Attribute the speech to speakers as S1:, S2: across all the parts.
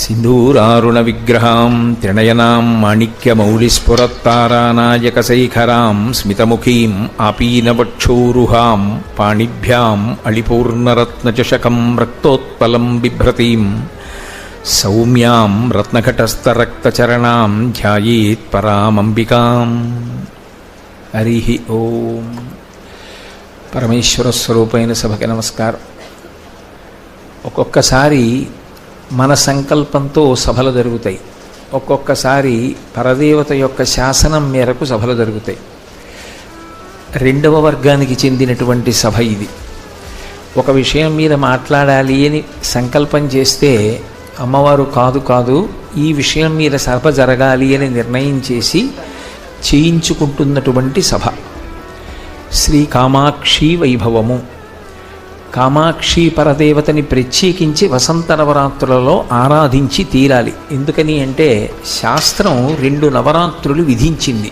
S1: సింధూరారుణ విగ్రహాం త్రినయనాం మాణిక్యమౌళిస్ఫురత్తారానాయకశైఖరాం స్మితముఖీం ఆపీనవక్షోరుహాం పాణిభ్యాం అళిపూర్ణరత్నచషకం రక్తోత్పలం బిభ్రతీం సౌమ్యాం రత్నఘటస్థరక్తచరణాం ధ్యాయేత్ పరామంబికాం. హరి ఓం. పరమేశ్వర స్వరూపైన సభకి నమస్కారం. ఒక్కొక్కసారి మన సంకల్పంతో సభలు జరుగుతాయి, ఒక్కొక్కసారి పరదేవత యొక్క శాసనం మేరకు సభలు జరుగుతాయి. రెండవ వర్గానికి చెందినటువంటి సభ ఇది. ఒక విషయం మీద మాట్లాడాలి అని సంకల్పం చేస్తే అమ్మవారు కాదు ఈ విషయం మీద సభ జరగాలి అని నిర్ణయం చేసి చేయించుకుంటున్నటువంటి సభ శ్రీ కామాక్షి వైభవము. కామాక్షి పరదేవతని ప్రత్యేకించి వసంత నవరాత్రులలో ఆరాధించి తీరాలి. ఎందుకని అంటే శాస్త్రం 2 నవరాత్రులు విధించింది.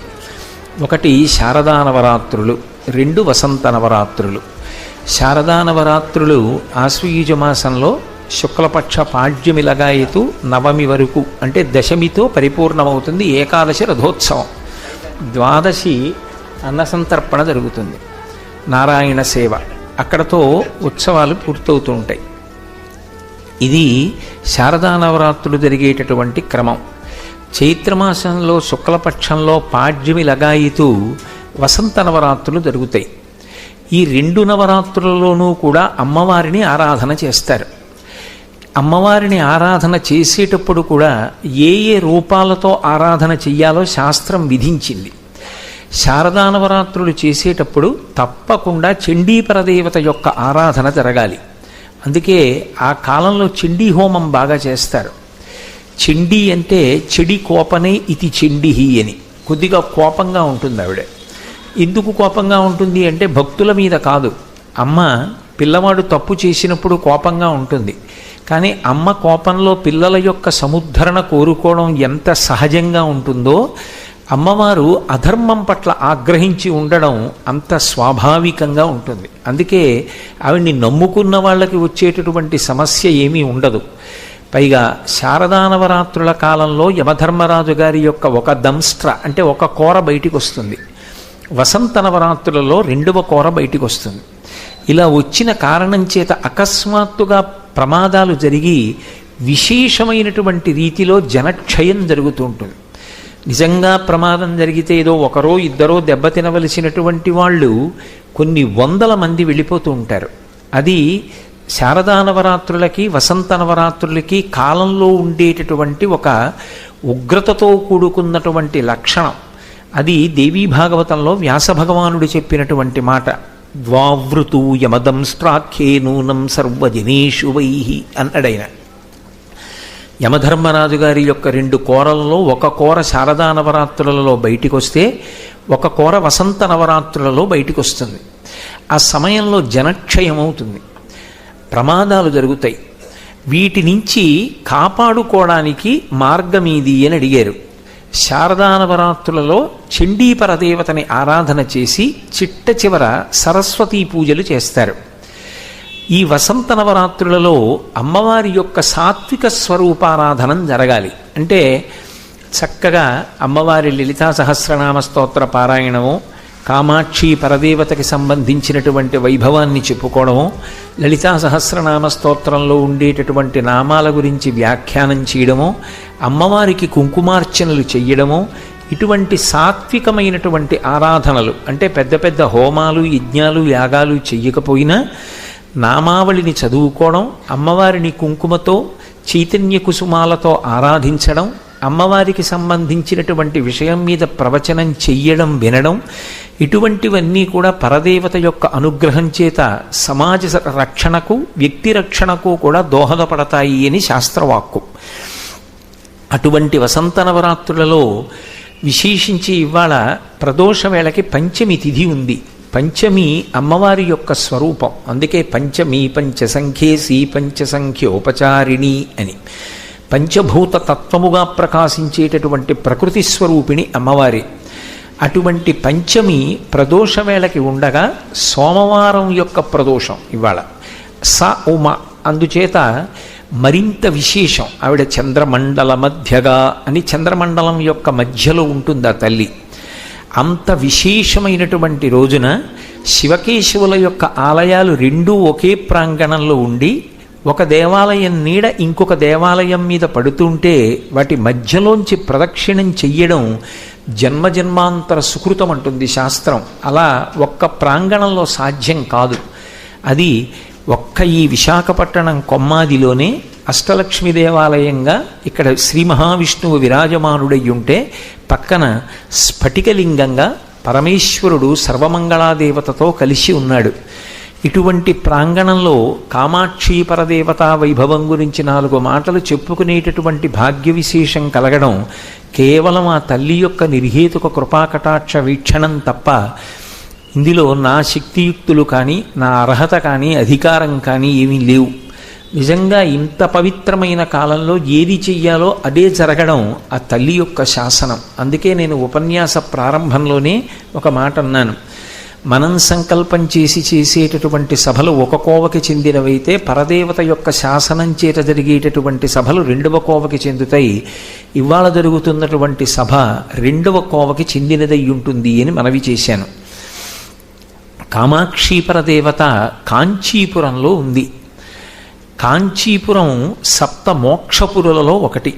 S1: ఒకటి శారదా నవరాత్రులు, 2 వసంత నవరాత్రులు. శారదా నవరాత్రులు ఆశ్వయుజ మాసంలో శుక్లపక్ష పాడ్యమి లగాయతు నవమి వరకు, అంటే దశమితో పరిపూర్ణమవుతుంది. ఏకాదశి రథోత్సవం, ద్వాదశి అన్నసంతర్పణ జరుగుతుంది, నారాయణ సేవ, అక్కడతో ఉత్సవాలు పూర్తవుతూ ఉంటాయి. ఇది శారదా నవరాత్రులు జరిగేటటువంటి క్రమం. చైత్రమాసంలో శుక్లపక్షంలో పాడ్యమి లగాయితూ వసంత నవరాత్రులు జరుగుతాయి. ఈ 2 నవరాత్రులలోనూ కూడా అమ్మవారిని ఆరాధన చేస్తారు. అమ్మవారిని ఆరాధన చేసేటప్పుడు కూడా ఏ రూపాలతో ఆరాధన చెయ్యాలో శాస్త్రం విధించింది. శారదా నవరాత్రులు చేసేటప్పుడు తప్పకుండా చండీపరదేవత యొక్క ఆరాధన జరగాలి. అందుకే ఆ కాలంలో చండీ హోమం బాగా చేస్తారు. చండీ అంటే చెడి కోపనే ఇది చండిహి అని, కొద్దిగా కోపంగా ఉంటుంది ఆవిడ. ఎందుకు కోపంగా ఉంటుంది అంటే భక్తుల మీద కాదు. అమ్మ పిల్లవాడు తప్పు చేసినప్పుడు కోపంగా ఉంటుంది, కానీ అమ్మ కోపంలో పిల్లల యొక్క సముద్ధరణ కోరుకోవడం ఎంత సహజంగా ఉంటుందో అమ్మవారు అధర్మం పట్ల ఆగ్రహించి ఉండడం అంత స్వాభావికంగా ఉంటుంది. అందుకే ఆవిడ్ని నమ్ముకున్న వాళ్ళకి వచ్చేటటువంటి సమస్య ఏమీ ఉండదు. పైగా శారదా నవరాత్రుల కాలంలో యమధర్మరాజు గారి యొక్క ఒక దంస్ట్ర అంటే ఒక కోర బయటికి వస్తుంది. వసంత నవరాత్రులలో 2వ కోర బయటికి వస్తుంది. ఇలా వచ్చిన కారణం చేత అకస్మాత్తుగా ప్రమాదాలు జరిగి విశేషమైనటువంటి రీతిలో జనక్షయం జరుగుతూ ఉంటుంది. నిజంగా ప్రమాదం జరిగితే ఏదో ఒకరో ఇద్దరో దెబ్బతినవలసినటువంటి వాళ్ళు కొన్ని 100 మంది వెళ్ళిపోతూ ఉంటారు. అది శారదా నవరాత్రులకి వసంత నవరాత్రులకి కాలంలో ఉండేటటువంటి ఒక ఉగ్రతతో కూడుకున్నటువంటి లక్షణం. అది దేవీ భాగవతంలో వ్యాస భగవానుడు చెప్పినటువంటి మాట. ద్వావృతు యమదంస్ట్రాఖ్యే నూనం సర్వజనేషు వైహి అన్నాడైన. యమధర్మరాజు గారి యొక్క 2 కోరలలో ఒక కోర శారదా నవరాత్రులలో బయటికి వస్తే ఒక కోర వసంత నవరాత్రులలో బయటికి వస్తుంది. ఆ సమయంలో జనక్షయం అవుతుంది, ప్రమాదాలు జరుగుతాయి. వీటి నుంచి కాపాడుకోవడానికి మార్గమీది అని అడిగారు. శారదా నవరాత్రులలో చండీపరదేవతని ఆరాధన చేసి చిట్ట చివర సరస్వతీ పూజలు చేస్తారు. ఈ వసంత నవరాత్రులలో అమ్మవారి యొక్క సాత్విక స్వరూపారాధనం జరగాలి. అంటే చక్కగా అమ్మవారి లలితా సహస్రనామ స్తోత్ర పారాయణము, కామాక్షి పరదేవతకి సంబంధించినటువంటి వైభవాన్ని చెప్పుకోవడము, లలితా సహస్రనామ స్తోత్రంలో ఉండేటటువంటి నామాల గురించి వ్యాఖ్యానం చేయడము, అమ్మవారికి కుంకుమార్చనలు చెయ్యడము, ఇటువంటి సాత్వికమైనటువంటి ఆరాధనలు, అంటే పెద్ద పెద్ద హోమాలు యజ్ఞాలు యాగాలు చెయ్యకపోయినా నామావళిని చదువుకోవడం, అమ్మవారిని కుంకుమతో చైతన్య కుసుమాలతో ఆరాధించడం, అమ్మవారికి సంబంధించినటువంటి విషయం మీద ప్రవచనం చెయ్యడం వినడం, ఇటువంటివన్నీ కూడా పరదేవత యొక్క అనుగ్రహం చేత సమాజ రక్షణకు వ్యక్తి రక్షణకు కూడా దోహదపడతాయి అని శాస్త్రవాక్కు. అటువంటి వసంత నవరాత్రులలో విశేషించి ఇవాళ ప్రదోష వేళకి పంచమి తిథి ఉంది. పంచమి అమ్మవారి యొక్క స్వరూపం. అందుకే పంచమి పంచసంఖ్యేసి పంచసంఖ్యోపచారిణి అని. పంచభూత తత్వముగా ప్రకాశించేటటువంటి ప్రకృతి స్వరూపిణి అమ్మవారి. అటువంటి పంచమి ప్రదోష వేళకి ఉండగా సోమవారం యొక్క ప్రదోషం ఇవాళ స ఉమ. అందుచేత మరింత విశేషం. ఆవిడ చంద్రమండల మధ్యగా అని చంద్రమండలం యొక్క మధ్యలో ఉంటుంది ఆ తల్లి. అంత విశేషమైనటువంటి రోజున శివకేశవుల యొక్క ఆలయాలు రెండూ ఒకే ప్రాంగణంలో ఉండి ఒక దేవాలయం నీడ ఇంకొక దేవాలయం మీద పడుతుంటే వాటి మధ్యలోంచి ప్రదక్షిణం చెయ్యడం జన్మజన్మాంతర సుకృతం అంటుంది శాస్త్రం. అలా ఒక్క ప్రాంగణంలో సాధ్యం కాదు. అది ఒక్క ఈ విశాఖపట్టణం కొమ్మాదిలోనే అష్టలక్ష్మి దేవాలయంగా ఇక్కడ శ్రీ మహావిష్ణువు విరాజమానుడై ఉంటే పక్కన స్ఫటికలింగంగా పరమేశ్వరుడు సర్వమంగళాదేవతతో కలిసి ఉన్నాడు. ఇటువంటి ప్రాంగణంలో కామాక్షి పరదేవతా వైభవం గురించి 4 మాటలు చెప్పుకునేటటువంటి భాగ్య విశేషం కలగడం కేవలం ఆ తల్లి యొక్క నిర్హేతుక కృపాకటాక్ష వీక్షణం తప్ప ఇందులో నా శక్తియుక్తులు కానీ నా అర్హత కానీ అధికారం కానీ ఏమీ లేవు. నిజంగా ఇంత పవిత్రమైన కాలంలో ఏది చెయ్యాలో అదే జరగడం ఆ తల్లి యొక్క శాసనం. అందుకే నేను ఉపన్యాస ప్రారంభంలోనే ఒక మాట అన్నాను. మనం సంకల్పం చేసేటటువంటి సభలు ఒక కోవకి చెందినవైతే పరదేవత యొక్క శాసనం చేత జరిగేటటువంటి సభలు 2వ కోవకి చెందుతాయి. ఇవాళ జరుగుతున్నటువంటి సభ 2వ కోవకి చెందినదై ఉంటుంది అని మనవి చేశాను. కామాక్షి పరదేవత కాంచీపురంలో ఉంది. కాంచీపురం 7 మోక్షపురులలో ఒకటి.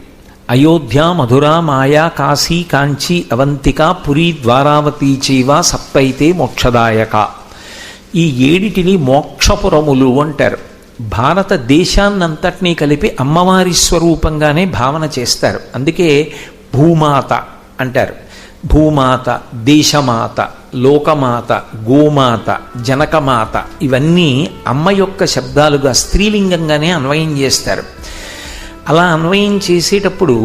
S1: అయోధ్య, మధుర, మాయా, కాశీ, కాంచీ, అవంతిక, పురి, ద్వారావతి చైవ సప్తైతే మోక్షదాయక. ఈ 7 మోక్షపురములు అంటారు. భారతదేశాన్నంతటినీ కలిపి అమ్మవారి స్వరూపంగానే భావన చేస్తారు. అందుకే భూమాత అంటారు. భూమాత, దేశమాత, లోకమాత, గోమాత, జనకమాత ఇవన్నీ అమ్మ యొక్క శబ్దాలుగా స్త్రీలింగంగానే అన్వయం చేస్తారు. అలా అన్వయం చేసేటప్పుడు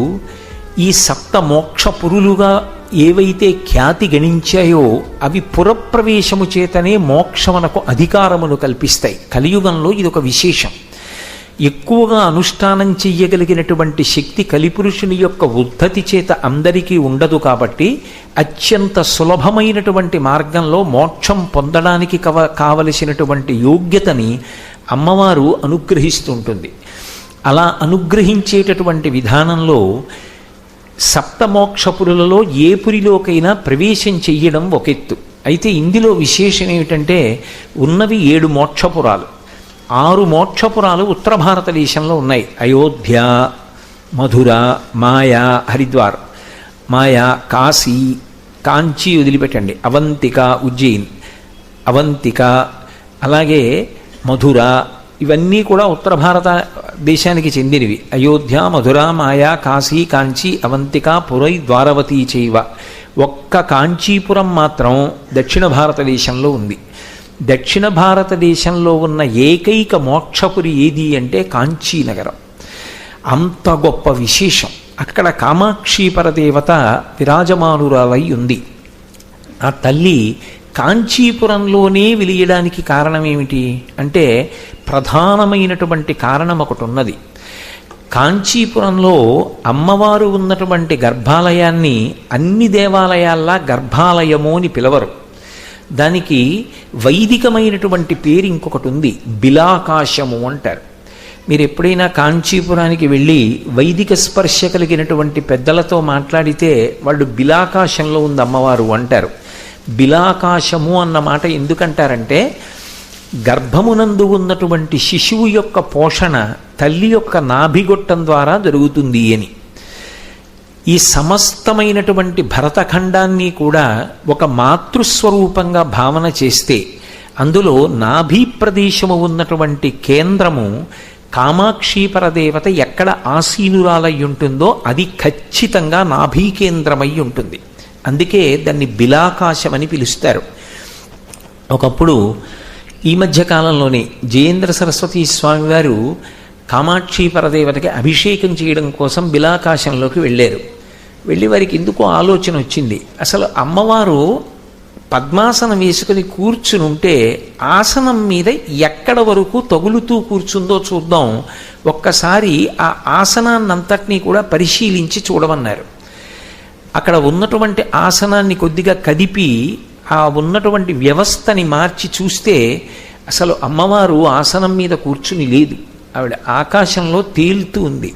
S1: ఈ 7 మోక్షపురులుగా ఏవైతే ఖ్యాతి గణించాయో అవి పురప్రవేశము చేతనే మోక్షమునకు అధికారమును కల్పిస్తాయి. కలియుగంలో ఇదొక విశేషం. ఎక్కువగా అనుష్ఠానం చెయ్యగలిగినటువంటి శక్తి కలిపురుషుని యొక్క ఉద్ధతి చేత అందరికీ ఉండదు. కాబట్టి అత్యంత సులభమైనటువంటి మార్గంలో మోక్షం పొందడానికి కావలసినటువంటి యోగ్యతని అమ్మవారు అనుగ్రహిస్తుంటుంది. అలా అనుగ్రహించేటటువంటి విధానంలో 7 మోక్షపురులలో ఏ పురిలోకైనా ప్రవేశం చెయ్యడం ఒక ఎత్తు. అయితే ఇందులో విశేషం ఏమిటంటే ఉన్నవి 7 మోక్షపురాలు. 6 మోక్షపురాలు ఉత్తర భారతదేశంలో ఉన్నాయి. అయోధ్య, మధుర, మాయా, హరిద్వార్, మాయా, కాశీ, కాంచీ వదిలిపెట్టండి, అవంతిక, ఉజ్జయిన్, అవంతిక, అలాగే మధుర, ఇవన్నీ కూడా ఉత్తర భారత దేశానికి చెందినవి. అయోధ్య, మధుర, మాయా, కాశీ, కాంచీ, అవంతిక, పురై, ద్వారవతి చైవ. ఒక్క కాంచీపురం మాత్రం దక్షిణ భారతదేశంలో ఉంది. దక్షిణ భారతదేశంలో ఉన్న ఏకైక మోక్షపురి ఏది అంటే కాంచీనగరం. అంత గొప్ప విశేషం. అక్కడ కామాక్షి పరదేవత విరాజమానురాలై ఉంది. ఆ తల్లి కాంచీపురంలోనే వెలియడానికి కారణం ఏమిటి అంటే ప్రధానమైనటువంటి కారణం ఒకటి ఉన్నది. కాంచీపురంలో అమ్మవారు ఉన్నటువంటి గర్భాలయాన్ని అన్ని దేవాలయాల్లా గర్భాలయము అని పిలవరు. దానికి వైదికమైనటువంటి పేరు ఇంకొకటి ఉంది, బిలాకాశము అంటారు. మీరు ఎప్పుడైనా కాంచీపురానికి వెళ్ళి వైదిక స్పర్శ కలిగినటువంటి పెద్దలతో మాట్లాడితే వాళ్ళు బిలాకాశంలో ఉంది అమ్మవారు అంటారు. బిలాకాశము అన్న మాట ఎందుకంటారంటే గర్భమునందు ఉన్నటువంటి శిశువు యొక్క పోషణ తల్లి యొక్క నాభిగొట్టం ద్వారా జరుగుతుంది అని. ఈ సమస్తమైనటువంటి భరతఖండాన్ని కూడా ఒక మాతృస్వరూపంగా భావన చేస్తే అందులో నాభి ప్రదేశము ఉన్నటువంటి కేంద్రము కామాక్షి పరదేవత ఎక్కడ ఆసీనురాలై ఉంటుందో అది ఖచ్చితంగా నాభీ కేంద్రమై ఉంటుంది. అందుకే దాన్ని బిలాకాశం అని పిలుస్తారు. ఒకప్పుడు ఈ మధ్యకాలంలోనే జయేంద్ర సరస్వతి స్వామివారు కామాక్షి పరదేవతకి అభిషేకం చేయడం కోసం బిలాకాశంలోకి వెళ్ళారు. వెళ్ళి వారికి ఎందుకో ఆలోచన వచ్చింది, అసలు అమ్మవారు పద్మాసనం వేసుకుని కూర్చుని ఉంటే ఆసనం మీద ఎక్కడ వరకు తగులుతూ కూర్చుందో చూద్దాం, ఒక్కసారి ఆ ఆసనాన్నంతటినీ కూడా పరిశీలించి చూడమన్నారు. అక్కడ ఉన్నటువంటి ఆసనాన్ని కొద్దిగా కదిపి ఆ ఉన్నటువంటి వ్యవస్థని మార్చి చూస్తే అసలు అమ్మవారు ఆసనం మీద కూర్చుని లేదు. ఆవిడ ఆకాశంలో తేలుతూ ఉంది.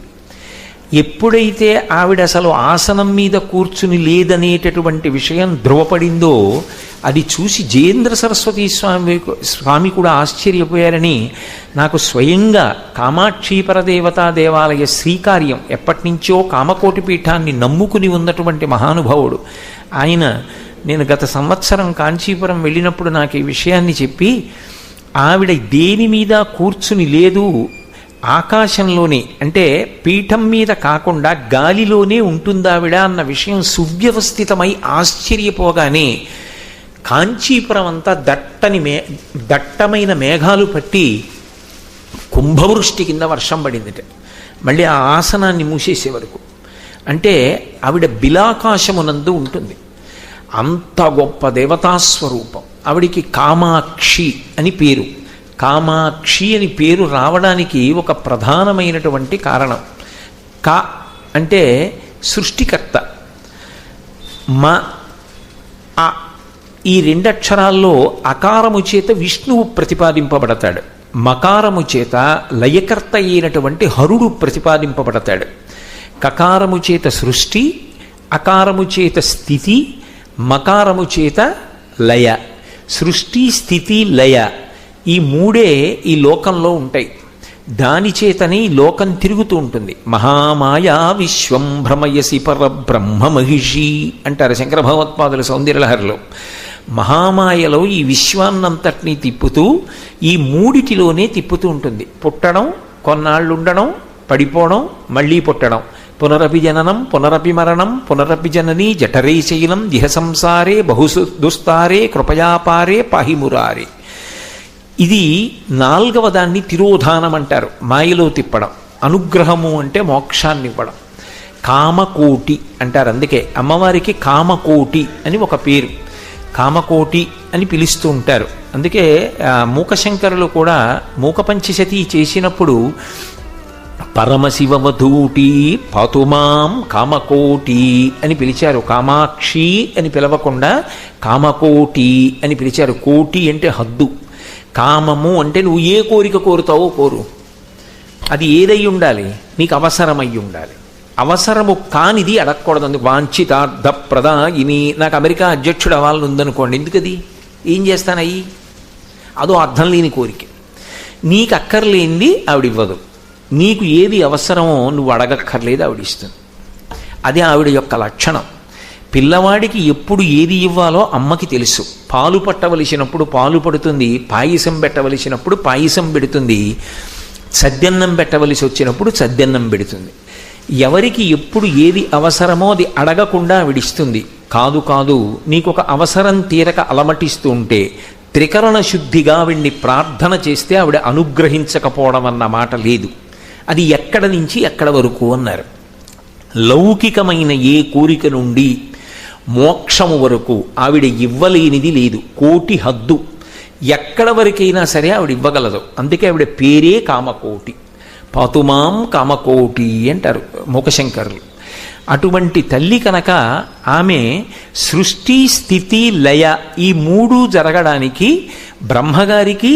S1: ఎప్పుడైతే ఆవిడ అసలు ఆసనం మీద కూర్చుని లేదనేటటువంటి విషయం ధృవపడిందో అది చూసి జయేంద్ర సరస్వతి స్వామి కూడా ఆశ్చర్యపోయారని నాకు స్వయంగా కామాక్షి పరదేవతా దేవాలయ శ్రీకార్యం ఎప్పటి నుంచో కామకోటి పీఠాన్ని నమ్ముకుని ఉన్నటువంటి మహానుభావుడు ఆయన, నేను గత సంవత్సరం కాంచీపురం వెళ్ళినప్పుడు నాకు ఈ విషయాన్ని చెప్పి, ఆవిడ దేని మీద కూర్చుని లేదు, ఆకాశంలోనే, అంటే పీఠం మీద కాకుండా గాలిలోనే ఉంటుందావిడ అన్న విషయం సువ్యవస్థితమై ఆశ్చర్యపోగానే కాంచీపురం అంతా దట్టమైన మేఘాలు పట్టి కుంభవృష్టి కింద వర్షం పడిందిట. మళ్ళీ ఆ ఆసనాన్ని మూసేసే వరకు. అంటే ఆవిడ బిలాకాశమునందు ఉంటుంది. అంత గొప్ప దేవతాస్వరూపం. ఆవిడికి కామాక్షి అని పేరు. కామాక్షి అని పేరు రావడానికి ఒక ప్రధానమైనటువంటి కారణం. కా అంటే సృష్టికర్త, మ ఆ ఈ రెండక్షరాల్లో అకారము చేత విష్ణువు ప్రతిపాదింపబడతాడు, మకారము చేత లయకర్త అయినటువంటి హరుడు ప్రతిపాదింపబడతాడు. కకారము చేత సృష్టి, అకారము చేత స్థితి, మకారము చేత లయ. సృష్టి, స్థితి, లయ ఈ మూడే ఈ లోకంలో ఉంటాయి. దాని చేతని లోకం తిరుగుతూ ఉంటుంది. మహామాయా విశ్వం భ్రమయసి పరబ్రహ్మ మహిషి అంటారు శంకర భగవత్పాదుల సౌందర్యలహరిలో. మహామాయలో ఈ విశ్వాన్నంతటినీ తిప్పుతూ ఈ మూడిటిలోనే తిప్పుతూ ఉంటుంది. పుట్టడం, కొన్నాళ్ళు ఉండడం, పడిపోవడం, మళ్ళీ పుట్టడం, పునరపి జననం పునరపి మరణం పునరపి జననీ జఠరే శైలం దిహ సంసారే బహుసు దుస్తారే కృపయాపారే పాహిమురారే. ఇది నాల్గవ దాన్ని తిరోధానం అంటారు, మాయలో తిప్పడం. అనుగ్రహము అంటే మోక్షాన్ని ఇవ్వడం. కామకోటి అంటారు, అందుకే అమ్మవారికి కామకోటి అని ఒక పేరు. కామకోటి అని పిలుస్తూ ఉంటారు. అందుకే మూకశంకరులు కూడా మూకపంచశతి చేసినప్పుడు పరమశివవధూటి పాతుమాం కామకోటి అని పిలిచారు. కామాక్షి అని పిలవకుండా కామకోటి అని పిలిచారు. కోటి అంటే హద్దు. కామము అంటే నువ్వు ఏ కోరిక కోరుతావో కోరు, అది ఏదై ఉండాలి, నీకు అవసరమై ఉండాలి. అవసరము కానిది అడగకూడదు. అందుకు వాంఛితార్థ ప్రదాయిని. నాకు అమెరికా అధ్యక్షుడు అవ్వాలని ఉందనుకోండి, ఎందుకది, ఏం చేస్తానయ్యి, అదో అర్థం లేని కోరిక. నీకు అక్కర్లేనిది ఆవిడివ్వదు. నీకు ఏది అవసరమో నువ్వు అడగక్కర్లేదు, ఆవిడిస్తుంది. అది ఆవిడ యొక్క లక్షణం. పిల్లవాడికి ఎప్పుడు ఏది ఇవ్వాలో అమ్మకి తెలుసు. పాలు పట్టవలసినప్పుడు పాలు పడుతుంది, పాయసం పెట్టవలసినప్పుడు పాయసం పెడుతుంది, సద్దన్నం పెట్టవలసి వచ్చినప్పుడు సద్దన్నం పెడుతుంది. ఎవరికి ఎప్పుడు ఏది అవసరమో అది అడగకుండా ఆవిడిస్తుంది. కాదు కాదు, నీకు ఒక అవసరం తీరక అలమటిస్తూ ఉంటే త్రికరణ శుద్ధిగా ఆవిడ్ని ప్రార్థన చేస్తే ఆవిడ అనుగ్రహించకపోవడం అన్న మాట లేదు. అది ఎక్కడ నుంచి ఎక్కడ వరకు అన్నారు. లౌకికమైన ఏ కోరిక నుండి మోక్షము వరకు ఆవిడ ఇవ్వలేనిది లేదు. కోటి హద్దు. ఎక్కడ వరకైనా సరే ఆవిడ ఇవ్వగలదు. అందుకే ఆవిడ పేరే కామకోటి. పాతుమాం కామకోటి అంటారు మూకశంకరులు. అటువంటి తల్లి కనుక ఆమె సృష్టి, స్థితి, లయ ఈ మూడు జరగడానికి బ్రహ్మగారికి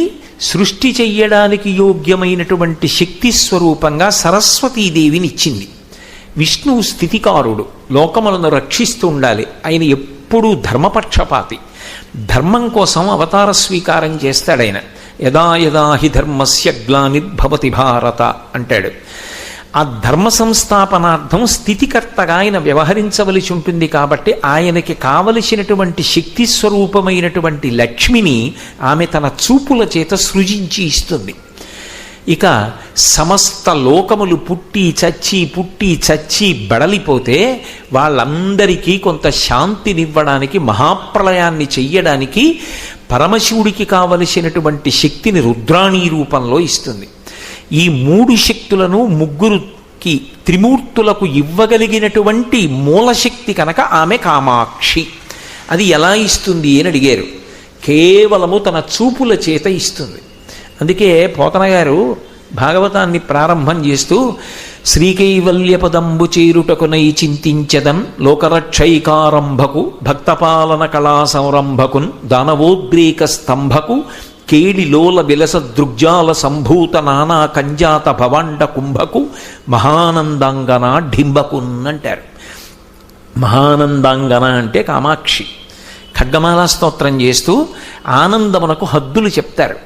S1: సృష్టి చెయ్యడానికి యోగ్యమైనటువంటి శక్తి స్వరూపంగా సరస్వతీదేవినిచ్చింది. విష్ణువు స్థితికారుడు, లోకములను రక్షిస్తూ ఉండాలి. ఆయన ఎప్పుడూ ధర్మపక్షపాతి. ధర్మం కోసం అవతార స్వీకారం చేస్తాడాయన. యదా యదా హి ధర్మస్య గ్లానిర్భవతి భారత అంటాడు. ఆ ధర్మ సంస్థాపనార్థం స్థితికర్తగా ఆయన వ్యవహరించవలసి ఉంటుంది. కాబట్టి ఆయనకి కావలసినటువంటి శక్తి స్వరూపమైనటువంటి లక్ష్మిని ఆమె తన చూపుల చేత సృజించి ఇస్తుంది. ఇక సమస్త లోకములు పుట్టి చచ్చి బడలిపోతే వాళ్ళందరికీ కొంత శాంతినివ్వడానికి, మహాప్రళయాన్ని చెయ్యడానికి పరమశివుడికి కావలసినటువంటి శక్తిని రుద్రాణీ రూపంలో ఇస్తుంది. ఈ మూడు శక్తులను ముగ్గురుకి త్రిమూర్తులకు ఇవ్వగలిగినటువంటి మూలశక్తి కనుక ఆమె కామాక్షి. అది ఎలా ఇస్తుంది అని అడిగారు. కేవలము తన చూపుల చేత ఇస్తుంది. అందుకే పోతన గారు భాగవతాన్ని ప్రారంభం చేస్తూ శ్రీకైవల్యపదంబు చేరుటకునై చింతించదన్ లోకరక్షైకారంభకు భక్తపాలన కళా సంరంభకున్ దానవోద్రేక స్తంభకు కేళిలోల విలస దృగ్జాల సంభూత నానా కంజాత భవాండ కుంభకు మహానందాంగన ఢింబకున్ అంటారు. మహానందాంగన అంటే కామాక్షి. ఖడ్గమాలా స్తోత్రం చేస్తూ ఆనందమునకు హద్దులు చెప్తారు.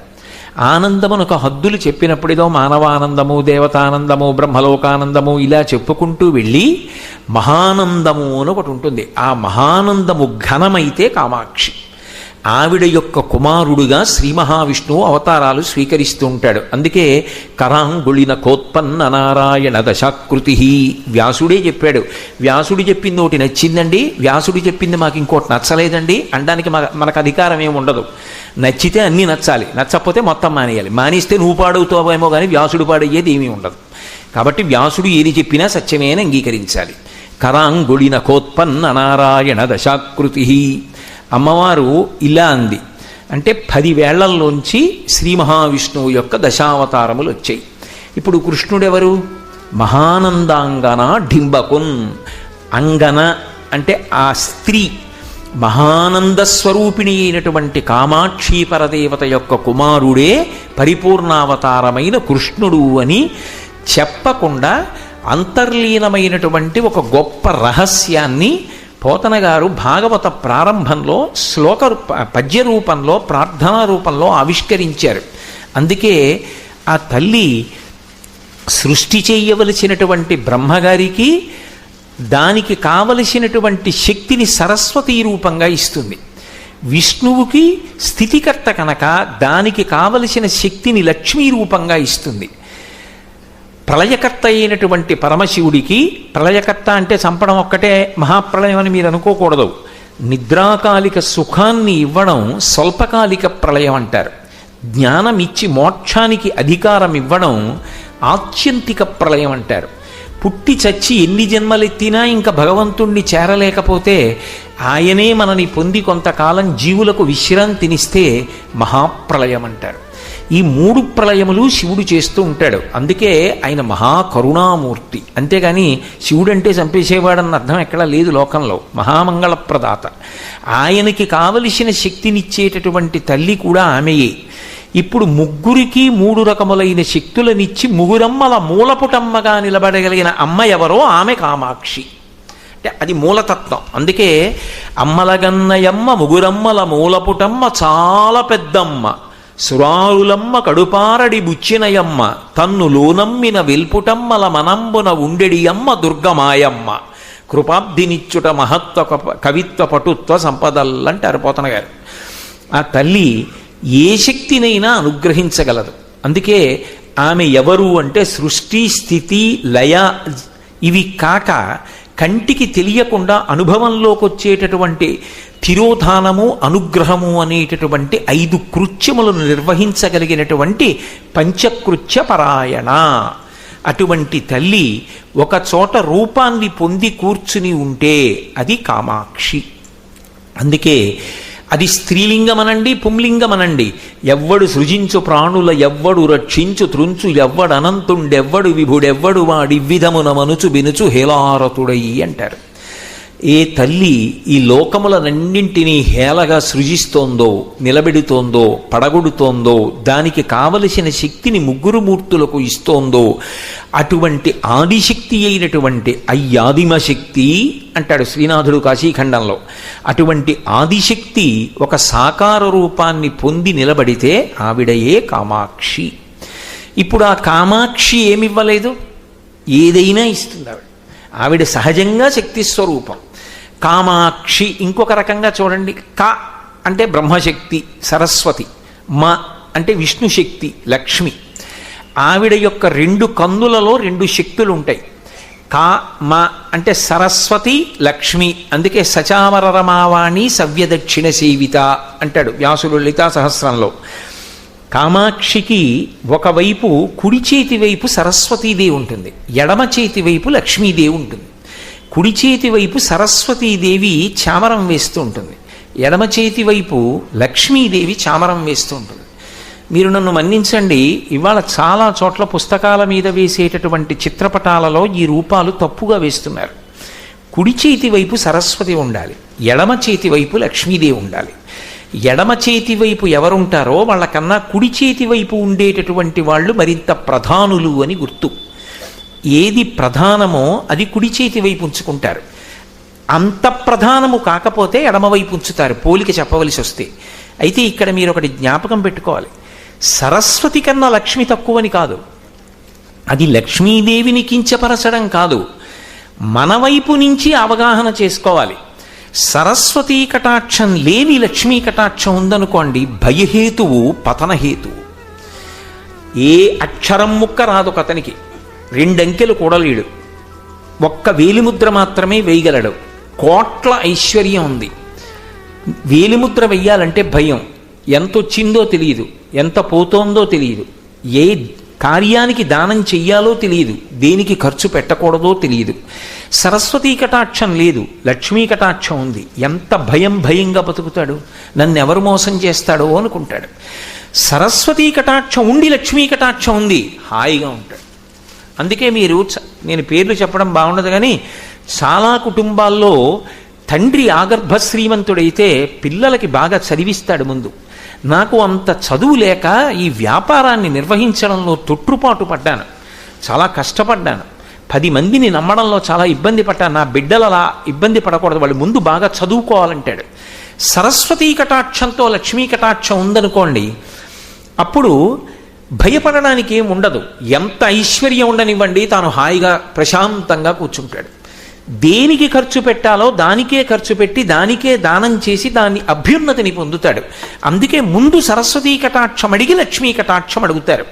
S1: ఆనందమునకు హద్దులు చెప్పినప్పుడు ఏదో మానవానందము, దేవతానందము, బ్రహ్మలోకానందము ఇలా చెప్పుకుంటూ వెళ్ళి మహానందము అని ఒకటి ఉంటుంది. ఆ మహానందము ఘనమైతే కామాక్షి. ఆవిడ యొక్క కుమారుడుగా శ్రీ మహావిష్ణువు అవతారాలు స్వీకరిస్తూ ఉంటాడు. అందుకే కరాంగుళిన కోత్పన్న నారాయణ దశాకృతి వ్యాసుడే చెప్పాడు. వ్యాసుడు చెప్పింది ఒకటి నచ్చిందండి, వ్యాసుడు చెప్పింది మాకు ఇంకోటి నచ్చలేదండి అనడానికి మనకు అధికారం ఏమి ఉండదు. నచ్చితే అన్నీ నచ్చాలి, నచ్చకపోతే మొత్తం మానేయాలి. మానేస్తే నువ్వు పాడవుతావేమో కానీ వ్యాసుడు పాడయ్యేది ఏమీ ఉండదు. కాబట్టి వ్యాసుడు ఏది చెప్పినా సత్యమే అని అంగీకరించాలి. కరాంగుళిన కోత్పన్న నారాయణ దశాకృతి. అమ్మవారు ఇలా అంది అంటే 10 వేళ్లల్లోంచి శ్రీ మహావిష్ణువు యొక్క దశావతారములు వచ్చాయి. ఇప్పుడు కృష్ణుడెవరు? మహానందాంగన ఢింబకున్. అంగన అంటే ఆ స్త్రీ, మహానంద స్వరూపిణి అయినటువంటి కామాక్షి పరదేవత యొక్క కుమారుడే పరిపూర్ణావతారమైన కృష్ణుడు అని చెప్పకుండా అంతర్లీనమైనటువంటి ఒక గొప్ప రహస్యాన్ని పోతన గారు భాగవత ప్రారంభంలో పద్య రూపంలో, ప్రార్థనా రూపంలో ఆవిష్కరించారు. అందుకే ఆ తల్లి సృష్టి చేయవలసినటువంటి బ్రహ్మగారికి దానికి కావలసినటువంటి శక్తిని సరస్వతీ రూపంగా ఇస్తుంది. విష్ణువుకి స్థితికర్త కనుక దానికి కావలసిన శక్తిని లక్ష్మీ రూపంగా ఇస్తుంది. ప్రళయకర్త అయినటువంటి పరమశివుడికి, ప్రళయకర్త అంటే చంపడం ఒక్కటే మహాప్రళయం అని మీరు అనుకోకూడదు. నిద్రాకాలిక సుఖాన్ని ఇవ్వడం స్వల్పకాలిక ప్రళయం అంటారు. జ్ఞానం ఇచ్చి మోక్షానికి అధికారం ఇవ్వడం ఆత్యంతిక ప్రళయం అంటారు. పుట్టి చచ్చి ఎన్ని జన్మలెత్తినా ఇంకా భగవంతుణ్ణి చేరలేకపోతే ఆయనే మనని పొంది కొంతకాలం జీవులకు విశ్రాంతినిస్తే మహాప్రళయం అంటారు. ఈ 3 ప్రళయములు శివుడు చేస్తూ ఉంటాడు. అందుకే ఆయన మహాకరుణామూర్తి. అంతేగాని శివుడంటే చంపేసేవాడన్న అర్థం ఎక్కడా లేదు లోకంలో. మహామంగళప్రదాత. ఆయనకి కావలసిన శక్తినిచ్చేటటువంటి తల్లి కూడా ఆమెయే. ఇప్పుడు ముగ్గురికి 3 రకములైన శక్తులనిచ్చి ముగురమ్మల మూలపుటమ్మగా నిలబడగలిగిన అమ్మ ఎవరో ఆమె కామాక్షి. అంటే అది మూలతత్వం. అందుకే అమ్మలగన్నయమ్మ ముగురమ్మల మూలపుటమ్మ చాలా పెద్దమ్మ, సురారులమ్మ కడుపారడి బుచ్చినయమ్మ, తన్ను లోనమ్మిన వెల్పుటమ్మల మనంబున ఉండెడియమ్మ దుర్గమాయమ్మ, కృపాబ్ధినిచ్చుట మహత్వ కవిత్వ పటుత్వ సంపదల్లంటారు పోతన గారు. ఆ తల్లి ఏ శక్తినైనా అనుగ్రహించగలదు. అందుకే ఆమె ఎవరు అంటే సృష్టి, స్థితి, లయ ఇవి కాక కంటికి తెలియకుండా అనుభవంలోకి వచ్చేటటువంటి తిరోధానము, అనుగ్రహము అనేటటువంటి 5 కృత్యములను నిర్వహించగలిగినటువంటి పంచకృత్య పరాయణ. అటువంటి తల్లి ఒక చోట రూపాన్ని పొంది కూర్చుని ఉంటే అది కామాక్షి. అందుకే అది స్త్రీలింగమనండి, పుంలింగమనండి. ఎవ్వడు సృజించు ప్రాణుల ఎవ్వడు రక్షించు త్రుంచు ఎవ్వడనంతుండెవ్వడు విభుడెవ్వడు వాడివ్విధమున మనుచు బినుచు హేలారతుడయి అంటారు. ఏ తల్లి ఈ లోకములనన్నింటినీ హేళగా సృజిస్తోందో, నిలబెడుతోందో, పడగొడుతోందో, దానికి కావలసిన శక్తిని 3 మూర్తులకు ఇస్తోందో, అటువంటి ఆదిశక్తి అయినటువంటి అయ్యాదిమశక్తి అంటాడు శ్రీనాథుడు కాశీఖండంలో. అటువంటి ఆదిశక్తి ఒక సాకార రూపాన్ని పొంది నిలబడితే ఆవిడయే కామాక్షి. ఇప్పుడు ఆ కామాక్షి ఏమివ్వలేదు? ఏదైనా ఇస్తుంది ఆవిడ. ఆవిడ సహజంగా శక్తి స్వరూపం. కామాక్షి ఇంకొక రకంగా చూడండి. క అంటే బ్రహ్మశక్తి సరస్వతి, మ అంటే విష్ణుశక్తి లక్ష్మి. ఆవిడ యొక్క 2 కన్నులలో 2 శక్తులు ఉంటాయి. కా మ అంటే సరస్వతి లక్ష్మి. అందుకే సచామర రమావాణి సవ్యదక్షిణ సేవిత అంటాడు వ్యాసుడు లలితా సహస్రంలో. కామాక్షికి ఒకవైపు కుడి చేతి వైపు సరస్వతీదేవి ఉంటుంది, ఎడమ చేతి వైపు లక్ష్మీదేవి ఉంటుంది. కుడి చేతి వైపు సరస్వతీదేవి చామరం వేస్తూ ఉంటుంది, ఎడమ చేతి వైపు లక్ష్మీదేవి చామరం వేస్తూ ఉంటుంది. మీరు నన్ను మన్నించండి, ఇవాళ చాలా చోట్ల పుస్తకాల మీద వేసేటటువంటి చిత్రపటాలలో ఈ రూపాలు తప్పుగా వేస్తున్నారు. కుడి చేతి వైపు సరస్వతి ఉండాలి, ఎడమ చేతి వైపు లక్ష్మీదేవి ఉండాలి. ఎడమ చేతి వైపు ఎవరుంటారో వాళ్ళకన్నా కుడి చేతి వైపు ఉండేటటువంటి వాళ్ళు మరింత ప్రధానులు అని గుర్తు. ఏది ప్రధానమో అది కుడి చేతి వైపు ఉంచుకుంటారు. అంత ప్రధానము కాకపోతే ఎడమవైపు ఉంచుతారు, పోలిక చెప్పవలసి వస్తే. అయితే ఇక్కడ మీరు ఒకటి జ్ఞాపకం పెట్టుకోవాలి, సరస్వతి కన్నా లక్ష్మి తక్కువని కాదు, అది లక్ష్మీదేవిని కించపరచడం కాదు, మన వైపు నుంచి అవగాహన చేసుకోవాలి. సరస్వతీ కటాక్షం లేని లక్ష్మీ కటాక్షం ఉందనుకోండి, భయహేతువు పతనహేతువు. ఏ అక్షరం ముక్క రాదు అతనికి, 2 అంకెలు కూడలేడు, ఒక్క వేలిముద్ర మాత్రమే వేయగలడు. కోట్ల ఐశ్వర్యం ఉంది, వేలిముద్ర వెయ్యాలంటే భయం. ఎంత వచ్చిందో తెలియదు, ఎంత పోతోందో తెలియదు, ఏ కార్యానికి దానం చెయ్యాలో తెలియదు, దేనికి ఖర్చు పెట్టకూడదో తెలియదు. సరస్వతీ కటాక్షం లేదు, లక్ష్మీ కటాక్షం ఉంది, ఎంత భయంగా బతుకుతాడు, నన్ను ఎవరు మోసం చేస్తాడో అనుకుంటాడు. సరస్వతీ కటాక్షం ఉండి లక్ష్మీ కటాక్షం ఉంది, హాయిగా ఉంటాడు. అందుకే మీరు, నేను పేర్లు చెప్పడం బాగుండదు కానీ, చాలా కుటుంబాల్లో తండ్రి ఆగర్భ శ్రీమంతుడైతే పిల్లలకి బాగా చదివిస్తాడు ముందు. నాకు అంత చదువు లేక ఈ వ్యాపారాన్ని నిర్వహించడంలో తొట్టుపాటు పడ్డాను, చాలా కష్టపడ్డాను, 10 మందిని నమ్మడంలో చాలా ఇబ్బంది పడ్డాను, నా బిడ్డలు అలా ఇబ్బంది పడకూడదు, వాళ్ళు ముందు బాగా చదువుకోవాలంటాడు. సరస్వతీ కటాక్షంతో లక్ష్మీ కటాక్షం ఉందనుకోండి, అప్పుడు భయపడడానికి ఏం ఉండదు. ఎంత ఐశ్వర్యం ఉండనివ్వండి, తాను హాయిగా ప్రశాంతంగా కూర్చుంటాడు. దేనికి ఖర్చు పెట్టాలో దానికే ఖర్చు పెట్టి, దానికే దానం చేసి దాన్ని అభ్యున్నతిని పొందుతాడు. అందుకే ముందు సరస్వతీ కటాక్షం అడిగి లక్ష్మీ కటాక్షం అడుగుతారు.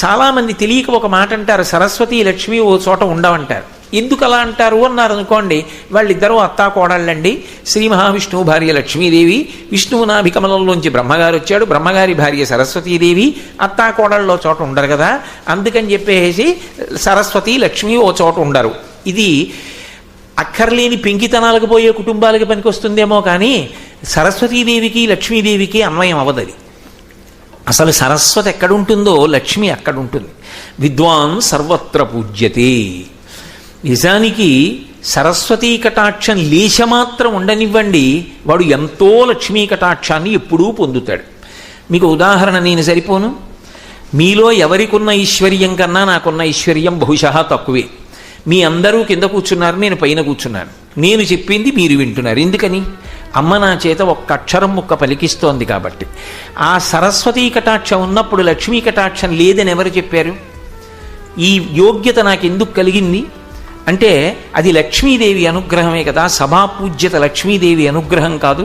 S1: చాలామంది తెలియక ఒక మాట అంటారు, సరస్వతి లక్ష్మి ఓ చోట ఉండవంటారు. ఎందుకు అలా అంటారు అన్నారు అనుకోండి, వాళ్ళిద్దరూ అత్తా కోడళ్ళండి, శ్రీ మహావిష్ణువు భార్య లక్ష్మీదేవి, విష్ణువు నాభికమలంలోంచి బ్రహ్మగారు వచ్చాడు, బ్రహ్మగారి భార్య సరస్వతీదేవి, అత్తా కోడళ్ళలో చోట ఉండరు కదా, అందుకని చెప్పేసి సరస్వతి లక్ష్మి ఓ చోట ఉండరు. ఇది అక్కర్లేని పెంకితనాలకు పోయే కుటుంబాలకి పనికొస్తుందేమో కానీ సరస్వతీదేవికి లక్ష్మీదేవికి అన్వయం అవ్వదది. అసలు సరస్వతి ఎక్కడుంటుందో లక్ష్మి అక్కడ ఉంటుంది. విద్వాన్ సర్వత్ర పూజ్యతే. నిజానికి సరస్వతీ కటాక్షం లేశమాత్రం ఉండనివ్వండి, వాడు ఎంతో లక్ష్మీ కటాక్షాన్ని ఎప్పుడూ పొందుతాడు. మీకు ఉదాహరణ నేను సరిపోను, మీలో ఎవరికున్న ఐశ్వర్యం కన్నా నాకున్న ఐశ్వర్యం బహుశా తక్కువే. మీ అందరూ కింద కూర్చున్నారు, నేను పైన కూర్చున్నాను, నేను చెప్పింది మీరు వింటున్నారు. ఎందుకని? అమ్మ నా చేత ఒక్క అక్షరం ముక్క పలికిస్తోంది కాబట్టి. ఆ సరస్వతీ కటాక్షం ఉన్నప్పుడు లక్ష్మీ కటాక్షం లేదని ఎవరు చెప్పారు? ఈ యోగ్యత నాకు ఎందుకు కలిగింది అంటే అది లక్ష్మీదేవి అనుగ్రహమే కదా. సభాపూజ్యత లక్ష్మీదేవి అనుగ్రహం కాదు,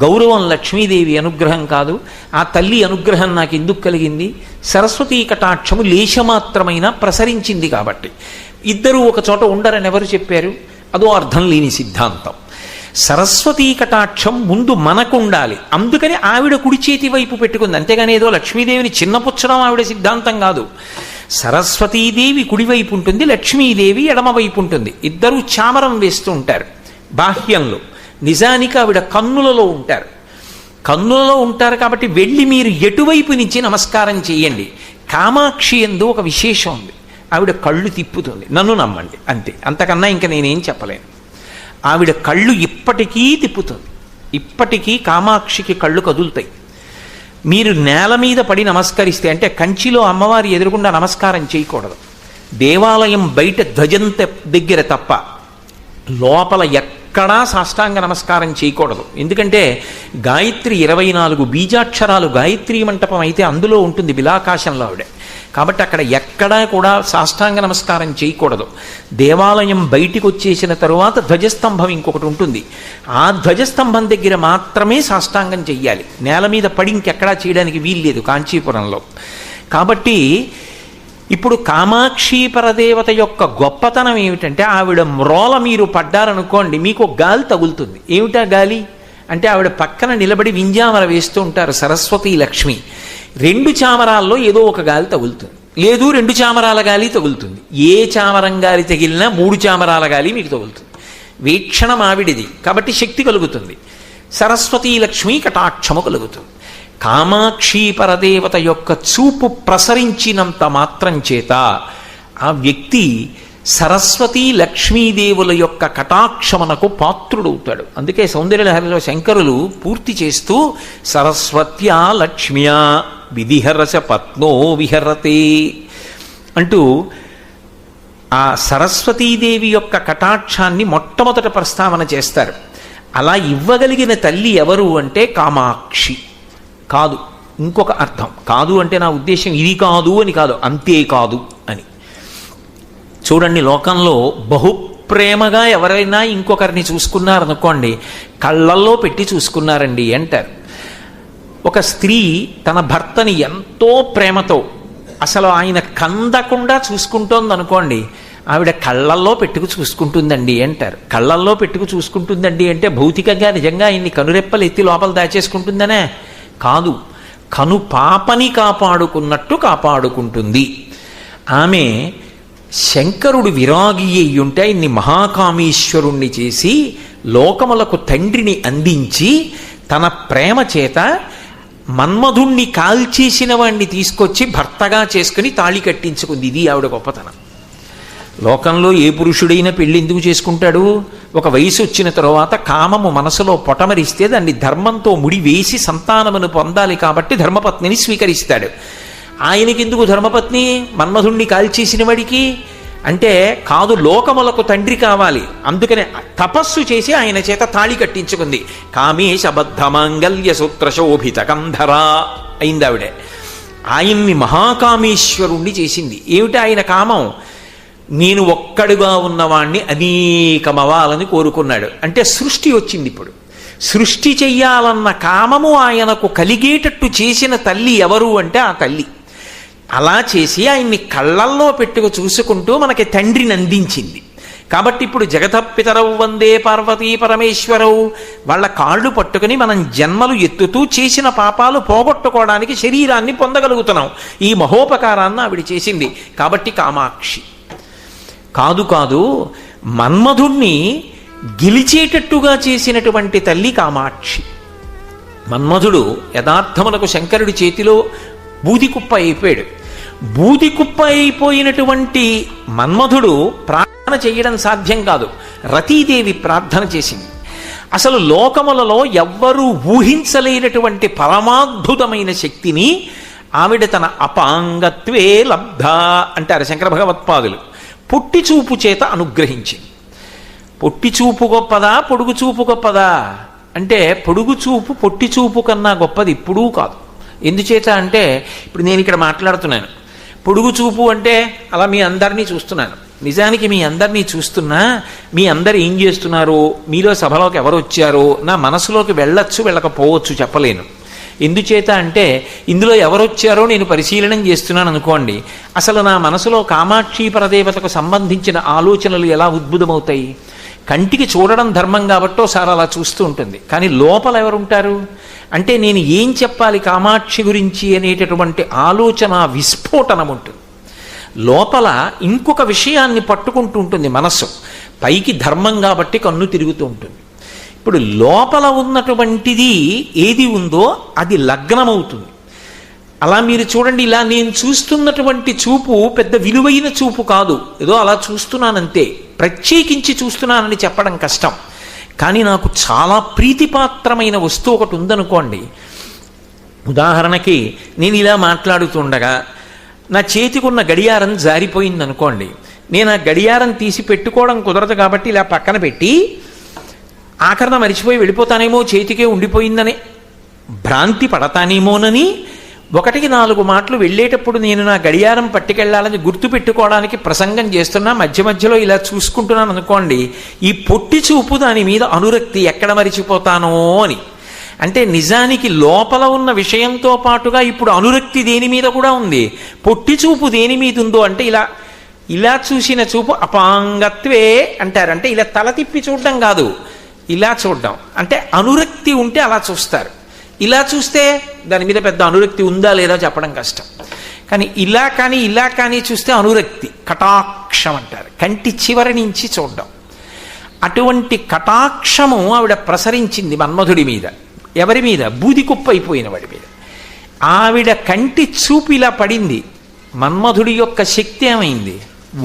S1: గౌరవం లక్ష్మీదేవి అనుగ్రహం కాదు. ఆ తల్లి అనుగ్రహం నాకు ఎందుకు కలిగింది? సరస్వతీ కటాక్షము లేశమాత్రమైన ప్రసరించింది కాబట్టి. ఇద్దరూ ఒక చోట ఉండరని ఎవరు చెప్పారు? అదో అర్థం లేని సిద్ధాంతం. సరస్వతీ కటాక్షం ముందు మనకు ఉండాలి, అందుకని ఆవిడ కుడి చేతి వైపు పెట్టుకుంది. అంతేగాని ఏదో లక్ష్మీదేవిని చిన్నపుచ్చడం ఆవిడ సిద్ధాంతం కాదు. సరస్వతీదేవి కుడివైపు ఉంటుంది, లక్ష్మీదేవి ఎడమవైపు ఉంటుంది. ఇద్దరూ చామరం వేస్తూ ఉంటారు బాహ్యంలో, నిజానికి ఆవిడ కన్నులలో ఉంటారు. కన్నులలో ఉంటారు కాబట్టి వెళ్ళి మీరు ఎటువైపు నుంచి నమస్కారం చేయండి. కామాక్షి యందు ఒక విశేషం ఉంది, ఆవిడ కళ్ళు తిప్పుతుంది, నన్ను నమ్మండి అంతే, అంతకన్నా ఇంకా నేనేం చెప్పలేను. ఆవిడ కళ్ళు ఇప్పటికీ తిప్పుతుంది, ఇప్పటికీ కామాక్షికి కళ్ళు కదులుతాయి. మీరు నేల మీద పడి నమస్కరిస్తే, అంటే కంచిలో అమ్మవారి ఎదురుగుండా నమస్కారం చేయకూడదు, దేవాలయం బయట ధ్వజం దగ్గర తప్ప లోపల ఎక్కడా సాష్టాంగ నమస్కారం చేయకూడదు. ఎందుకంటే గాయత్రి 24 బీజాక్షరాలు గాయత్రీ మంటపం అయితే అందులో ఉంటుంది బిలాకాశంలో ఆవిడ, కాబట్టి అక్కడ ఎక్కడా కూడా సాష్టాంగ నమస్కారం చేయకూడదు. దేవాలయం బయటికి వచ్చేసిన తరువాత ధ్వజస్తంభం ఇంకొకటి ఉంటుంది, ఆ ధ్వజస్తంభం దగ్గర మాత్రమే సాష్టాంగం చెయ్యాలి, నేల మీద పడి ఇంకెక్కడా చేయడానికి వీల్లేదు కాంచీపురంలో. కాబట్టి ఇప్పుడు కామాక్షి పరదేవత యొక్క గొప్పతనం ఏమిటంటే, ఆవిడ మ్రోల మీరు పడ్డారనుకోండి మీకు గాలి తగులుతుంది. ఏమిటా గాలి అంటే, ఆవిడ పక్కన నిలబడి వింజామర వేస్తూ ఉంటారు సరస్వతి లక్ష్మి. 2 చామరాల్లో ఏదో ఒక గాలి తగులుతుంది, లేదు 2 చామరాల గాలి తగులుతుంది. ఏ చామరం గాలి తగిలినా 3 చామరాల గాలి మీకు తగులుతుంది. వీక్షణం ఆవిడిది కాబట్టి శక్తి కలుగుతుంది, సరస్వతీ లక్ష్మి కటాక్షము కలుగుతుంది. కామాక్షి పరదేవత యొక్క చూపు ప్రసరించినంత మాత్రం చేత ఆ వ్యక్తి సరస్వతీ లక్ష్మీదేవుల యొక్క కటాక్షమనకు పాత్రుడవుతాడు. అందుకే సౌందర్యలహరిలో శంకరులు పూర్తి చేస్తూ సరస్వత్యా లక్ష్మ్యా విధిహరస పత్నో విహరతే అంటూ ఆ సరస్వతీదేవి యొక్క కటాక్షాన్ని మొట్టమొదట ప్రస్తావన చేస్తారు. అలా ఇవ్వగలిగిన తల్లి ఎవరు అంటే కామాక్షి. కాదు, ఇంకొక అర్థం. కాదు అంటే నా ఉద్దేశం ఇది కాదు అని కాదు, అంతే కాదు అని. చూడండి, లోకంలో బహుప్రేమగా ఎవరైనా ఇంకొకరిని చూసుకున్నారనుకోండి, కళ్ళల్లో పెట్టి చూసుకున్నారండి అంటారు. ఒక స్త్రీ తన భర్తని ఎంతో ప్రేమతో అసలు ఆయన కందకుండా చూసుకుంటోందనుకోండి, ఆవిడ కళ్ళల్లో పెట్టుకు చూసుకుంటుందండి అంటారు. కళ్ళల్లో పెట్టుకు చూసుకుంటుందండి అంటే భౌతికంగా నిజంగా ఆయన్ని కనురెప్పలు ఎత్తి లోపల దాచేసుకుంటుందనే కాదు, కను పాపని కాపాడుకున్నట్టు కాపాడుకుంటుంది. ఆమె శంకరుడు విరాగి అయ్యుంటే ఆయన్ని మహాకామేశ్వరుణ్ణి చేసి లోకములకు తండ్రిని అందించి తన ప్రేమ చేత మన్మధుణ్ణి కాల్చేసిన వాణ్ణి తీసుకొచ్చి భర్తగా చేసుకుని తాళి కట్టించుకుంది. ఇది ఆవిడ గొప్పతనం. లోకంలో ఏ పురుషుడైనా పెళ్లి ఎందుకు చేసుకుంటాడు? ఒక వయసు వచ్చిన తరువాత కామము మనసులో పొటమరిస్తే దాన్ని ధర్మంతో ముడివేసి సంతానమును పొందాలి కాబట్టి ధర్మపత్నిని స్వీకరిస్తాడు. ఆయనకెందుకు ధర్మపత్ని? మన్మధుణ్ణి కాల్చేసిన వాడికి అంటే కాదు, లోకములకు తండ్రి కావాలి. అందుకనే తపస్సు చేసి ఆయన చేత తాళి కట్టించుకుంది. కామేశ బద్ధమాంగల్య సూత్ర శోభిత కంధరా అయింది ఆవిడే. ఆయన్ని మహాకామేశ్వరుణ్ణి చేసింది. ఏమిటి ఆయన కామం? నేను ఒక్కడుగా ఉన్నవాణ్ణి అనేకమవ్వాలని కోరుకున్నాడు. అంటే సృష్టి వచ్చింది. ఇప్పుడు సృష్టి చెయ్యాలన్న కామము ఆయనకు కలిగేటట్టు చేసిన తల్లి ఎవరు అంటే ఆ తల్లి. అలా చేసి ఆయన్ని కళ్ళల్లో పెట్టుకు చూసుకుంటూ మనకి తండ్రిని అందించింది. కాబట్టి ఇప్పుడు జగతపితరవు వందే పార్వతీ పరమేశ్వరవు వాళ్ళ కాళ్ళు పట్టుకుని మనం జన్మలు ఎత్తుతూ చేసిన పాపాలు పోగొట్టుకోవడానికి శరీరాన్ని పొందగలుగుతున్నాం. ఈ మహోపకారాన్ని ఆవిడ చేసింది. కాబట్టి కామాక్షి. కాదు కాదు, మన్మధుణ్ణి గెలిచేటట్టుగా చేసినటువంటి తల్లి కామాక్షి. మన్మధుడు యథార్థమునకు శంకరుడి చేతిలో బూదికుప్ప అయిపోయాడు. బూదికుప్ప అయిపోయినటువంటి మన్మధుడు ప్రార్థన చేయడం సాధ్యం కాదు. రతీదేవి ప్రార్థన చేసింది. అసలు లోకములలో ఎవ్వరూ ఊహించలేనటువంటి పరమాద్భుతమైన శక్తిని ఆవిడ తన అపాంగత్వే లబ్ధ అంటారు శంకర భగవత్పాదులు. పొట్టి చూపు చేత అనుగ్రహించింది. పొట్టి చూపు గొప్పదా, పొడుగు చూపు గొప్పదా అంటే పొడుగు చూపు పొట్టి చూపు కన్నా గొప్పది ఇప్పుడూ కాదు. ఎందుచేత అంటే ఇప్పుడు నేను ఇక్కడ మాట్లాడుతున్నాను, పొడుగు చూపు అంటే అలా మీ అందరినీ చూస్తున్నాను. నిజానికి మీ అందరినీ చూస్తున్నా మీ అందరు ఏం చేస్తున్నారో, మీలో సభలోకి ఎవరు వచ్చారో నా మనసులోకి వెళ్ళొచ్చు వెళ్ళకపోవచ్చు, చెప్పలేను. ఎందుచేత అంటే ఇందులో ఎవరొచ్చారో నేను పరిశీలనం చేస్తున్నాను అనుకోండి, అసలు నా మనసులో కామాక్షి పరదేవతకు సంబంధించిన ఆలోచనలు ఎలా ఉద్భుతమవుతాయి? కంటికి చూడడం ధర్మం కాబట్టో సార్ అలా చూస్తూ ఉంటుంది. కానీ లోపల ఎవరుంటారు అంటే నేను ఏం చెప్పాలి కామాక్షి గురించి అనేటటువంటి ఆలోచన విస్ఫోటనం ఉంటుంది. లోపల ఇంకొక విషయాన్ని పట్టుకుంటూ ఉంటుంది మనస్సు. పైకి ధర్మం కాబట్టి కన్ను తిరుగుతూ ఉంటుంది. ఇప్పుడు లోపల ఉన్నటువంటిది ఏది ఉందో అది లగ్నమవుతుంది. అలా మీరు చూడండి, ఇలా నేను చూస్తున్నటువంటి చూపు పెద్ద విలువైన చూపు కాదు, ఏదో అలా చూస్తున్నానంతే, ప్రత్యేకించి చూస్తున్నానని చెప్పడం కష్టం. కానీ నాకు చాలా ప్రీతిపాత్రమైన వస్తువు ఒకటి ఉందనుకోండి. ఉదాహరణకి నేను ఇలా మాట్లాడుతుండగా నా చేతికున్న గడియారం జారిపోయిందనుకోండి, నేను ఆ గడియారం తీసి పెట్టుకోవడం కుదరదు కాబట్టి ఇలా పక్కన పెట్టి ఆఖరణ మరిచిపోయి వెళ్ళిపోతానేమో, చేతికే ఉండిపోయిందని భ్రాంతి పడతానేమోనని 1-4 మాటలు వెళ్ళేటప్పుడు నేను నా గడియారం పట్టుకెళ్లాలని గుర్తు పెట్టుకోవడానికి ప్రసంగం చేస్తున్నా, మధ్య మధ్యలో ఇలా చూసుకుంటున్నాను అనుకోండి, ఈ పొట్టి చూపు దాని మీద అనురక్తి, ఎక్కడ మరిచిపోతానో అని. అంటే నిజానికి లోపల ఉన్న విషయంతో పాటుగా ఇప్పుడు అనురక్తి దేని మీద కూడా ఉంది. పొట్టి చూపు దేని మీద ఉందో అంటే ఇలా ఇలా చూసిన చూపు అపాంగత్వే అంటారు. అంటే ఇలా తల తిప్పి చూడడం కాదు, ఇలా చూడడం. అంటే అనురక్తి ఉంటే అలా చూస్తారు. ఇలా చూస్తే దాని మీద పెద్ద అనురక్తి ఉందా లేదా చెప్పడం కష్టం. కానీ ఇలా కానీ చూస్తే అనురక్తి, కటాక్షం అంటారు. కంటి చివరి నుంచి చూడడం. అటువంటి కటాక్షము ఆవిడ ప్రసరించింది మన్మధుడి మీద. ఎవరి మీద? బూదికుప్ప అయిపోయిన వాడి మీద. ఆవిడ కంటి చూపు ఇలా పడింది. మన్మధుడి యొక్క శక్తి ఏమైంది?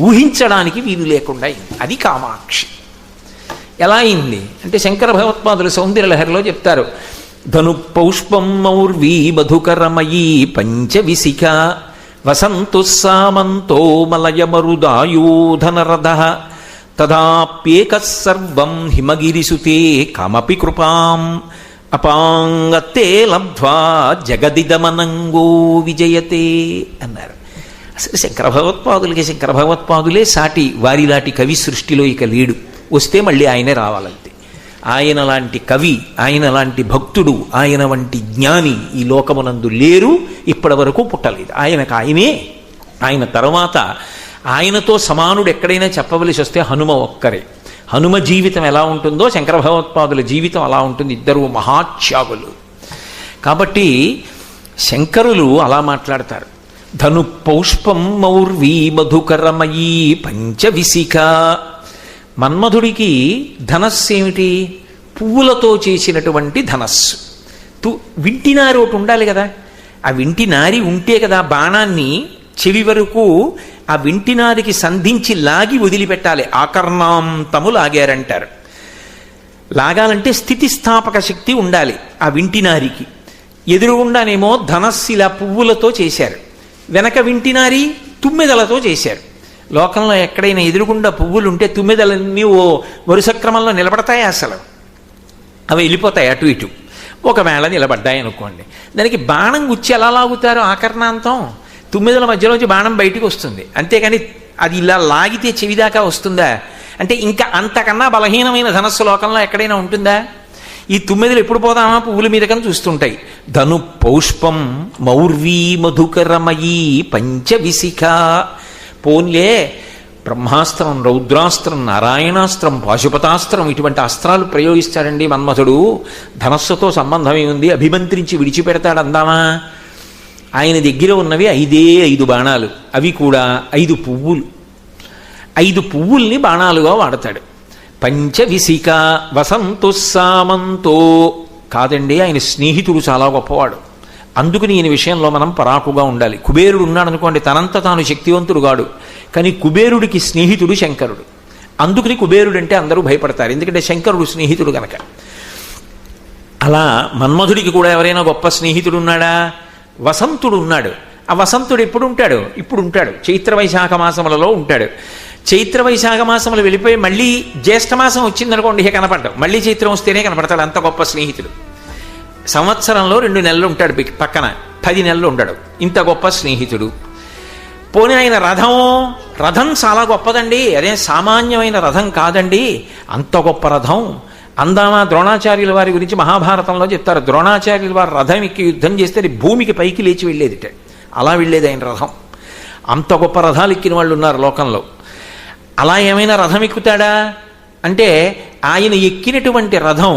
S1: ఊహించడానికి వీలు లేకుండా అయింది. అది కామాక్షి. ఎలా అయింది అంటే శంకర భగవత్పాదులు సౌందర్యలహరిలో చెప్తారు, ధను పౌష్పం మౌర్వీ మధుకరమయీ పంచవిశిఖ వసంతు సామంతో మలయమరుదాయోధనరథ తదాప్యేక సర్వం హిమగిరిసుతే కామపి కృపాం అపాంగతే లబ్ధ్వా జగదిదమనంగో విజయతే అన్నారు. అసలు శంకర భగవత్పాదులే సాటి వారిలాంటి కవి సృష్టిలో ఇక లేడు. వస్తే మళ్ళీ ఆయనే రావాలంతే. ఆయన లాంటి కవి, ఆయన లాంటి భక్తుడు, ఆయన వంటి జ్ఞాని ఈ లోకమునందు లేరు, ఇప్పటి వరకు పుట్టలేదు. ఆయన తర్వాత ఆయనతో సమానుడు ఎక్కడైనా చెప్పవలసి వస్తే హనుమ ఒక్కరే. హనుమ జీవితం ఎలా ఉంటుందో శంకర భగవత్పాదుల జీవితం అలా ఉంటుంది. ఇద్దరు మహాత్యాగులు. కాబట్టి శంకరులు అలా మాట్లాడతారు. ధను పౌష్పం మౌర్వీ మధుకరమయీ పంచవిశిఖ. మన్మధుడికి ధనస్సు ఏమిటి? పువ్వులతో చేసినటువంటి ధనస్సు. వింటినారి ఒకటి ఉండాలి కదా, ఆ వింటినారి ఉంటే కదా బాణాన్ని చెవి వరకు ఆ వింటినారికి సంధించి లాగి వదిలిపెట్టాలి. ఆకర్ణాంతము లాగారంటారు. లాగాలంటే స్థితిస్థాపక శక్తి ఉండాలి ఆ వింటినారికి. ఎదురుగుండానేమో ధనస్సు ఇలా పువ్వులతో చేశారు, వెనక వింటినారి తుమ్మెదలతో చేశారు. లోకంలో ఎక్కడైనా ఎదురుగుండా పువ్వులుంటే తుమ్మెదలన్నీ ఓ వరుస క్రమంలో నిలబడతాయి, అసలు అవి వెళ్ళిపోతాయి అటు ఇటు. ఒకవేళ నిలబడ్డాయి అనుకోండి, దానికి బాణం గుచ్చి ఎలా లాగుతారు? ఆకర్ణాంతం. తుమ్మెదల మధ్యలోంచి బాణం బయటికి వస్తుంది, అంతేకాని అది ఇలా లాగితే చెవిదాకా వస్తుందా? అంటే ఇంకా అంతకన్నా బలహీనమైన ధనస్సు లోకంలో ఎక్కడైనా ఉంటుందా? ఈ తుమ్మెదలు ఎప్పుడు పోదామా పువ్వుల మీద కన్నా చూస్తుంటాయి. ధను పౌష్పం మౌర్వీ మధుకరమయీ పంచవిశిఖ. పోన్లే బ్రహ్మాస్త్రం, రౌద్రాస్త్రం, నారాయణాస్త్రం, పాశుపతాస్త్రం ఇటువంటి అస్త్రాలు ప్రయోగిస్తాడండి మన్మథుడు. ధనస్సుతో సంబంధం ఏముంది? అభిమంత్రించి విడిచిపెడతాడు అందామా? ఆయన దగ్గర ఉన్నవి 5 బాణాలు, అవి కూడా 5 పువ్వులు. 5 పువ్వుల్ని బాణాలుగా వాడతాడు. పంచవిశిఖ వసంతు సామంతో. కాదండి, ఆయన స్నేహితుడు చాలా గొప్పవాడు. అందుకని ఈయన విషయంలో మనం పరాకుగా ఉండాలి. కుబేరుడు ఉన్నాడు అనుకోండి, తనంత తాను శక్తివంతుడు కాడు, కానీ కుబేరుడికి స్నేహితుడు శంకరుడు. అందుకని కుబేరుడు అంటే అందరూ భయపడతారు, ఎందుకంటే శంకరుడు స్నేహితుడు కనుక. అలా మన్మధుడికి కూడా ఎవరైనా గొప్ప స్నేహితుడు ఉన్నాడా? వసంతుడు ఉన్నాడు. ఆ వసంతుడు ఎప్పుడు ఉంటాడు? ఇప్పుడు ఉంటాడు, చైత్ర వైశాఖ మాసములలో ఉంటాడు. చైత్ర వైశాఖ మాసములు వెళ్ళిపోయి మళ్ళీ జ్యేష్ఠమాసం వచ్చిందనుకోండి, ఇక కనపడ్డాం. మళ్ళీ చైత్రం వస్తేనే కనపడతాడు, అంత గొప్ప స్నేహితుడు. సంవత్సరంలో 2 నెలలు ఉంటాడు, పక్కన 10 నెలలు ఉండడు, ఇంత గొప్ప స్నేహితుడు. పోనీ ఆయన రథం చాలా గొప్పదండి, అదే సామాన్యమైన రథం కాదండి, అంత గొప్ప రథం. అందామా? ద్రోణాచార్యుల వారి గురించి మహాభారతంలో చెప్తారు. ద్రోణాచార్యుల వారి రథం ఎక్కి యుద్ధం చేస్తే భూమికి పైకి లేచి వెళ్ళేదిట, అలా వెళ్ళేది ఆయన రథం. అంత గొప్ప రథాలు ఎక్కిన వాళ్ళు ఉన్నారు లోకంలో. అలా ఏమైనా రథం ఎక్కుతాడా అంటే, ఆయన ఎక్కినటువంటి రథం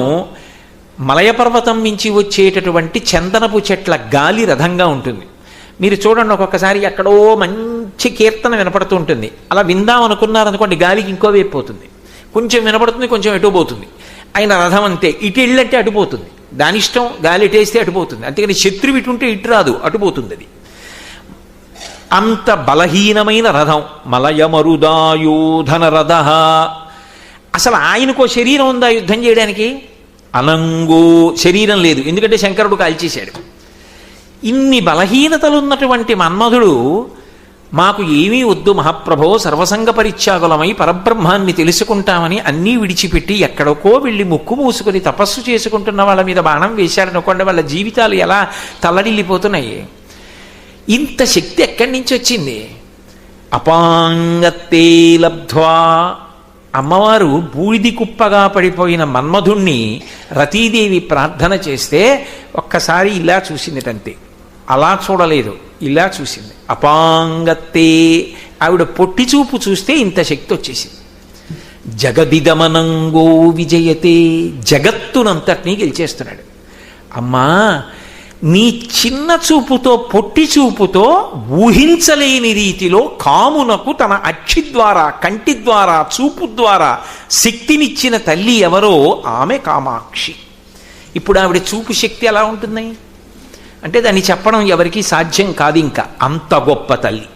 S1: మలయపర్వతం నుంచి వచ్చేటటువంటి చందనపు చెట్ల గాలి రథంగా ఉంటుంది. మీరు చూడండి, ఒక్కొక్కసారి ఎక్కడో మంచి కీర్తన వినపడుతూ ఉంటుంది, అలా విందాం అనుకున్నారనుకోండి, గాలికి ఇంకో వైపు పోతుంది, కొంచెం వినపడుతుంది, కొంచెం ఎటు పోతుంది. ఆయన రథం అంతే, ఇటు వెళ్ళంటే అటుపోతుంది, దాని ఇష్టం, గాలి ఎటేస్తే అటుపోతుంది. అంతేకాని శత్రువు ఇటుంటే ఇటు రాదు, అటుపోతుంది. అది అంత బలహీనమైన రథం. మలయమరుదాయోధన రథ. అసలు ఆయనకో శరీరం ఉందా యుద్ధం చేయడానికి? అనంగో శరీరం లేదు, ఎందుకంటే శంకరుడు కాల్చేశాడు. ఇన్ని బలహీనతలు ఉన్నటువంటి మన్మధుడు, మాకు ఏమీ వద్దు మహాప్రభో, సర్వసంగ పరిత్యాగులమై పరబ్రహ్మాన్ని తెలుసుకుంటామని అన్నీ విడిచిపెట్టి ఎక్కడికో వెళ్ళి ముక్కు మూసుకొని తపస్సు చేసుకుంటున్న వాళ్ళ మీద బాణం వేశారనుకోండి, వాళ్ళ జీవితాలు ఎలా తల్లడిల్లిపోతున్నాయి. ఇంత శక్తి ఎక్కడి నుంచి వచ్చింది? అపాంగతే లబ్ధ్వా. అమ్మవారు బూడిది కుప్పగా పడిపోయిన మన్మధుణ్ణి రతీదేవి ప్రార్థన చేస్తే ఒక్కసారి ఇలా చూసిందిటంతే, అలా చూడలేదు, ఇలా చూసింది. అపాంగతే, ఆవిడ పొట్టి చూపు చూస్తే ఇంత శక్తి వచ్చేసింది. జగదిదమనంగో విజయతే, జగత్తునంతటినీ గెలిచేస్తున్నాడు. అమ్మా, నీ చిన్న చూపుతో, పొట్టి చూపుతో ఊహించలేని రీతిలో కామునకు తన అక్షి ద్వారా, కంటి ద్వారా, చూపు ద్వారా శక్తినిచ్చిన తల్లి ఎవరో ఆమె కామాక్షి. ఇప్పుడు ఆవిడ చూపు శక్తి ఎలా ఉంటుంది అంటే దాన్ని చెప్పడం ఎవరికీ సాధ్యం కాదు, ఇంకా అంత గొప్ప తల్లి.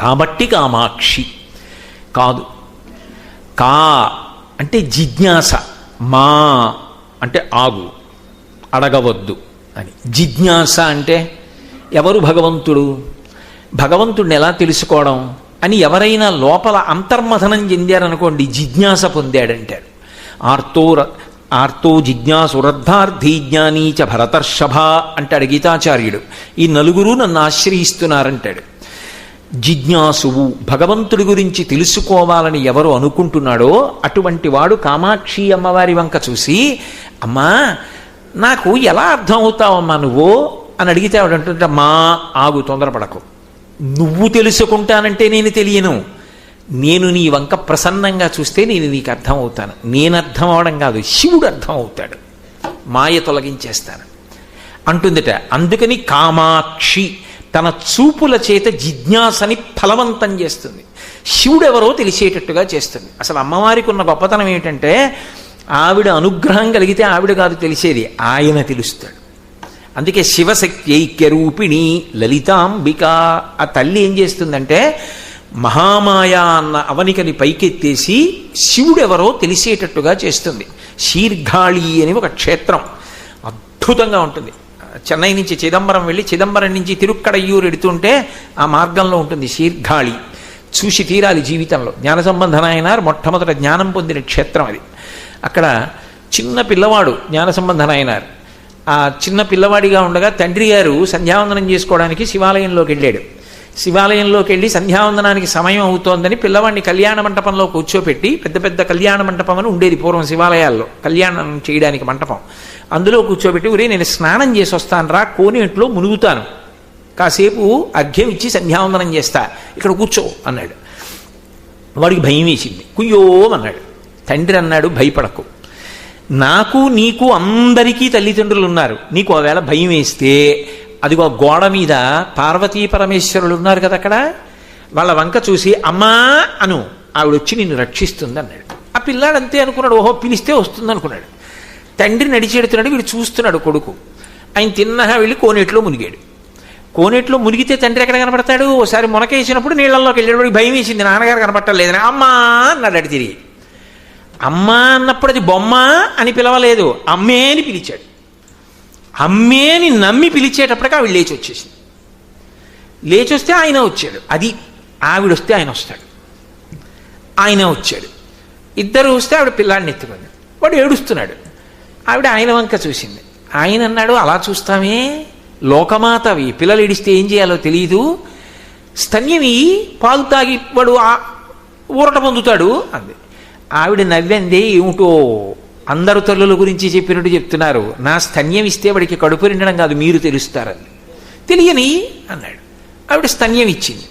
S1: కాబట్టి కామాక్షి కాదు. కా అంటే జిజ్ఞాస, మా అంటే ఆగు, అడగవద్దు అని. జిజ్ఞాస అంటే ఎవరు భగవంతుడు, భగవంతుడిని ఎలా తెలుసుకోవడం అని ఎవరైనా లోపల అంతర్మథనం చెందారనుకోండి, జిజ్ఞాస పొందాడంటారు. ఆర్తో జిజ్ఞాసురర్థార్థీ జ్ఞానీచ భరతర్షభ అంటాడు గీతాచార్యుడు. ఈ నలుగురు నన్ను ఆశ్రయిస్తున్నారంటాడు. జిజ్ఞాసువు, భగవంతుడి గురించి తెలుసుకోవాలని ఎవరు అనుకుంటున్నాడో అటువంటి వాడు కామాక్షి అమ్మవారి వంక చూసి, అమ్మా నాకు ఎలా అర్థం అవుతావమ్మా నువ్వు అని అడిగితే ఆవిడంటుంటే, మా ఆగు, తొందరపడకు, నువ్వు తెలుసుకుంటానంటే నేను తెలియను, నేను నీ వంక ప్రసన్నంగా చూస్తే నేను నీకు అర్థం అవుతాను. నేను అర్థం అవడం కాదు, శివుడు అర్థం అవుతాడు, మాయ తొలగించేస్తాను అంటుందిట. అందుకని కామాక్షి తన చూపుల చేత జిజ్ఞాసని ఫలవంతం చేస్తుంది, శివుడెవరో తెలిసేటట్టుగా చేస్తుంది. అసలు అమ్మవారికి ఉన్న గొప్పతనం ఏమిటంటే, ఆవిడ అనుగ్రహం కలిగితే ఆవిడ కాదు తెలిసేది, ఆయన తెలుస్తాడు. అందుకే శివశక్తి ఐక్యరూపిణి లలితాంబిక. ఆ తల్లి ఏం చేస్తుందంటే మహామాయ అన్న అవనికని పైకెత్తేసి శివుడెవరో తెలిసేటట్టుగా చేస్తుంది. శీర్ఘాళి అని ఒక క్షేత్రం అద్భుతంగా ఉంటుంది. చెన్నై నుంచి చిదంబరం వెళ్ళి చిదంబరం నుంచి తిరుక్కడయ్యూరు ఎడుతుంటే ఆ మార్గంలో ఉంటుంది శీర్ఘాళి. చూసి తీరాలి జీవితంలో. జ్ఞానసంబంధ నాయనార్ మొట్టమొదట జ్ఞానం పొందిన క్షేత్రం అది. అక్కడ చిన్న పిల్లవాడు జ్ఞానసంబంధ నాయనార్. ఆ చిన్న పిల్లవాడిగా ఉండగా తండ్రి గారు సంధ్యావందనం చేసుకోవడానికి శివాలయంలోకి వెళ్ళాడు. శివాలయంలోకి వెళ్ళి సంధ్యావందనానికి సమయం అవుతోందని పిల్లవాడిని కళ్యాణ మంటపంలో కూర్చోపెట్టి, పెద్ద పెద్ద కళ్యాణ మంటపం అని ఉండేది పూర్వం శివాలయాల్లో, కళ్యాణం చేయడానికి మంటపం, అందులో కూర్చోబెట్టి, ఒరే నేను స్నానం చేసి వస్తాను రా, కోనేట్లో మునుగుతాను, కాసేపు అర్ఘ్యం ఇచ్చి సంధ్యావందనం చేస్తా, ఇక్కడ కూర్చో అన్నాడు. వాడికి భయం వేసింది, కుయ్యో అన్నాడు. తండ్రి అన్నాడు, భయపడకు, నాకు నీకు అందరికీ తల్లిదండ్రులు ఉన్నారు, నీకు ఒకవేళ భయం వేస్తే అదిగో గోడ మీద పార్వతీ పరమేశ్వరులు ఉన్నారు కదా, అక్కడ వాళ్ళ వంక చూసి అమ్మా అను, ఆవిడొచ్చి నిన్ను రక్షిస్తుంది అన్నాడు. ఆ పిల్లాడు అంతే అనుకున్నాడు, ఓహో పిలిస్తే వస్తుంది అనుకున్నాడు. తండ్రి నడిచెడుతున్నాడు, వీడు చూస్తున్నాడు కొడుకు. ఆయన తిన్నగా వెళ్ళి కోనేట్లో మునిగాడు. కోనేట్లో మునిగితే తండ్రి ఎక్కడ కనపడతాడు? ఓసారి మునకేసినప్పుడు నీళ్ళల్లోకి వెళ్ళాడు. వాడికి భయం వేసింది, నాన్నగారు కనపట్టలేదని అమ్మా అన్నాడు. అడి తిరిగి అమ్మా అన్నప్పుడు అది బొమ్మ అని పిలవలేదు, అమ్మే అని పిలిచాడు. అమ్మేని నమ్మి పిలిచేటప్పటికి ఆవిడ లేచి వచ్చేసింది. లేచి వస్తే ఆయన వచ్చాడు. అది ఆవిడొస్తే ఆయన వస్తాడు, ఆయన వచ్చాడు. ఇద్దరు వస్తే ఆవిడ పిల్లాడిని ఎత్తుకుంది. వాడు ఏడుస్తున్నాడు. ఆవిడ ఆయన వంక చూసింది. ఆయన అన్నాడు, అలా చూస్తామే, లోకమాతవి, పిల్లలు ఏడిస్తే ఏం చేయాలో తెలియదు, స్తన్యమి పాలు తాగి వాడు ఊరట పొందుతాడు అంది. ఆవిడ నవ్వంది, ఏమిటో అందరు తల్లుల గురించి చెప్పినట్టు చెప్తున్నారు, నా స్తన్యం ఇస్తే వాడికి కడుపు నిండడం కాదు, మీరు తెలుస్తారని. తెలియని అన్నాడు. ఆవిడ స్తన్యం ఇచ్చింది,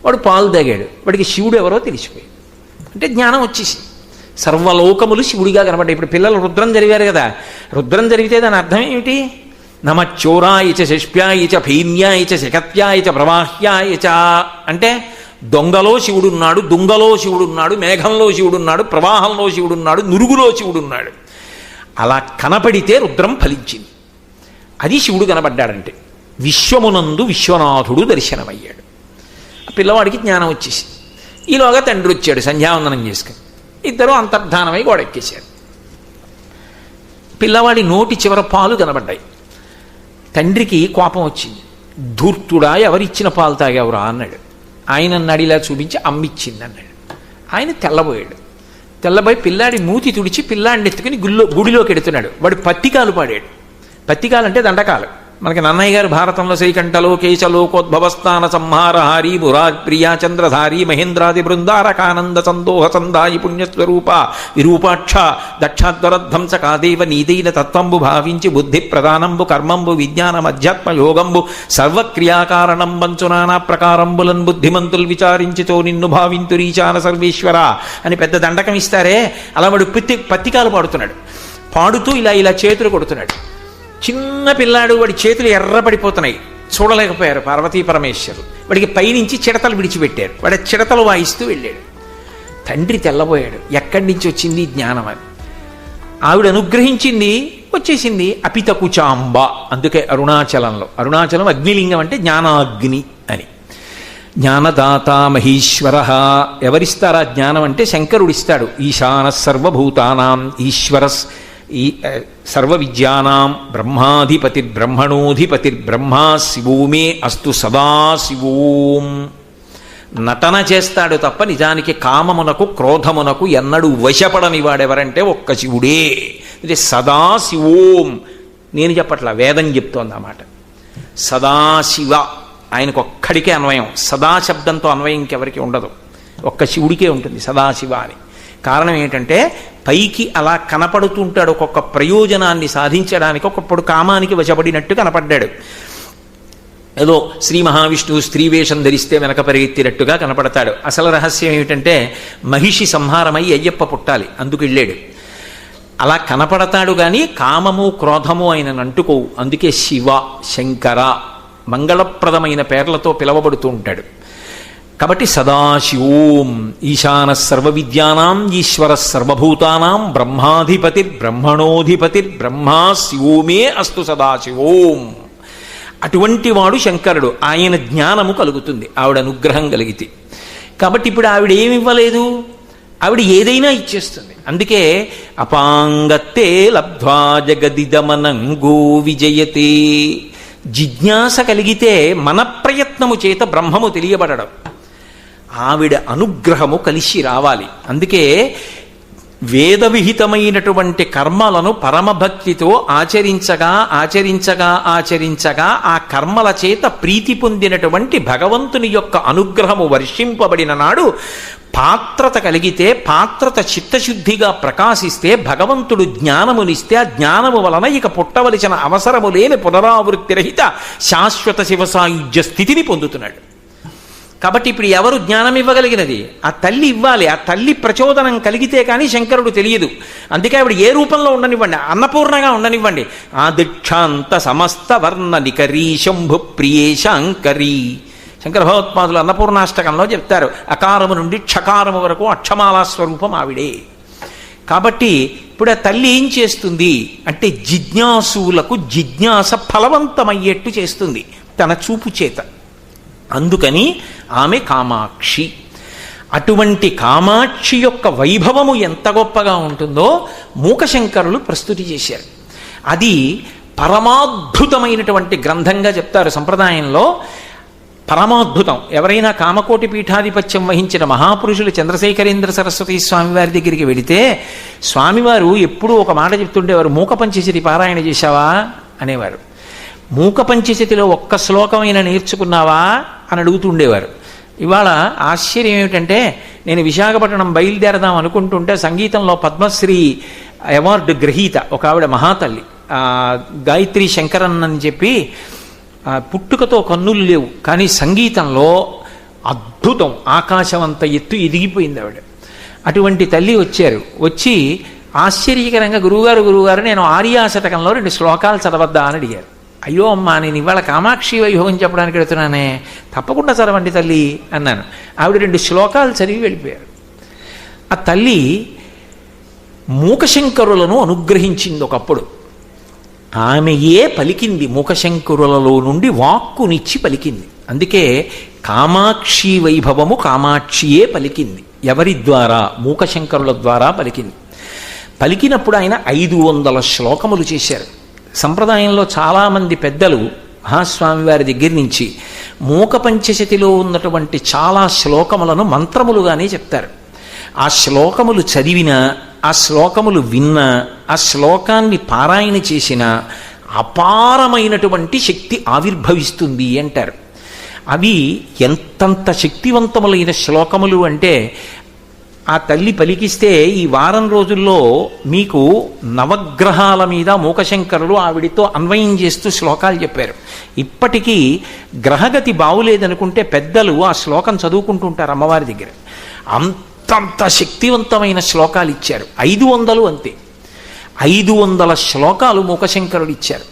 S1: వాడు పాలు తాగాడు. వాడికి శివుడు ఎవరో తెలిసిపోయింది. అంటే జ్ఞానం వచ్చేసి సర్వలోకములు శివుడిగా కనబడ్డాయి. ఇప్పుడు పిల్లలు రుద్రం జరిగారు కదా, రుద్రం జరిగితే దాని అర్థం ఏమిటి? నమచ్చోరాయచ శిష్ప్యాయచ భీమ్యాయచ శకత్యాయచ ప్రవాహ్యాయచ అంటే దొంగలో శివుడున్నాడు, దుంగలో శివుడున్నాడు, మేఘంలో శివుడున్నాడు, ప్రవాహంలో శివుడున్నాడు, నురుగులో శివుడున్నాడు. అలా కనపడితే రుద్రం ఫలించింది. అది శివుడు కనబడ్డాడంటే విశ్వమునందు విశ్వనాథుడు దర్శనమయ్యాడు. ఆ పిల్లవాడికి జ్ఞానం వచ్చేసి ఈలోగా తండ్రి వచ్చాడు సంధ్యావందనం చేసుకుని. ఇద్దరు అంతర్ధానమై గోడెక్కేశారు. పిల్లవాడి నోటి చివర పాలు కనబడ్డాయి. తండ్రికి కోపం వచ్చింది. ధూర్తుడా, ఎవరిచ్చిన పాలు తాగావురా అన్నాడు. ఆయన అన్నాడు, ఇలా చూపించి అమ్మిచ్చింది అన్నాడు. ఆయన తెల్లబోయాడు. తెల్లబోయి పిల్లాడి మూతి తుడిచి పిల్లాడిని ఎత్తుకుని గుడిలోకి ఎడుతున్నాడు. వాడు పత్తికాలు పాడాడు. పత్తికాలు అంటే దండకాలు. మనకి నన్నయ్య గారు భారతంలో శ్రీకంఠలో కేశలోకోద్భవస్థాన సంహారహారి మురా ప్రియా చంద్రధారి మహేంద్రాది బృందారకానంద సందోహ సందాయి పుణ్యస్వరూప విరూపాక్ష దక్షాధ్వరధ్వంస కాదేవ నీదైన తత్వంబు భావించి బుద్ధి ప్రధానంబు కర్మంబు విజ్ఞానం అధ్యాత్మ యోగంబు సర్వక్రియాకారణం బంచు నానా ప్రకారంబులన్ బుద్ధిమంతులు విచారించితో నిన్ను భావింతురీచాన సర్వేశ్వర అని పెద్ద దండకం ఇస్తారే, అలా వాడు పత్తికాలు పాడుతున్నాడు. పాడుతూ ఇలా ఇలా చేతులు కొడుతున్నాడు. చిన్న పిల్లాడు, వాడి చేతులు ఎర్రపడిపోతున్నాయి, చూడలేకపోయారు పార్వతీ పరమేశ్వరులు. వాడికి పైనుంచి చిడతలు విడిచిపెట్టారు. వాడి చిడతలు వాయిస్తూ వెళ్ళాడు. తండ్రి తెల్లబోయాడు, ఎక్కడి నుంచి వచ్చింది జ్ఞానం అని. ఆవిడ అనుగ్రహించింది, వచ్చేసింది. అపితకుచాంబ, అందుకే అరుణాచలంలో, అరుణాచలం అగ్నిలింగం అంటే జ్ఞానాగ్ని అని. జ్ఞానదాత మహీశ్వర. ఎవరిస్తారా జ్ఞానం అంటే శంకరుడిస్తాడు. ఈశాన సర్వభూతానాం ఈశ్వర సర్వ విద్యానాం బ్రహ్మాధిపతిర్బ్రహ్మణోధిపతిర్బ్రహ్మా శివో మే అస్తు సదాశివోం. నటన చేస్తాడు తప్ప నిజానికి కామమునకు క్రోధమునకు ఎన్నడూ వశపడని వాడెవరంటే ఒక్క శివుడే. ఇది సదాశివోం. నేను చెప్పట్లా, వేదం చెప్తోంది అన్నమాట. సదాశివ ఆయనకు ఒక్కడికే అన్వయం. సదాశబ్దంతో అన్వయం ఇంకెవరికి ఉండదు, ఒక్క శివుడికే ఉంటుంది సదాశివ అని. కారణం ఏంటంటే పైకి అలా కనపడుతుంటాడు, ఒక్కొక్క ప్రయోజనాన్ని సాధించడానికి ఒక్కొక్కడు కామానికి వశపడినట్టు కనపడ్డాడు. ఏదో శ్రీ మహావిష్ణువు స్త్రీ వేషం ధరిస్తే వెనక పరిగెత్తినట్టుగా కనపడతాడు. అసలు రహస్యం ఏమిటంటే మహిషి సంహారమై అయ్యప్ప పుట్టాలి, అందుకు వెళ్ళాడు. అలా కనపడతాడు కానీ కామము క్రోధము ఆయనను అంటుకోవు. అందుకే శివ, శంకర మంగళప్రదమైన పేర్లతో పిలవబడుతూ ఉంటాడు. కాబట్టి సదాశివోం. ఈశాన సర్వ విద్యానాం ఈశ్వర సర్వభూతానాం బ్రహ్మాధిపతిర్బ్రహ్మణోధిపతిర్బ్రహ్మా శివో మే అస్తు సదాశివోం. అటువంటి వాడు శంకరుడు. ఆయన జ్ఞానము కలుగుతుంది ఆవిడ అనుగ్రహం కలిగితే. కాబట్టి ఇప్పుడు ఆవిడ ఏమి ఇవ్వలేదు, ఆవిడ ఏదైనా ఇచ్చేస్తుంది. అందుకే అపాంగత్తే లబ్ధ్వా జగదిదమనంగో విజయతే. జిజ్ఞాస కలిగితే మన ప్రయత్నము చేత బ్రహ్మము తెలియబడడం, ఆవిడ అనుగ్రహము కలిసి రావాలి. అందుకే వేద విహితమైనటువంటి కర్మలను పరమభక్తితో ఆచరించగా ఆచరించగా ఆచరించగా ఆ కర్మల చేత ప్రీతి పొందినటువంటి భగవంతుని యొక్క అనుగ్రహము వర్షింపబడిన నాడు పాత్రత కలిగితే, పాత్రత చిత్తశుద్ధిగా ప్రకాశిస్తే, భగవంతుడు జ్ఞానమునిస్తే ఆ జ్ఞానము వలన ఇక పుట్టవలసిన అవసరము లేని పునరావృత్తి రహిత శాశ్వత శివసాయుజ్య స్థితిని పొందుతున్నాడు. కాబట్టి ఇప్పుడు ఎవరు జ్ఞానం ఇవ్వగలిగినది? ఆ తల్లి ఇవ్వాలి. ఆ తల్లి ప్రచోదనం కలిగితే కానీ శంకరుడు తెలియదు. అందుకే ఆవిడ ఏ రూపంలో ఉండనివ్వండి, అన్నపూర్ణగా ఉండనివ్వండి. ఆ దీక్షాంత సమస్త వర్ణ నికరీ శంభు ప్రియే శంకరీ. శంకర భగవత్పాదులు అన్నపూర్ణాష్టకంలో చెప్తారు, అకారము నుండి క్షకారము వరకు అక్షమాలా స్వరూపం ఆవిడే. కాబట్టి ఇప్పుడు ఆ తల్లి ఏం చేస్తుంది అంటే జిజ్ఞాసులకు జిజ్ఞాస ఫలవంతమయ్యేట్టు చేస్తుంది తన చూపు చేత. అందుకని ఆమె కామాక్షి. అటువంటి కామాక్షి యొక్క వైభవము ఎంత గొప్పగా ఉంటుందో మూకశంకరులు ప్రస్తుతి చేశారు. అది పరమాద్భుతమైనటువంటి గ్రంథంగా చెప్తారు సంప్రదాయంలో. పరమాద్భుతం. ఎవరైనా కామకోటి పీఠాధిపత్యం వహించిన మహాపురుషులు చంద్రశేఖరేంద్ర సరస్వతి స్వామివారి దగ్గరికి వెళితే స్వామివారు ఎప్పుడూ ఒక మాట చెప్తుండేవారు, మూక పంచశతి పారాయణ చేశావా అనేవారు. మూక పంచశతిలో ఒక్క శ్లోకమైనా నేర్చుకున్నావా అని అడుగుతుండేవారు. ఇవాళ ఆశ్చర్యం ఏమిటంటే నేను విశాఖపట్నం బయలుదేరదాం అనుకుంటుంటే సంగీతంలో పద్మశ్రీ అవార్డు గ్రహీత ఒక ఆవిడ మహాతల్లి గాయత్రి శంకరన్ అని చెప్పి, పుట్టుకతో కన్నులు లేవు కానీ సంగీతంలో అద్భుతం, ఆకాశం అంత ఎత్తు ఎదిగిపోయింది ఆవిడ. అటువంటి తల్లి వచ్చారు. వచ్చి ఆశ్చర్యకరంగా గురువుగారు నేను ఆర్యాశతకంలో 2 శ్లోకాలు చదవద్దా అని అడిగారు. అయ్యో అమ్మా, నేను ఇవాళ కామాక్షి వైభోగం చెప్పడానికి వెళుతున్నానే, తప్పకుండా చదవండి తల్లి అన్నాను. ఆవిడ 2 శ్లోకాలు చదివి వెళ్ళిపోయారు. ఆ తల్లి మూకశంకరులను అనుగ్రహించింది ఒకప్పుడు. ఆమెయే పలికింది, మూకశంకరులలో నుండి వాక్కునిచ్చి పలికింది. అందుకే కామాక్షి వైభవము కామాక్షియే పలికింది. ఎవరి ద్వారా? మూకశంకరుల ద్వారా పలికింది. పలికినప్పుడు ఆయన 500 శ్లోకములు చేశారు. సంప్రదాయంలో చాలామంది పెద్దలు మహాస్వామివారి దగ్గర నుంచి మూక పంచశతిలో ఉన్నటువంటి చాలా శ్లోకములను మంత్రములుగానే చెప్తారు. ఆ శ్లోకములు చదివినా, ఆ శ్లోకములు విన్నా, ఆ శ్లోకాన్ని పారాయణ చేసినా అపారమైనటువంటి శక్తి ఆవిర్భవిస్తుంది అంటారు. అవి ఎంతంత శక్తివంతములైన శ్లోకములు అంటే ఆ తల్లి పలికిస్తే ఈ వారం రోజుల్లో మీకు నవగ్రహాల మీద మూకశంకరులు ఆవిడితో అన్వయం చేస్తూ శ్లోకాలు చెప్పారు. ఇప్పటికీ గ్రహగతి బావులేదనుకుంటే పెద్దలు ఆ శ్లోకం చదువుకుంటుంటారు అమ్మవారి దగ్గర. అంతంత శక్తివంతమైన శ్లోకాలు ఇచ్చారు. 500 అంతే. 500 శ్లోకాలు మూకశంకరులు ఇచ్చారు.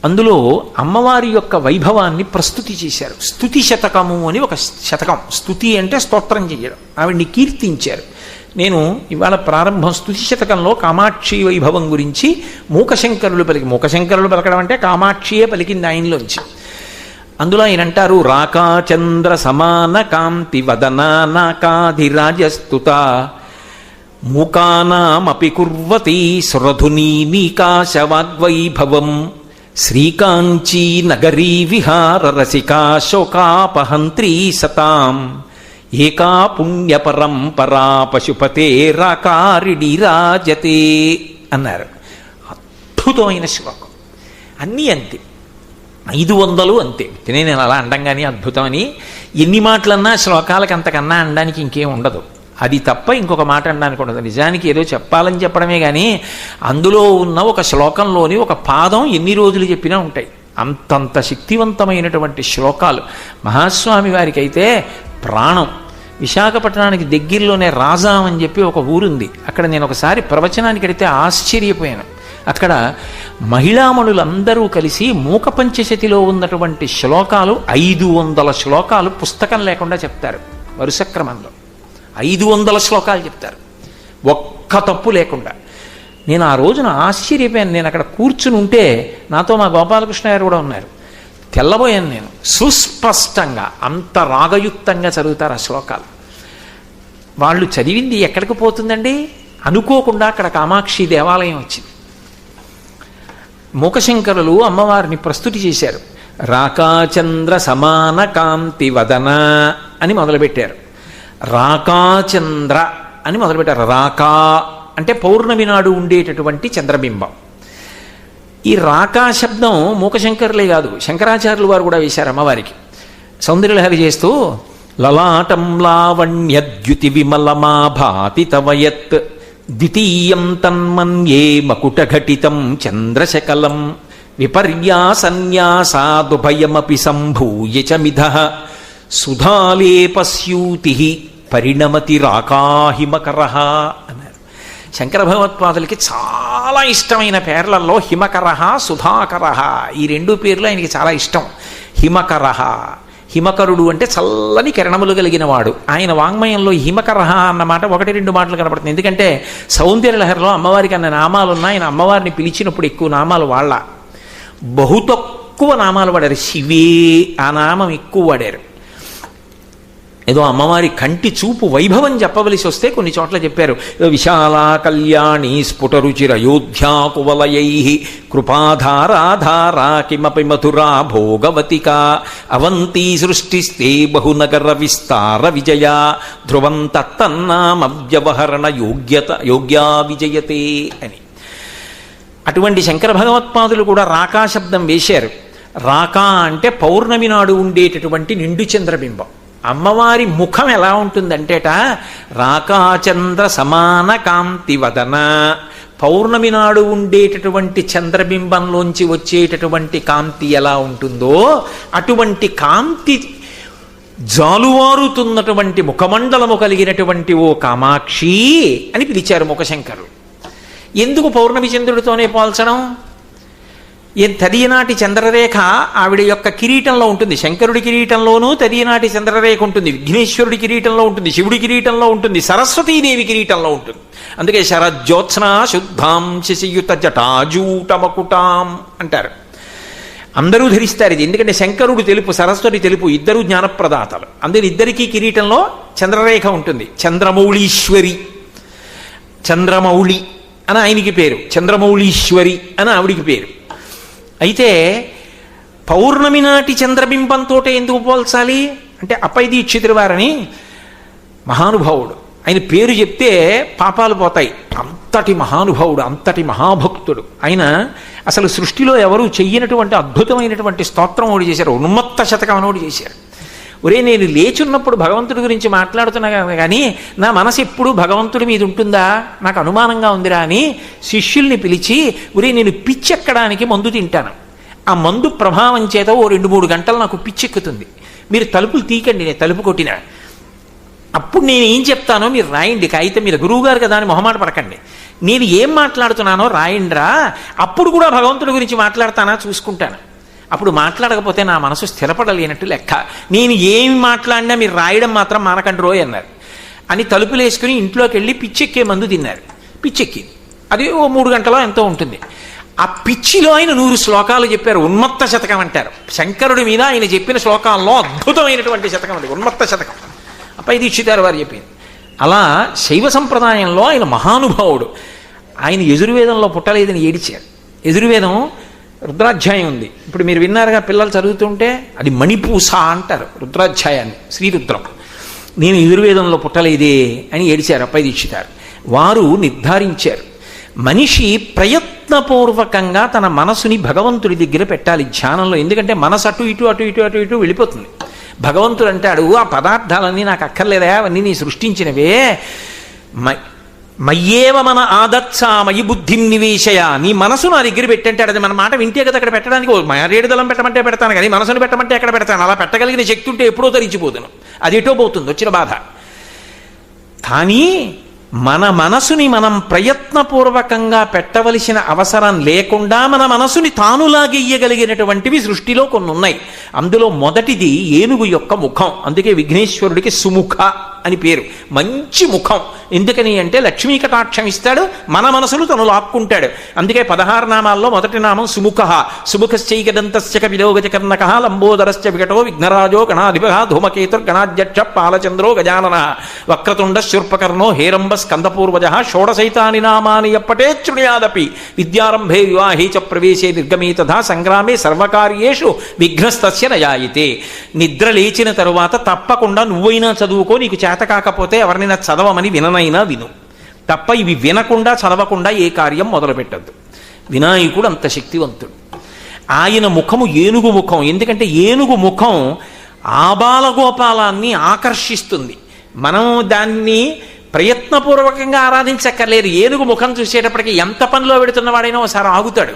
S1: అందులో అమ్మవారి యొక్క వైభవాన్ని ప్రస్తుతి చేశారు. స్తుతి శతకము అని ఒక శతకం. స్తుతి అంటే స్తోత్రం చేయడం, ఆవిడ్ని కీర్తించారు. నేను ఇవాళ ప్రారంభం స్తుతి శతకంలో కామాక్షి వైభవం గురించి మూకశంకరులు మూకశంకరులు పలకడం అంటే కామాక్షియే పలికింది ఆయనలోంచి. అందులో ఆయన అంటారు, రాకాచంద్ర సమాన కాంతి వదనా నాకాధిరాజస్తుత మూకానామపి కుర్వతి సురధునీ నీకాశవాగ్వైభవం శ్రీకాంచీ నగరీ విహార రసికా శోకాపహంత్రీ సతాం ఏకా పుణ్యపరంపరా పశుపతే రాకారిణి రాజతే అన్నారు. అద్భుతమైన శ్లోకం. అన్నీ అంతే, 500 అంతే. నేను అలా అండంగానే అద్భుతం అని ఎన్ని మాటలన్నా శ్లోకాలకు అంతకన్నా అనడానికి ఇంకేం ఉండదు. అది తప్ప ఇంకొక మాట అనడానికి ఉండదు. నిజానికి ఏదో చెప్పాలని చెప్పడమే కానీ అందులో ఉన్న ఒక శ్లోకంలోని ఒక పాదం ఎన్ని రోజులు చెప్పినా ఉంటాయి. అంతంత శక్తివంతమైనటువంటి శ్లోకాలు. మహాస్వామి వారికి అయితే ప్రాణం. విశాఖపట్నానికి దగ్గరలోనే రాజాం అని చెప్పి ఒక ఊరుంది. అక్కడ నేను ఒకసారి ప్రవచనానికి వెడితే ఆశ్చర్యపోయాను. అక్కడ మహిళామణులందరూ కలిసి మూక పంచశతిలో ఉన్నటువంటి శ్లోకాలు 500 శ్లోకాలు పుస్తకం లేకుండా చెప్తారు. వరుస క్రమంలో 500 శ్లోకాలు చెప్తారు, ఒక్క తప్పు లేకుండా. నేను ఆ రోజున ఆశ్చర్యపోయాను. నేను అక్కడ కూర్చుని ఉంటే నాతో మా గోపాలకృష్ణ గారు కూడా ఉన్నారు. తెల్లబోయాను నేను. సుస్పష్టంగా అంత రాగయుక్తంగా చదువుతారు ఆ శ్లోకాలు. వాళ్ళు చదివింది ఎక్కడికి పోతుందండి? అనుకోకుండా అక్కడ కామాక్షి దేవాలయం వచ్చింది. మూకశంకరులు అమ్మవారిని ప్రస్తుతి చేశారు. రాకాచంద్ర సమాన కాంతి వదన అని మొదలుపెట్టారు. రాకాచంద్ర అని మొదలుపెట్టారు. రాకా అంటే పౌర్ణమి నాడు ఉండేటటువంటి చంద్రబింబం. ఈ రాకా శబ్దం మూకశంకరులే కాదు, శంకరాచార్యులు వారు కూడా వేశారు అమ్మవారికి. సౌందర్యలహరి చేస్తూ లలాటం లావణ్యద్యుతి విమలమా భాతి తవయత్ ద్వితీయం తన్మన్యే మకుటఘటితం చంద్రశకలం విపర్యాసన్యాసాదుభయమపి సంభూయ చ మిధః సుధాలేపస్యూతి పరిణమతి రాకాహిమకరః అన్నారు. శంకర భగవత్పాదులకి చాలా ఇష్టమైన పేర్లలో హిమకరః, సుధాకరః ఈ 2 పేర్లు ఆయనకి చాలా ఇష్టం. హిమకరః, హిమకరుడు అంటే చల్లని కిరణములు కలిగిన వాడు. ఆయన వాంగ్మయంలో హిమకరః అన్నమాట 1-2 మాటలు కనపడుతుంది. ఎందుకంటే సౌందర్యలహరిలో అమ్మవారికి అన్న నామాలున్నా ఆయన అమ్మవారిని పిలిచినప్పుడు ఎక్కువ నామాలు వాళ్ళ, బహు తక్కువ నామాలు వాడారు. శివే ఆ నామం ఎక్కువ వాడారు. ఏదో అమ్మవారి కంటి చూపు వైభవం చెప్పవలసి వస్తే కొన్ని చోట్ల చెప్పారు. విశాలా కళ్యాణి స్ఫుటరుచిరయోధ్యాకువలయై కృపాధారాధారా కిమపి మధురా భోగవతికా అవంతీ సృష్టిస్తే బహునగర విస్తార విజయ ధ్రువం తత్తన్నామవ్యవహరణ యోగ్యా విజయతే అని. అటువంటి శంకర భగవత్పాదులు కూడా రాకా శబ్దం వేశారు. రాకా అంటే పౌర్ణమి నాడు ఉండేటటువంటి నిండు చంద్రబింబం. అమ్మవారి ముఖం ఎలా ఉంటుందంటేట రాకాచంద్ర సమాన కాంతి వదన, పౌర్ణమి నాడు ఉండేటటువంటి చంద్రబింబంలోంచి వచ్చేటటువంటి కాంతి ఎలా ఉంటుందో అటువంటి కాంతి జాలువారుతున్నటువంటి ముఖమండలము కలిగినటువంటి ఓ కామాక్షి అని పిలిచారు ముఖశంకరులు. ఎందుకు పౌర్ణమి చంద్రుడితోనే పోల్చడం? తదియనాటి చంద్రరేఖ ఆవిడ యొక్క కిరీటంలో ఉంటుంది. శంకరుడి కిరీటంలోనూ తదియనాటి చంద్రరేఖ ఉంటుంది, విఘ్నేశ్వరుడి కిరీటంలో ఉంటుంది, శివుడి కిరీటంలో ఉంటుంది, సరస్వతీదేవి కిరీటంలో ఉంటుంది. అందుకే శరజ్యోత్స్నా శుద్ధాం శశియుత జటాజూటమకుటాం అంటారు. అందరూ ధరిస్తారు ఇది. ఎందుకంటే శంకరుడు తెలుపు, సరస్వతి తెలుపు, ఇద్దరు జ్ఞానప్రదాతలు. అందుకని ఇద్దరికీ కిరీటంలో చంద్రరేఖ ఉంటుంది. చంద్రమౌళీశ్వరి, చంద్రమౌళి అని ఆయనకి పేరు, చంద్రమౌళీశ్వరి అని ఆవిడికి పేరు. అయితే పౌర్ణమి నాటి చంద్రబింబంతో ఎందుకు పోల్చాలి అంటే అప్పై దీక్షితుల వారని మహానుభావుడు, ఆయన పేరు చెప్తే పాపాలు పోతాయి. అంతటి మహానుభావుడు, అంతటి మహాభక్తుడు ఆయన. అసలు సృష్టిలో ఎవరు చెయ్యనటువంటి అద్భుతమైనటువంటి స్తోత్రం ఒకటి చేశారు, ఉన్మత్త శతకం అని ఒకటి చేశారు. ఒరే నేను లేచున్నప్పుడు భగవంతుడి గురించి మాట్లాడుతున్నా కానీ నా మనసు ఎప్పుడు భగవంతుడి మీద ఉంటుందా, నాకు అనుమానంగా ఉందిరా అని శిష్యుల్ని పిలిచి, ఒరే నేను పిచ్చెక్కడానికి మందు తింటాను, ఆ మందు ప్రభావం చేత ఓ 2-3 గంటలు నాకు పిచ్చెక్కుతుంది, మీరు తలుపులు తీకండి, నేను తలుపు కొట్టినా అప్పుడు నేను ఏం చెప్తానో మీరు రాయండి కాగితం మీద, గురువుగారు కదా అని మొహమాట పడకండి, నేను ఏం మాట్లాడుతున్నానో రాయండిరా, అప్పుడు కూడా భగవంతుడి గురించి మాట్లాడతానా చూసుకుంటాను, అప్పుడు మాట్లాడకపోతే నా మనసు స్థిరపడలేనట్టు లెక్క, నేను ఏమి మాట్లాడినా మీరు రాయడం మాత్రం మానకండి రోయ్ అన్నారు అని తలుపులు వేసుకుని ఇంట్లోకి వెళ్ళి పిచ్చెక్కే మందు తిన్నారు. పిచ్చెక్కింది. అది ఓ 3 గంటలో ఎంతో ఉంటుంది. ఆ పిచ్చిలో ఆయన 100 శ్లోకాలు చెప్పారు. ఉన్మత్త శతకం అంటారు. శంకరుడి మీద ఆయన చెప్పిన శ్లోకాల్లో అద్భుతమైనటువంటి శతకం అది ఉన్మత్త శతకం. అప్పై దీక్షితారు వారు చెప్పింది. అలా శైవ సంప్రదాయంలో ఆయన మహానుభావుడు. ఆయన యజుర్వేదంలో పుట్టలేదని ఏడిచారు. యజుర్వేదం రుద్రాధ్యాయం ఉంది. ఇప్పుడు మీరు విన్నారుగా, పిల్లలు చదువుతుంటే అది మణిపూస అంటారు రుద్రాధ్యాయాన్ని, శ్రీరుద్రం. నేను యజుర్వేదంలో పుట్టలేదే అని ఏడిచారు అప్పై దీక్షితారు. వారు నిర్ధారించారు, మనిషి ప్రయత్నపూర్వకంగా తన మనసుని భగవంతుడి దగ్గర పెట్టాలి ధ్యానంలో. ఎందుకంటే మనసు అటు ఇటు అటు ఇటు అటు ఇటు వెళ్ళిపోతుంది. భగవంతుడు అంటాడు, ఆ పదార్థాలన్నీ నాకు అక్కర్లేదా, అవన్నీ నీ సృష్టించినవే, మయ్యేవ మన ఆదత్సా మయి బుద్ధిం నివేశయ, నీ మనసు నా దగ్గర పెట్టంటాడు. అది మన మాట వింటే కదా అక్కడ పెట్టడానికి. మరేడు దళం పెట్టమంటే పెడతాను కానీ మనసును పెట్టమంటే ఎక్కడ పెడతాను. అలా పెట్టగలిగిన శక్తి ఉంటే ఎప్పుడో తరించిపోతాను. అది ఎటో పోతుంది వచ్చిన బాధ. కానీ మన మనసుని మనం ప్రయత్నపూర్వకంగా పెట్టవలసిన అవసరం లేకుండా మన మనసుని తానులాగెయ్యగలిగినటువంటివి సృష్టిలో కొన్ని ఉన్నాయి. అందులో మొదటిది ఏనుగు యొక్క ముఖం. అందుకే విఘ్నేశ్వరుడికి సుముఖ అని పేరు. మంచి ముఖం. ఎందుకని అంటే లక్ష్మీ కటాక్షం ఇస్తాడు, మన మనసులు తను లాక్కుంటాడు. అందుకే 16 నామాల్లో మొదటి నామం సుముఖ. సుముఖశ్చైకదంతస్య కపిలోగజకర్ణక లంబోదరశ్చ వికటో విఘ్నరాజో గణాధిప ధూమకేతుర్గణాధ్యక్ష పాలచంద్రో గజానన వక్రతుండ శూర్పకర్ణో హేరంబ స్కందపూర్వజ షోడశైతాని నామాని ఎప్పటే శృణుయాదపి విద్యారంభే వివాహే చ ప్రవేశే నిర్గమే తథా సంగ్రామే సర్వకార్యేషు విఘ్నస్తస్య నయాయితే. నిద్ర లేచిన తరువాత తప్పకుండా నువ్వైనా చదువుకో, నీకు చేత కాకపోతే ఎవరినైనా చదవమని విననైనా విను, తప్ప ఇవి వినకుండా చదవకుండా ఏ కార్యం మొదలు పెట్టద్దు. వినాయకుడు అంత శక్తివంతుడు. ఆయన ముఖము ఏనుగు ముఖం. ఎందుకంటే ఏనుగు ముఖం ఆబాలగోపాలాన్ని ఆకర్షిస్తుంది. మనం దాన్ని ప్రయత్నపూర్వకంగా ఆరాధించక్కర్లేదు. ఏనుగు ముఖం చూసేటప్పటికి ఎంత పనిలో పెడుతున్నవాడైనా ఒకసారి ఆగుతాడు.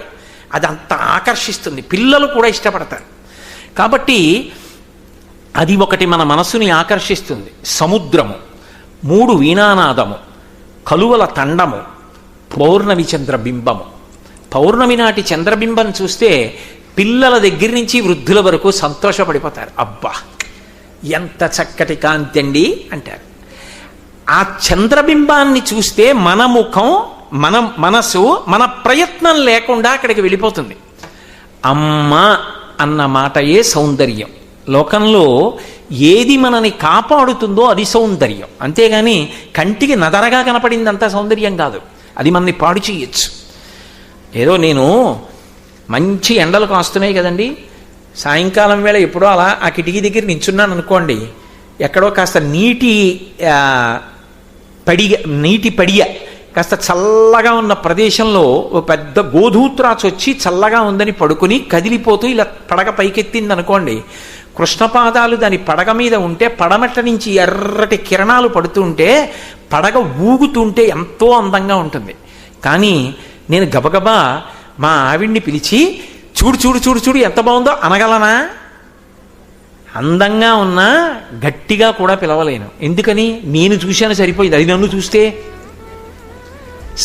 S1: అది అంత ఆకర్షిస్తుంది. పిల్లలు కూడా ఇష్టపడతారు. కాబట్టి అది ఒకటి మన మనసుని ఆకర్షిస్తుంది. సముద్రము, 3 వీణానాదము, కలువల తండము, పౌర్ణమి చంద్రబింబము. పౌర్ణమి నాటి చంద్రబింబం చూస్తే పిల్లల దగ్గర నుంచి వృద్ధుల వరకు సంతోషపడిపోతారు. అబ్బా ఎంత చక్కటి కాంతి అండి అంటారు. ఆ చంద్రబింబాన్ని చూస్తే మన ముఖం, మన మనసు మన ప్రయత్నం లేకుండా అక్కడికి వెళ్ళిపోతుంది. అమ్మ అన్న మాటయే సౌందర్యం. లోకంలో ఏది మనని కాపాడుతుందో అది సౌందర్యం. అంతేగాని కంటికి నదరగా కనపడిందంత సౌందర్యం కాదు. అది మనని పాడు చేయొచ్చు. ఏదో నేను మంచి ఎండలు కాస్తున్నాయి కదండి, సాయంకాలం వేళ ఎప్పుడో అలా ఆ కిటికీ దగ్గర నించున్నాను అనుకోండి, ఎక్కడో కాస్త నీటి పడియ కాస్త చల్లగా ఉన్న ప్రదేశంలో ఓ పెద్ద గోధూత్రాచు వచ్చి చల్లగా ఉందని పడుకుని కదిలిపోతూ ఇలా పడగ పైకెత్తింది అనుకోండి, కృష్ణపాదాలు దాని పడగ మీద ఉంటే పడమట్ట నుంచి ఎర్రటి కిరణాలు పడుతుంటే పడగ ఊగుతుంటే ఎంతో అందంగా ఉంటుంది. కానీ నేను గబగబా మా ఆవిడ్ని పిలిచి చూడు చూడు చూడు చూడు ఎంత బాగుందో అనగలనా? అందంగా ఉన్నా గట్టిగా కూడా పిలవలేను. ఎందుకని? నేను చూశాను సరిపోయింది, అది నన్ను చూస్తే.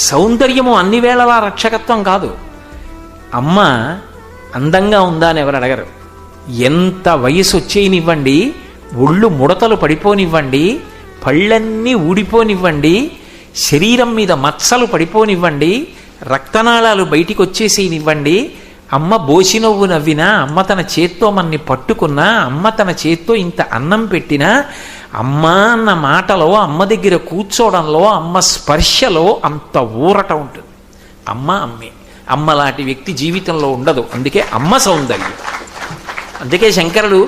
S1: సౌందర్యము అన్ని వేళలా రక్షకత్వం కాదు. అమ్మ అందంగా ఉందా అని ఎవరు అడగరు. ఎంత వయసు వచ్చేయనివ్వండి, ఒళ్ళు ముడతలు పడిపోనివ్వండి, పళ్ళన్నీ ఊడిపోనివ్వండి, శరీరం మీద మచ్చలు పడిపోనివ్వండి, రక్తనాళాలు బయటికి వచ్చేసేనివ్వండి, అమ్మ బోసి నవ్వు నవ్వినా, అమ్మ తన చేత్తో మన్ని పట్టుకున్నా, అమ్మ తన చేత్తో ఇంత అన్నం పెట్టినా, అమ్మ అన్న మాటలో, అమ్మ దగ్గర కూర్చోవడంలో, అమ్మ స్పర్శలో అంత ఊరట ఉంటుంది. అమ్మ అమ్మే. అమ్మ లాంటి వ్యక్తి జీవితంలో ఉండదు. అందుకే అమ్మ సౌందర్యం. అందుకే శంకరుడు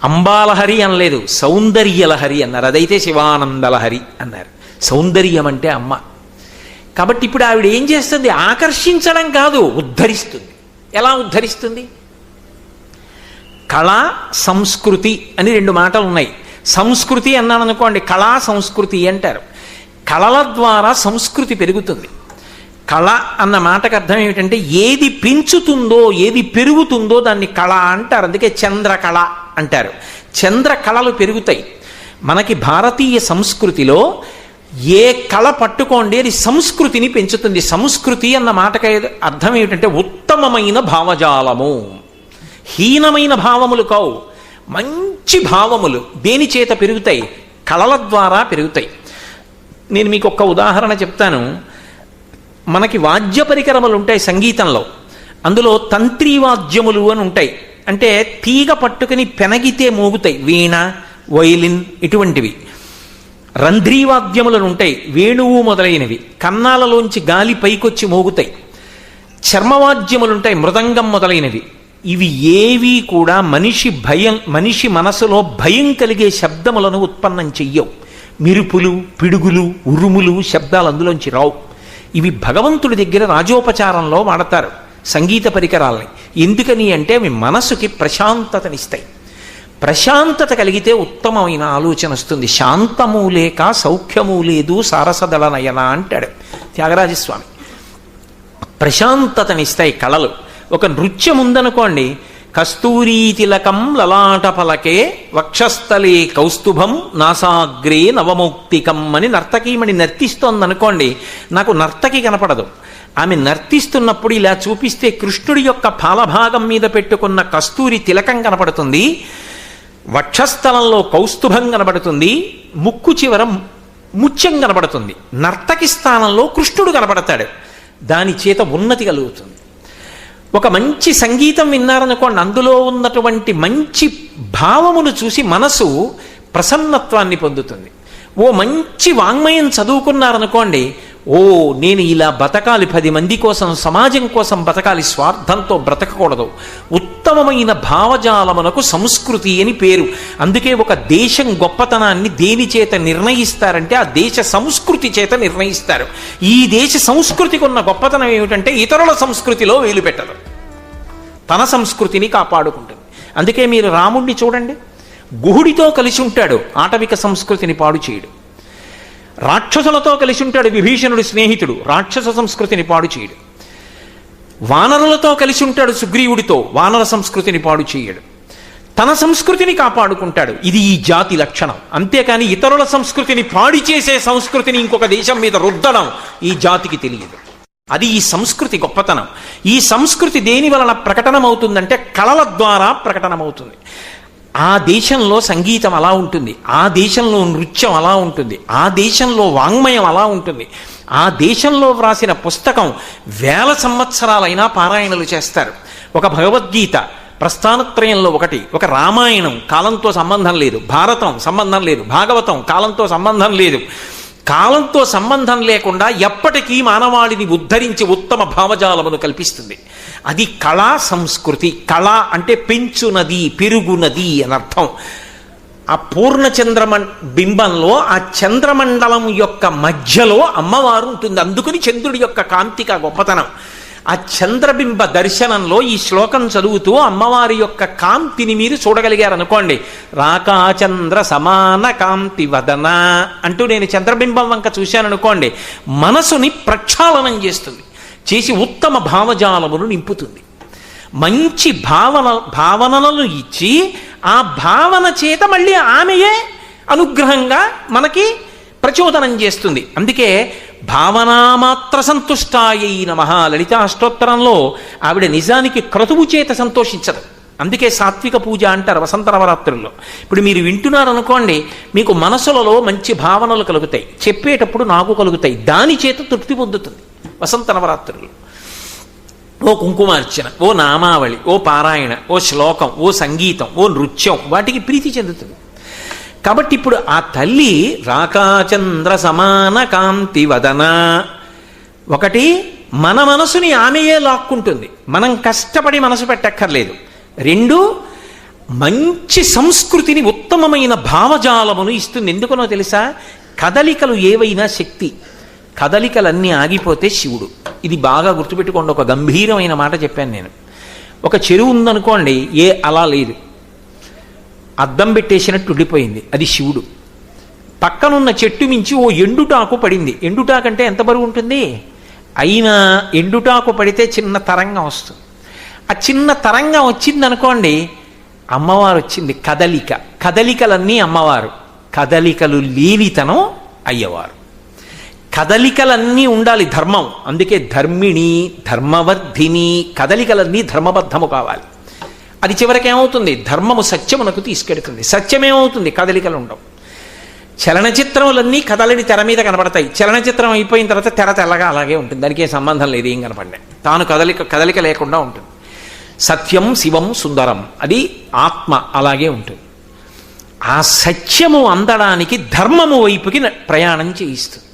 S1: అంబాలహరి అనలేదు, సౌందర్యలహరి అన్నారు. అదైతే శివానందలహరి అన్నారు. సౌందర్యం అంటే అమ్మ. కాబట్టి ఇప్పుడు ఆవిడ ఏం చేస్తుంది? ఆకర్షించడం కాదు, ఉద్ధరిస్తుంది. ఎలా ఉద్ధరిస్తుంది? కళ, సంస్కృతి అని 2 మాటలు ఉన్నాయి. సంస్కృతి అన్నాను అనుకోండి, కళా సంస్కృతి అంటారు. కళల ద్వారా సంస్కృతి పెరుగుతుంది. కళ అన్న మాటకు అర్థం ఏమిటంటే ఏది పెంచుతుందో, ఏది పెరుగుతుందో దాన్ని కళ అంటారు. అందుకే చంద్రకళ అంటారు. చంద్రకళలు పెరుగుతాయి. మనకి భారతీయ సంస్కృతిలో ఏ కళ పట్టుకోండి అది సంస్కృతిని పెంచుతుంది. సంస్కృతి అన్న మాటకి అర్థం ఏమిటంటే ఉత్తమమైన భావజాలము. హీనమైన భావములు కావు, మంచి భావములు. దేని చేత పెరుగుతాయి? కళల ద్వారా పెరుగుతాయి. నేను మీకు ఒక్క ఉదాహరణ చెప్తాను. మనకి వాద్య పరికరములు ఉంటాయి సంగీతంలో. అందులో తంత్రీవాద్యములు అని ఉంటాయి. అంటే తీగ పట్టుకుని పెనగితే మోగుతాయి, వీణ, వయలిన్ ఇటువంటివి. రంధ్రీవాద్యములను ఉంటాయి, వేణువు మొదలైనవి, కన్నాలలోంచి గాలి పైకొచ్చి మోగుతాయి. చర్మవాద్యములుంటాయి, మృదంగం మొదలైనవి. ఇవి ఏవి కూడా మనిషి మనసులో భయం కలిగే శబ్దములను ఉత్పన్నం చెయ్యవు. మిరుపులు, పిడుగులు, ఉరుములు శబ్దాలు అందులోంచి రావు. ఇవి భగవంతుడి దగ్గర రాజోపచారంలో వాడతారు సంగీత పరికరాలని. ఎందుకని అంటే అవి మనసుకి ప్రశాంతతనిస్తాయి. ప్రశాంతత కలిగితే ఉత్తమమైన ఆలోచన వస్తుంది. శాంతము లేక సౌఖ్యము లేదు సారసదళ నయన అంటాడు త్యాగరాజస్వామి. ప్రశాంతతనిస్తాయి కళలు. ఒక నృత్యం ఉందనుకోండి, కస్తూరీ తిలకం లలాట పలకే వక్షస్థలే కౌస్తుభం నాసాగ్రే నవమౌక్తికం అని నర్తకీమణి నర్తిస్తోందనుకోండి, నాకు నర్తకి కనపడదు. ఆమె నర్తిస్తున్నప్పుడు ఇలా చూపిస్తే కృష్ణుడి యొక్క పాలభాగం మీద పెట్టుకున్న కస్తూరి తిలకం కనపడుతుంది, వక్షస్థలంలో కౌస్తుభం కనబడుతుంది, ముక్కు చివర ముత్యం కనబడుతుంది. నర్తకి స్థానంలో కృష్ణుడు కనబడతాడు. దాని చేత ఉన్నతి కలుగుతుంది. ఒక మంచి సంగీతం విన్నారనుకోండి, అందులో ఉన్నటువంటి మంచి భావమును చూసి మనసు ప్రసన్నత్వాన్ని పొందుతుంది. ఓ మంచి వాంగ్మయం చదువుకున్నారనుకోండి, ఓ నేను ఇలా బతకాలి, 10 మంది కోసం, సమాజం కోసం బతకాలి, స్వార్థంతో బ్రతకకూడదు. ఉత్తమమైన భావజాలమునకు సంస్కృతి అని పేరు. అందుకే ఒక దేశం గొప్పతనాన్ని దేని చేత నిర్ణయిస్తారంటే ఆ దేశ సంస్కృతి చేత నిర్ణయిస్తారు. ఈ దేశ సంస్కృతికి ఉన్న గొప్పతనం ఏమిటంటే ఇతరుల సంస్కృతిలో వేలు పెట్టదు, తన సంస్కృతిని కాపాడుకుంటుంది. అందుకే మీరు రాముణ్ణి చూడండి, గుహుడితో కలిసి ఉంటాడు, ఆటవిక సంస్కృతిని పాడు చేయడు. రాక్షసులతో కలిసి ఉంటాడు, విభీషణుడి స్నేహితుడు, రాక్షస సంస్కృతిని పాడు చేయడు. వానరులతో కలిసి ఉంటాడు సుగ్రీవుడితో, వానర సంస్కృతిని పాడు చేయడు. తన సంస్కృతిని కాపాడుకుంటాడు. ఇది ఈ జాతి లక్షణం. అంతేకాని ఇతరుల సంస్కృతిని పాడి చేసే సంస్కృతిని ఇంకొక దేశం మీద రుద్దడం ఈ జాతికి తెలియదు. అది ఈ సంస్కృతి గొప్పతనం. ఈ సంస్కృతి దేని వలన ప్రకటనమవుతుందంటే కళల ద్వారా ప్రకటనమవుతుంది. ఆ దేశంలో సంగీతం అలా ఉంటుంది, ఆ దేశంలో నృత్యం అలా ఉంటుంది, ఆ దేశంలో వాంగ్మయం అలా ఉంటుంది. ఆ దేశంలో వ్రాసిన పుస్తకం 1000 సంవత్సరాలైనా పారాయణలు చేస్తారు. ఒక భగవద్గీత ప్రస్థానత్రయంలో ఒకటి, ఒక రామాయణం కాలంతో సంబంధం లేదు, భారతం సంబంధం లేదు, భాగవతం కాలంతో సంబంధం లేదు. కాలంతో సంబంధం లేకుండా ఎప్పటికీ మానవాళిని ఉద్ధరించి ఉత్తమ భావజాలమును కల్పిస్తుంది. అది కళా సంస్కృతి. కళ అంటే పెంచునది, పెరుగునది అని అర్థం. ఆ పూర్ణచంద్ర బింబంలో ఆ చంద్రమండలం యొక్క మధ్యలో అమ్మవారు ఉంటుంది. అందుకని చంద్రుడి యొక్క కాంతిక గొప్పతనం. ఆ చంద్రబింబ దర్శనంలో ఈ శ్లోకం చదువుతూ అమ్మవారి యొక్క కాంతిని మీరు చూడగలిగారనుకోండి, రాకాచంద్ర సమాన కాంతి వదన అంటూ నేను చంద్రబింబం వంక చూశాననుకోండి, మనసుని ప్రక్షాళనం చేస్తుంది, చేసి ఉత్తమ భావజాలమును నింపుతుంది. మంచి భావనలను ఇచ్చి ఆ భావన చేత మళ్ళీ ఆమెయే అనుగ్రహంగా మనకి ప్రచోదనం చేస్తుంది. అందుకే భావనామాత్ర సంతుష్టాయై నమః లలితా అష్టోత్తరంలో ఆవిడ నిజానికి క్రతువు చేత సంతోషించదు. అందుకే సాత్విక పూజ అంటారు వసంత నవరాత్రుల్లో. ఇప్పుడు మీరు వింటున్నారనుకోండి, మీకు మనసులలో మంచి భావనలు కలుగుతాయి, చెప్పేటప్పుడు నాకు కలుగుతాయి, దాని చేత తృప్తి పొందుతుంది. వసంత నవరాత్రులు ఓ కుంకుమార్చన, ఓ నామావళి, ఓ పారాయణ, ఓ శ్లోకం, ఓ సంగీతం, ఓ నృత్యం, వాటికి ప్రీతి చెందుతుంది. కాబట్టి ఇప్పుడు ఆ తల్లి రాకాచంద్ర సమాన కాంతి వదన, ఒకటి మన మనసుని ఆమెయే లాక్కుంటుంది, మనం కష్టపడి మనసు పెట్టక్కర్లేదు. 2 మంచి సంస్కృతిని, ఉత్తమమైన భావజాలమును ఇస్తుంది. ఎందుకనో తెలుసా? కదలికలు ఏవైనా శక్తి, కదలికలన్నీ ఆగిపోతే శివుడు. ఇది బాగా గుర్తుపెట్టుకోండి. ఒక గంభీరమైన మాట చెప్పాను నేను. ఒక చెరువు ఉందనుకోండి, ఏ అలా లేదు, అద్దం పెట్టేసినట్టు ఉండిపోయింది, అది శివుడు. పక్కనున్న చెట్టు మించి ఓ ఎండుటాకు పడింది. ఎండుటాకంటే ఎంత బరువు ఉంటుంది? అయినా ఎండుటాకు పడితే చిన్న తరంగం వస్తుంది. ఆ చిన్న తరంగం వచ్చిందనుకోండి, అమ్మవారు వచ్చింది. కదలిక, కదలికలన్నీ అమ్మవారు, కదలికలు లేనితనం అయ్యవారు. కదలికలన్నీ ఉండాలి, ధర్మం. అందుకే ధర్మిణి, ధర్మవర్ధిని, కదలికలన్నీ ధర్మబద్ధము కావాలి. అది చివరికి ఏమవుతుంది? ధర్మము సత్యమునకు తీసుకెడుతుంది. సత్యమేమవుతుంది? కదలికలు ఉండవు. చలనచిత్రములన్నీ కథలని తెర మీద కనపడతాయి. చలనచిత్రం అయిపోయిన తర్వాత తెర తెల్లగా అలాగే ఉంటుంది, దానికి ఏ సంబంధం లేదు, ఏం కనపడినా తాను కదలిక లేకుండా ఉంటుంది. సత్యం శివం సుందరం, అది ఆత్మ అలాగే ఉంటుంది. ఆ సత్యము అందడానికి ధర్మము వైపుకి ప్రయాణం చేయిస్తుంది.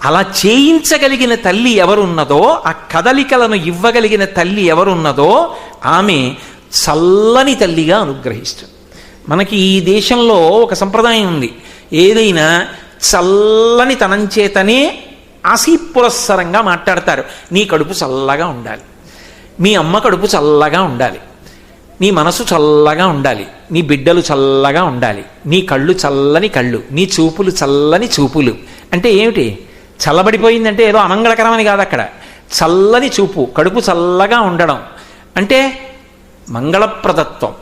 S1: అలా చేయించగలిగిన తల్లి ఎవరున్నదో, ఆ కదలికలను ఇవ్వగలిగిన తల్లి ఎవరున్నదో ఆమె చల్లని తల్లిగా అనుగ్రహిస్తుంది. మనకి ఈ దేశంలో ఒక సంప్రదాయం ఉంది, ఏదైనా చల్లని తనం చేతనే ఆశీపురస్సరంగా మాట్లాడతారు. నీ కడుపు చల్లగా ఉండాలి, మీ అమ్మ కడుపు చల్లగా ఉండాలి, నీ మనసు చల్లగా ఉండాలి, నీ బిడ్డలు చల్లగా ఉండాలి, నీ కళ్ళు చల్లని కళ్ళు, నీ చూపులు చల్లని చూపులు. అంటే ఏమిటి? చల్లబడిపోయిందంటే ఏదో అమంగళకరమని కాదు. అక్కడ చల్లని చూపు, కడుపు చల్లగా ఉండడం అంటే మంగళప్రదత్వం,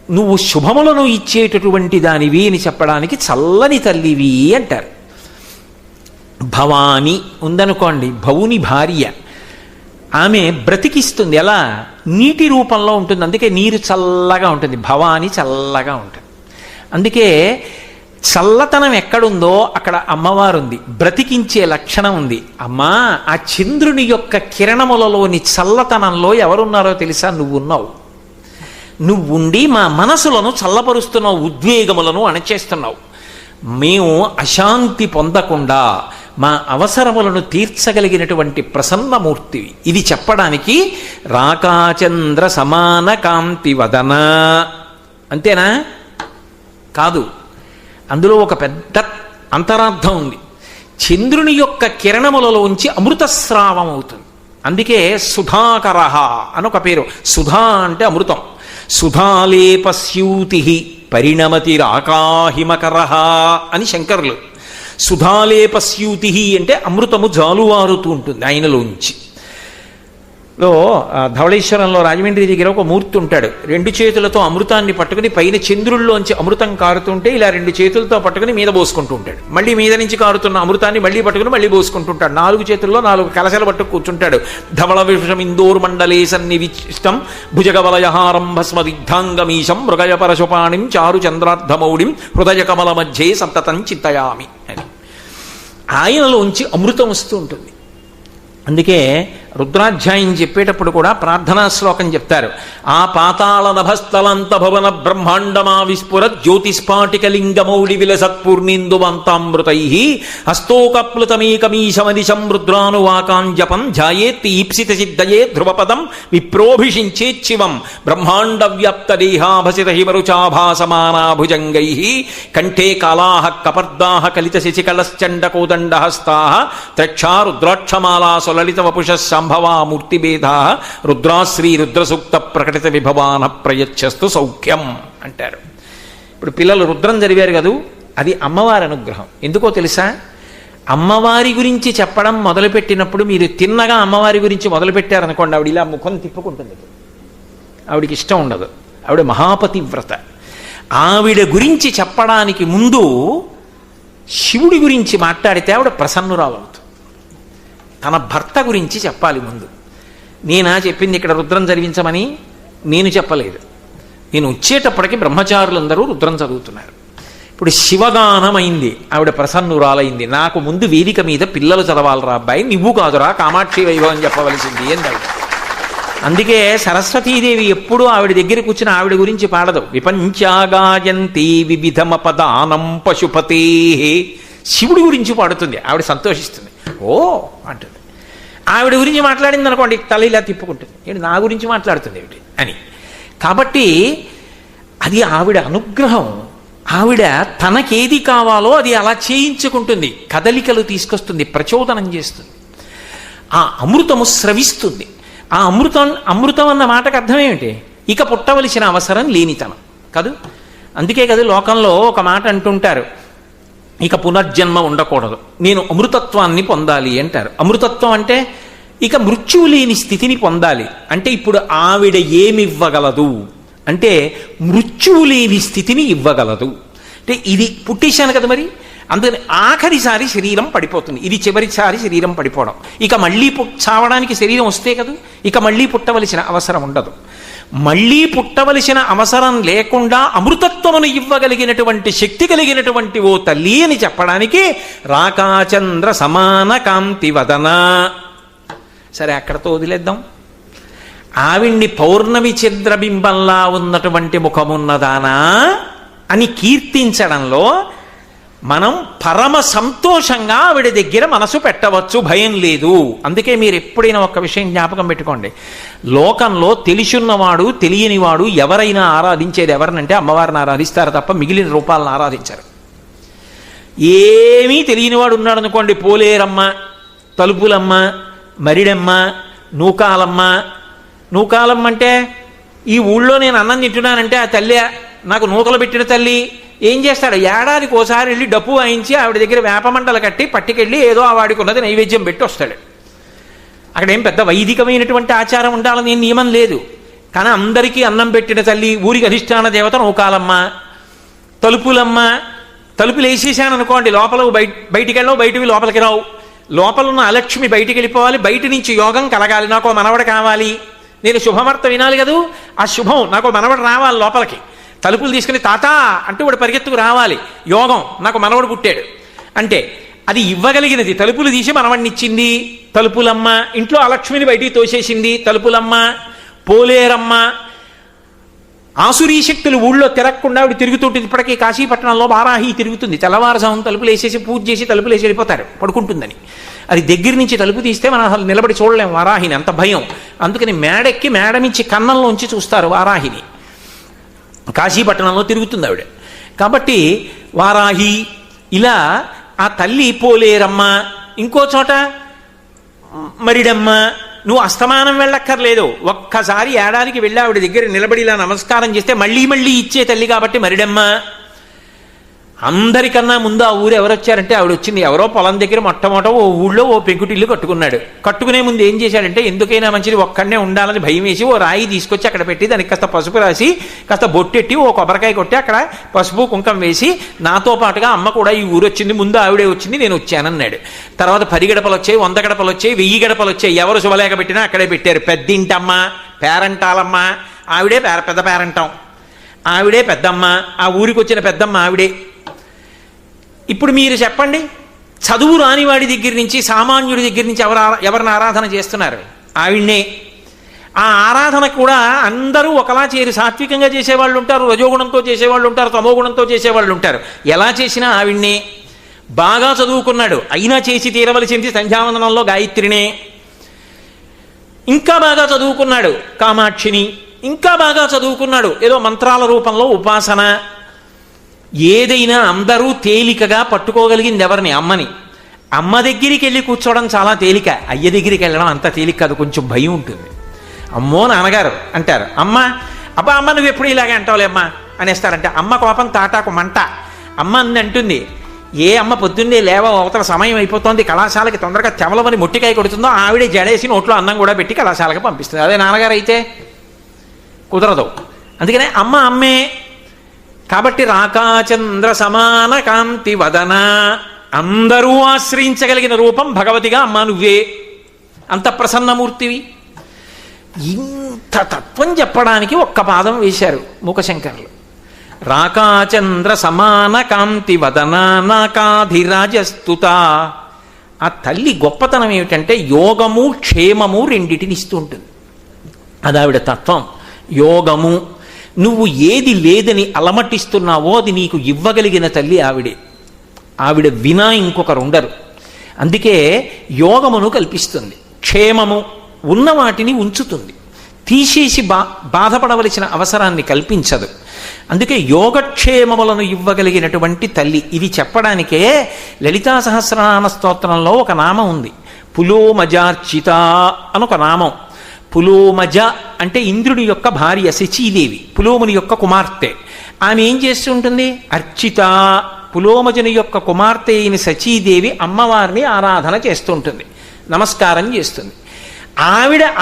S1: నువ్వు శుభములను ఇచ్చేటటువంటి దానివి అని చెప్పడానికి చల్లని తల్లివి అంటారు. భవాని ఉందనుకోండి, భవుని భార్య, ఆమె బ్రతికిస్తుంది. ఎలా? నీటి రూపంలో ఉంటుంది, అందుకే నీరు చల్లగా ఉంటుంది. భవాని చల్లగా ఉంటుంది. అందుకే చల్లతనం ఎక్కడుందో అక్కడ అమ్మవారు ఉంది, బ్రతికించే లక్షణం ఉంది. అమ్మా, ఆ చంద్రుని యొక్క కిరణములలోని చల్లతనంలో ఎవరున్నారో తెలుసా? నువ్వున్నావు. నువ్వుండి మా మనసులను చల్లపరుస్తున్నావు, ఉద్వేగములను అణచేస్తున్నావు. మేము అశాంతి పొందకుండా మా అవసరములను తీర్చగలిగినటువంటి ప్రసన్నమూర్తివి. ఇది చెప్పడానికి రాకాచంద్ర సమాన కాంతి వదన అంతేనా? కాదు, అందులో ఒక పెద్ద అంతరార్థం ఉంది. చంద్రుని యొక్క కిరణములలోంచి అమృతస్రావం అవుతుంది. అందుకే సుధాకర అని ఒక పేరు. సుధా అంటే అమృతం. సుధాలేపస్యూతి పరిణమతిరాకాహిమకర అని శంకరులు. సుధాలేపస్యూతి అంటే అమృతము జాలువారుతూ ఉంటుంది ఆయనలోంచి. ధవళేశ్వరంలో రాజమండ్రి దగ్గర ఒక మూర్తి ఉంటాడు. రెండు చేతులతో అమృతాన్ని పట్టుకుని పైన చంద్రుల్లోంచి అమృతం కారుతుంటే ఇలా రెండు చేతులతో పట్టుకుని మీద పోసుకుంటూ ఉంటాడు. మళ్ళీ మీద నుంచి కారుతున్న అమృతాన్ని మళ్ళీ పట్టుకుని మళ్ళీ పోసుకుంటుంటాడు. 4 చేతుల్లో 4 కలశలు పట్టుకు కూర్చుంటాడు. ధవళ విషం ఇందోర్ మండలే సన్నివిష్టం భుజగవలయహారం భస్మదిగ్ధాంగమీశం మృగయ పరశుపాణిం చారు చంద్రార్ధమౌడిం హృదయ కమల మధ్యే సంతతం చింతయామి అని ఆయనలోంచి అమృతం వస్తూ ఉంటుంది. అందుకే రుద్రాధ్యాయం చెప్పేటప్పుడు కూడా ప్రార్థనా శ్లోకం చెప్తారు. ఆ పాతాళ నభస్థలంత భవన బ్రహ్మాండమా విస్ఫుర జ్యోతిస్ఫాటికలింగమౌళి విలసత్పూర్ణిందువంతామృతై హస్తోకప్లుతమేకమీశమనిశం రుద్రానువాకాంజపం ధ్యాయేత్తి ఈప్సిత సిద్ధయే ధ్రువపదం విప్రోభిషించేచ్చివం బ్రహ్మాండ వ్యాప్త దేహాభసిత హిమరుచాభాసమానాభుజంగై కంఠే కాళాః కపర్దాః కలిత శశికళశ్చండకోదండహస్తాః త్రక్షా రుద్రాక్షమాలా సులలిత వపుష సంభవా మూర్తిభేదా రుద్రాశ్రీ రుద్రసూక్త ప్రకటిత విభవాన ప్రయచ్చస్తు సౌఖ్యం అంటారు. ఇప్పుడు పిల్లలు రుద్రం చదివారు కదూ, అది అమ్మవారి అనుగ్రహం. ఎందుకో తెలుసా? అమ్మవారి గురించి చెప్పడం మొదలుపెట్టినప్పుడు మీరు తిన్నగా అమ్మవారి గురించి మొదలుపెట్టారనుకోండి, ఆవిడ ఇలా ముఖం తిప్పుకుంటుంది. ఆవిడికి ఇష్టం ఉండదు. ఆవిడ మహాపతివ్రత. ఆవిడ గురించి చెప్పడానికి ముందు శివుడి గురించి మాట్లాడితే ఆవిడ ప్రసన్నురాలు అవుతుంది. తన భర్త గురించి చెప్పాలి ముందు. నేనా చెప్పింది ఇక్కడ రుద్రం చదివించమని? నేను చెప్పలేదు. నేను వచ్చేటప్పటికి బ్రహ్మచారులందరూ రుద్రం చదువుతున్నారు. ఇప్పుడు శివగానం అయింది, ఆవిడ ప్రసన్నురాలైంది. నాకు ముందు వేదిక మీద పిల్లలు చదవాలరా అబ్బాయి, నువ్వు కాదురా కామాక్షి వైభవం చెప్పవలసింది ఏంది. అందుకే సరస్వతీదేవి ఎప్పుడూ ఆవిడ దగ్గర కూర్చుని ఆవిడ గురించి పాడదు. విపంచాగాయంతి వివిధమపదానం పశుపతే, శివుడి గురించి పాడుతుంది. ఆవిడ సంతోషిస్తుంది. ఓ అంటుంది. ఆవిడ గురించి మాట్లాడింది అనుకోండి, తల ఇలా తిప్పుకుంటుంది. ఏంటి నా గురించి మాట్లాడుతుంది ఏమిటి అని. కాబట్టి అది ఆవిడ అనుగ్రహం. ఆవిడ తనకేది కావాలో అది అలా చేయించుకుంటుంది. కదలికలు తీసుకొస్తుంది, ప్రచోదనం చేస్తుంది. ఆ అమృతము స్రవిస్తుంది. ఆ అమృతం అన్న మాటకు అర్థం ఏమిటి? ఇక పుట్టవలసిన అవసరం లేనితనం కాదు. అందుకే కదా లోకంలో ఒక మాట అంటుంటారు, ఇక పునర్జన్మ ఉండకూడదు, నేను అమృతత్వాన్ని పొందాలి అంటారు. అమృతత్వం అంటే ఇక మృత్యువు లేని స్థితిని పొందాలి అంటే ఇప్పుడు ఆవిడ ఏమివ్వగలదు అంటే మృత్యువు లేని స్థితిని ఇవ్వగలదు. అంటే ఇది పుట్టేశాను కదా మరి, అందుకని ఆఖరిసారి శరీరం పడిపోతుంది. ఇది చివరిసారి శరీరం పడిపోవడం. ఇక మళ్ళీ చావడానికి శరీరం వస్తే కదా, ఇక మళ్ళీ పుట్టవలసిన అవసరం ఉండదు. మళ్ళీ పుట్టవలసిన అవసరం లేకుండా అమృతత్వమును ఇవ్వగలిగినటువంటి శక్తి కలిగినటువంటి ఓ తల్లి అని చెప్పడానికి రాకాచంద్ర సమాన కాంతి వదన. సరే, అక్కడతో వదిలేద్దాం. ఆవిడ్ని పౌర్ణమి చంద్రబింబంలా ఉన్నటువంటి ముఖమున్నదానా అని కీర్తించడంలో మనం పరమ సంతోషంగా ఆవిడ దగ్గర మనసు పెట్టవచ్చు, భయం లేదు. అందుకే మీరు ఎప్పుడైనా ఒక విషయం జ్ఞాపకం పెట్టుకోండి, లోకంలో తెలిసున్నవాడు తెలియనివాడు ఎవరైనా ఆరాధించేది ఎవరినంటే అమ్మవారిని ఆరాధిస్తారు తప్ప మిగిలిన రూపాలను ఆరాధించారు. ఏమీ తెలియనివాడు ఉన్నాడు అనుకోండి, పోలేరమ్మ, తలుపులమ్మ, మరిడమ్మ, నూకాలమ్మ. నూకాలమ్మ అంటే ఈ ఊళ్ళో నేను అన్నం తింటున్నానంటే ఆ తల్లి నాకు నూకలు పెట్టిన తల్లి. ఏం చేస్తాడు, ఏడాదికి ఓసారి వెళ్ళి డప్పు వాయించి ఆవిడ దగ్గర వేపమంటలు కట్టి పట్టుకెళ్ళి ఏదో ఆ వాడికి ఉన్నది నైవేద్యం పెట్టి వస్తాడు. అక్కడేం పెద్ద వైదికమైనటువంటి ఆచారం ఉండాలని నియమం లేదు. కానీ అందరికీ అన్నం పెట్టిన తల్లి, ఊరికి అధిష్టాన దేవత నూకాలమ్మ. తలుపులమ్మ, తలుపులు వేసేసాను అనుకోండి, లోపల బయటికి వెళ్ళవు, బయటివి లోపలికి రావు. లోపల ఉన్న అలక్ష్మి బయటికి వెళ్ళిపోవాలి, బయట నుంచి యోగం కలగాలి, నాకు మనవడు కావాలి, నేను శుభవార్త వినాలి కదూ, ఆ శుభం నాకు మనవడు రావాలి లోపలికి. తలుపులు తీసుకుని తాత అంటూ వాడు పరిగెత్తుకు రావాలి, యోగం నాకు మనవడు పుట్టాడు అంటే అది ఇవ్వగలిగినది. తలుపులు తీసి మనవడిని ఇచ్చింది తలుపులమ్మ. ఇంట్లో అలక్ష్మిని బయటికి తోసేసింది తలుపులమ్మ. పోలేరమ్మ, ఆసురీ శక్తులు ఊళ్ళో తిరగకుండా ఆవిడ తిరుగుతుంటుంది. ఇప్పటికీ కాశీపట్నంలో వారాహి తిరుగుతుంది. తెల్లవారుజామున తలుపులు వేసేసి పూజ చేసి తలుపులు వేసి వెళ్ళిపోతారు పడుకుంటుందని. అది దగ్గర నుంచి తలుపు తీస్తే మనం అసలు నిలబడి చూడలేం వారాహిని, అంత భయం. అందుకని మేడెక్కి మేడమించి కన్నంలోంచి చూస్తారు వారాహిని. కాశీపట్నంలో తిరుగుతుంది ఆవిడ. కాబట్టి వారాహి ఇలా ఆ తల్లి. పోలేరమ్మ, ఇంకో చోట మరిడమ్మ. నువ్వు అస్తమానం వెళ్ళక్కర్లేదు, ఒక్కసారి ఏడాదికి వెళ్ళి ఆవిడ దగ్గర నిలబడి ఇలా నమస్కారం చేస్తే మళ్ళీ మళ్ళీ ఇచ్చే తల్లి కాబట్టి మరిడమ్మ. అందరికన్నా ముందు ఆ ఊరు ఎవరు వచ్చారంటే ఆవిడ వచ్చింది. ఎవరో పొలం దగ్గర మొట్టమొదట ఓ ఊళ్ళో ఓ పెంకుటిల్లు కట్టుకున్నాడు. కట్టుకునే ముందు ఏం చేశాడంటే ఎందుకైనా మంచిది ఒక్కడనే ఉండాలని భయం వేసి ఓ రాయి తీసుకొచ్చి అక్కడ పెట్టి దానికి కాస్త పసుపు రాసి కాస్త బొట్టెట్టి ఓ కొబ్బరికాయ కొట్టి అక్కడ పసుపు కుంకం వేసి నాతో పాటుగా అమ్మ కూడా ఈ ఊరు వచ్చింది, ముందు ఆవిడే వచ్చింది, నేను వచ్చానన్నాడు. తర్వాత 10 గడపలు వచ్చాయి, 100 గడపలు వచ్చాయి, 1000 గడపలు వచ్చాయి. ఎవరు శుభలేఖ పెట్టినా అక్కడే పెట్టారు. పెద్దింటమ్మ, పేరంటాలమ్మ, ఆవిడే పెద్ద పేరంటం, ఆవిడే పెద్దమ్మ, ఆ ఊరికి వచ్చిన పెద్దమ్మ ఆవిడే. ఇప్పుడు మీరు చెప్పండి, చదువు రానివాడి దగ్గర నుంచి సామాన్యుడి దగ్గర నుంచి ఎవరిని ఆరాధన చేస్తున్నారు? ఆవిడ్నే. ఆ ఆరాధన కూడా అందరూ ఒకలా చేరి సాత్వికంగా చేసేవాళ్ళు ఉంటారు, రజోగుణంతో చేసేవాళ్ళు ఉంటారు, తమోగుణంతో చేసేవాళ్ళు ఉంటారు. ఎలా చేసినా ఆవిడ్నే. బాగా చదువుకున్నాడు, అయినా చేసి తీరవలసింది సంధ్యావందనంలో గాయత్రినే. ఇంకా బాగా చదువుకున్నాడు కామాక్షిని. ఇంకా బాగా చదువుకున్నాడు ఏదో మంత్రాల రూపంలో ఉపాసన. ఏదైనా అందరూ తేలికగా పట్టుకోగలిగింది ఎవరిని? అమ్మని. అమ్మ దగ్గరికి వెళ్ళి కూర్చోవడం చాలా తేలిక, అయ్య దగ్గరికి వెళ్ళడం అంత తేలిక కాదు, కొంచెం భయం ఉంటుంది. అమ్మో నాన్నగారు అంటారు, అమ్మ అబ్బా అమ్మ నువ్వు ఎప్పుడు ఇలాగే అంటావులే అమ్మ అనేస్తారంటే అమ్మ కోపం తాటాకు మంట. అమ్మ అంది అంటుంది, ఏ అమ్మ పొద్దున్నే లేవ అవతల సమయం అయిపోతుంది, కళాశాలకి తొందరగా తెమలమని మొట్టికాయ కొడుతుందో ఆవిడే జడేసి నోట్లో అన్నం కూడా పెట్టి కళాశాలకి పంపిస్తుంది. అదే నాన్నగారు అయితే కుదరదు. అందుకనే అమ్మ అమ్మే. కాబట్టి రాకాచంద్ర సమాన కాంతి వదన, అందరూ ఆశ్రయించగలిగిన రూపం భగవతిగా అమ్మ నువ్వే. అంత ప్రసన్నమూర్తివి. ఇంత తత్వం చెప్పడానికి ఒక్క పాదం వేశారు మూకశంకరులు. రాకాచంద్ర సమాన కాంతి వదన నాకాధిరాజస్తుత. ఆ తల్లి గొప్పతనం ఏమిటంటే యోగము క్షేమము రెండిటిని ఇస్తూ ఉంటుంది. అది ఆవిడ తత్వం. యోగము, నువ్వు ఏది లేదని అలమటిస్తున్నావో అది నీకు ఇవ్వగలిగిన తల్లి ఆవిడే. ఆవిడ వినా ఇంకొకరు ఉండరు. అందుకే యోగమును కల్పిస్తుంది. క్షేమము, ఉన్న వాటిని ఉంచుతుంది, తీసేసి బాధపడవలసిన అవసరాన్ని కల్పించదు. అందుకే యోగక్షేమములను ఇవ్వగలిగినటువంటి తల్లి. ఇది చెప్పడానికే లలితా సహస్రనామ స్తోత్రంలో ఒక నామం ఉంది, పులోమజార్చిత అనొక నామం. పులోమజ అంటే ఇంద్రుడి యొక్క భార్య శచీదేవి, పులోముని యొక్క కుమార్తె. ఆమె ఏం చేస్తూ ఉంటుంది? అర్చిత. పులోమజుని యొక్క కుమార్తె అయిన శచీదేవి అమ్మవారిని ఆరాధన చేస్తూ ఉంటుంది, నమస్కారం చేస్తుంది.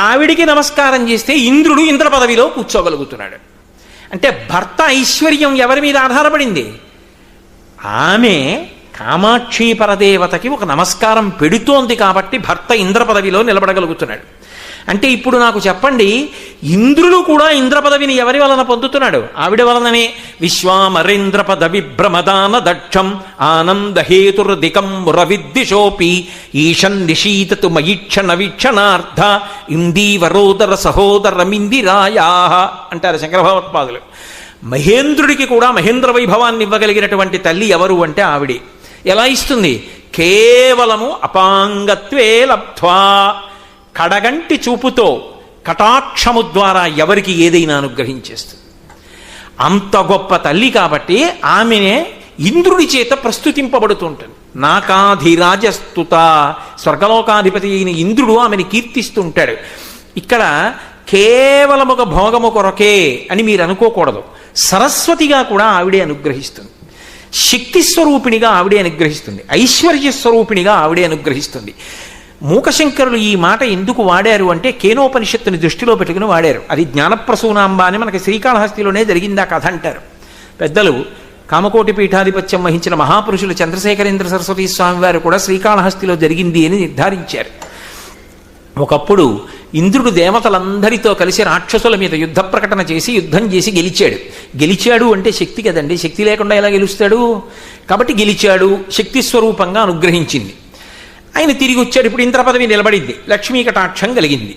S1: ఆవిడికి నమస్కారం చేస్తే ఇంద్రుడు ఇంద్ర పదవిలో కూర్చోగలుగుతున్నాడు. అంటే భర్త ఐశ్వర్యం ఎవరి మీద ఆధారపడింది? ఆమె. కామాక్షి పరదేవతకి ఒక నమస్కారం పెడుతోంది కాబట్టి భర్త ఇంద్ర పదవిలో నిలబడగలుగుతున్నాడు. అంటే ఇప్పుడు నాకు చెప్పండి, ఇంద్రుడు కూడా ఇంద్ర పదవిని ఎవరి వలన పొందుతున్నాడు? ఆవిడ వలననే. విశ్వామరేంద్ర పద విభ్రమదాన దక్షం ఆనందహేతుర్దికం రవిద్దిశోపి ఈశన్ నిశీతతు మయిక్షణ వీక్షణార్థ ఇందీవరోదర సహోదరమిందిరాయా అంటారు శంకర భగవత్పాదులు. మహేంద్రుడికి కూడా మహేంద్ర వైభవాన్ని ఇవ్వగలిగినటువంటి తల్లి ఎవరు అంటే ఆవిడే. ఎలా ఇస్తుంది? కేవలము అపాంగత్వే లబ్ధ్వా, కడగంటి చూపుతో కటాక్షము ద్వారా ఎవరికి ఏదైనా అనుగ్రహించేస్తుంది. అంత గొప్ప తల్లి కాబట్టి ఆమెనే ఇంద్రుడి చేత ప్రస్తుతింపబడుతుంటుంది. నాకాధిరాజస్తుత, స్వర్గలోకాధిపతి అయిన ఇంద్రుడు ఆమెను కీర్తిస్తుంటాడు. ఇక్కడ కేవలం ఒక భోగము కొరకే అని మీరు అనుకోకూడదు. సరస్వతిగా కూడా ఆవిడే అనుగ్రహిస్తుంది, శక్తి స్వరూపిణిగా ఆవిడే అనుగ్రహిస్తుంది, ఐశ్వర్య స్వరూపిణిగా ఆవిడే అనుగ్రహిస్తుంది. మూకశంకరులు ఈ మాట ఎందుకు వాడారు అంటే కేనోపనిషత్తుని దృష్టిలో పెట్టుకుని వాడారు. అది జ్ఞానప్రసూనాంబ అని మనకి శ్రీకాళహస్తిలోనే జరిగింది ఆ కథ అంటారు పెద్దలు. కామకోటి పీఠాధిపత్యం వహించిన మహాపురుషులు చంద్రశేఖరేంద్ర సరస్వతీ స్వామి వారు కూడా శ్రీకాళహస్తిలో జరిగింది అని నిర్ధారించారు. ఒకప్పుడు ఇంద్రుడు దేవతలందరితో కలిసి రాక్షసుల మీద యుద్ధ ప్రకటన చేసి యుద్ధం చేసి గెలిచాడు. గెలిచాడు అంటే శక్తి కదండి, శక్తి లేకుండా ఎలా గెలుస్తాడు? కాబట్టి గెలిచాడు, శక్తి స్వరూపంగా అనుగ్రహించింది. ఆయన తిరిగి వచ్చాడు. ఇప్పుడు ఇంద్ర పదవి నిలబడింది, లక్ష్మీ కటాక్షం కలిగింది.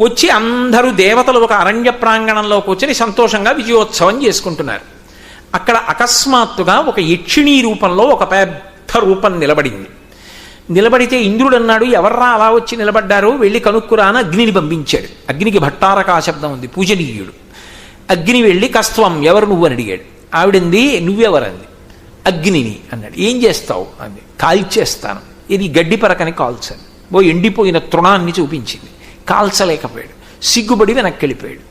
S1: వచ్చి అందరూ దేవతలు ఒక అరణ్య ప్రాంగణంలో కూర్చొని సంతోషంగా విజయోత్సవం చేసుకుంటున్నారు. అక్కడ అకస్మాత్తుగా ఒక యక్షిణీ రూపంలో ఒక పెద్ద రూపం నిలబడింది. నిలబడితే ఇంద్రుడు అన్నాడు, ఎవర్రా అలా వచ్చి నిలబడ్డారు, వెళ్ళి కనుక్కురా అని అగ్నిని పంపించాడు. అగ్నికి భట్టారకా శబ్దం ఉంది, పూజనీయుడు. అగ్ని వెళ్ళి కస్త్వం, ఎవరు నువ్వు అని అడిగాడు. ఆవిడంది, నువ్వెవరంది. అగ్నిని అన్నాడు. ఏం చేస్తావు అంది. కాల్చేస్తాను. ఇది గడ్డి పరకని కాల్చాను. ఓ ఎండిపోయిన తృణాన్ని చూపించింది. కాల్చలేకపోయాడు, సిగ్గుబడి వెనక్కి వెళ్ళిపోయాడు.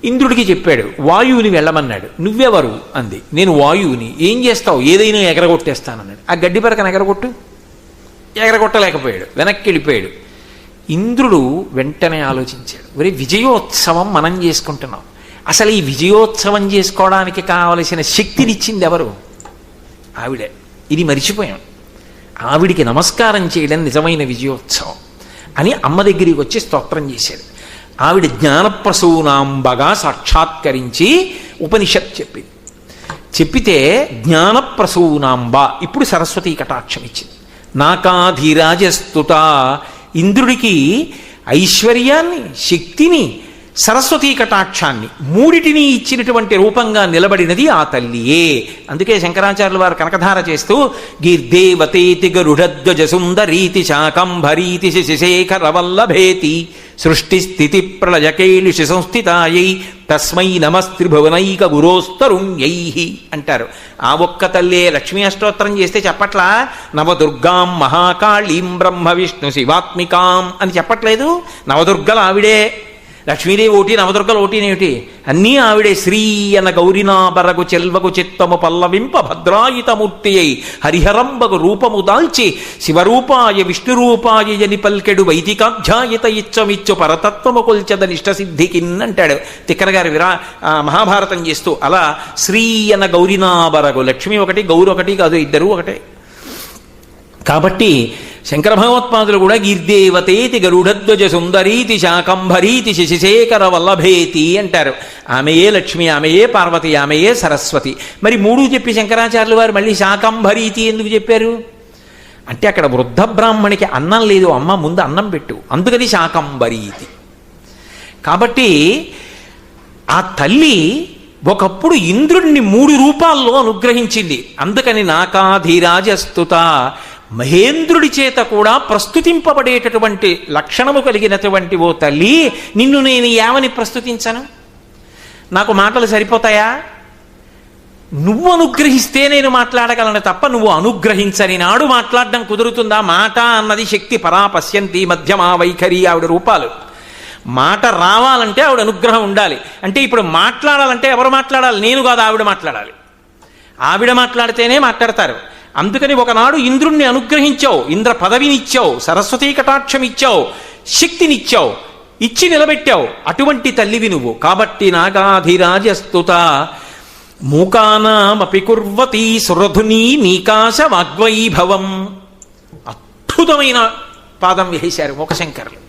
S1: ఇంద్రుడికి చెప్పాడు, వాయువుని వెళ్ళమన్నాడు. నువ్వెవరు అంది. నేను వాయువుని. ఏం చేస్తావు? ఏదైనా ఎగరగొట్టేస్తానన్నాడు. ఆ గడ్డి పరకని ఎగరగొట్టు. ఎగరగొట్టలేకపోయాడు, వెనక్కి వెళ్ళిపోయాడు. ఇంద్రుడు వెంటనే ఆలోచించాడు, ఒరే విజయోత్సవం మనం చేసుకుంటున్నాం, అసలు ఈ విజయోత్సవం చేసుకోవడానికి కావలసిన శక్తినిచ్చింది ఎవరు? ఆవిడే. ఇది మరిచిపోయాం. ఆవిడికి నమస్కారం చేయడం నిజమైన విజయోత్సవం అని అమ్మ దగ్గరికి వచ్చి స్తోత్రం చేశాడు. ఆవిడ జ్ఞానప్రసూనాంబగా సాక్షాత్కరించి ఉపనిషత్ చెప్పింది. చెప్పితే జ్ఞానప్రసూనాంబ ఇప్పుడు సరస్వతీ కటాక్షం ఇచ్చింది. నాకాధిరాజస్తుత, ఇంద్రుడికి ఐశ్వర్యాన్ని, శక్తిని, సరస్వతీ కటాక్షాన్ని మూడిటిని ఇచ్చినటువంటి రూపంగా నిలబడినది ఆ తల్లియే. అందుకే శంకరాచార్యులు వారు కనకధార చేస్తూ గీర్దేవతేతి గరుడధ్వజ సుందరీతి శాకంభరీతి శశిశేఖర వల్లభేతి సృష్టి స్థితి ప్రళయకేళిషి సంస్థితాయై తస్మై నమస్త్రిభువనైక గురోస్తరుణ్యై అంటారు. ఆ ఒక్క తల్లే లక్ష్మీ అష్టోత్తరం చేస్తే చెప్పట్లా? నవదుర్గాం మహాకాళీం బ్రహ్మ విష్ణు శివాత్మికాం అని చెప్పట్లేదు? నవదుర్గలు ఆవిడే. లక్ష్మీదేవి ఒకటి, నవదుర్గలు ఒకటినేమిటి? అన్నీ ఆవిడే. శ్రీ అన్న గౌరినాబరగు చెల్వగు చిత్తము పల్లవింప భద్రాయుతమూర్తి అయి హరిహరంబగు రూపము దాల్చి శివరూపాయ విష్ణురూపాయ అని పల్కెడు వైదికాధ్యాయిత ఇచ్చమిచ్చు పరతత్వము కొల్చద నిష్టసిద్ధికిన్ అంటాడు తిక్కన గారి మహాభారతం చేస్తూ. అలా శ్రీ అన్న గౌరినాబరగు, లక్ష్మి ఒకటి, గౌరు ఒకటి కాదు, ఇద్దరు ఒకటే. కాబట్టి శంకర భగవత్పాదులు కూడా గీర్దేవతేతి గరుడధ్వజ సుందరీతి శాకంభరీతి శశిశేఖర వల్లభేతి అంటారు. ఆమెయే లక్ష్మి, ఆమెయే పార్వతి, ఆమెయే సరస్వతి. మరి మూడు చెప్పి శంకరాచార్యులు వారు మళ్ళీ శాకంభరీతి ఎందుకు చెప్పారు అంటే అక్కడ వృద్ధ బ్రాహ్మణికి అన్నం లేదు, అమ్మ ముందు అన్నం పెట్టు, అందుకని శాకంభరీతి. కాబట్టి ఆ తల్లి ఒకప్పుడు ఇంద్రుడిని 3 రూపాల్లో అనుగ్రహించింది. అందుకని నాకాధిరాజస్తుత, మహేంద్రుడి చేత కూడా ప్రస్తుతింపబడేటటువంటి లక్షణము కలిగినటువంటి ఓ తల్లి, నిన్ను నేను ఏమని ప్రస్తుతించను? నాకు మాటలు సరిపోతాయా? నువ్వు అనుగ్రహిస్తే నేను మాట్లాడగలను తప్ప నువ్వు అనుగ్రహించని నాడు మాట్లాడడం కుదురుతుందా? మాట అన్నది శక్తి పరాపశ్యంతి మధ్యమా వైఖరి ఆవిడ రూపాలు. మాట రావాలంటే ఆవిడ అనుగ్రహం ఉండాలి. అంటే ఇప్పుడు మాట్లాడాలంటే ఎవరు మాట్లాడాలి? నేను కాదు, ఆవిడ మాట్లాడాలి. ఆవిడ మాట్లాడితేనే మాట్లాడతారు. అందుకని ఒకనాడు ఇంద్రుణ్ణి అనుగ్రహించావు, ఇంద్ర పదవినిచ్చావు, సరస్వతీ కటాక్షం ఇచ్చావు, శక్తినిచ్చావు, ఇచ్చి నిలబెట్టావు. అటువంటి తల్లివి నువ్వు. కాబట్టి నాగాధిరాజస్తుత మూకానామపి కుర్వతి సురధుని నీకాశ వాగ్వైభవం. అద్భుతమైన పాదం వేశారు మూకశంకరులు.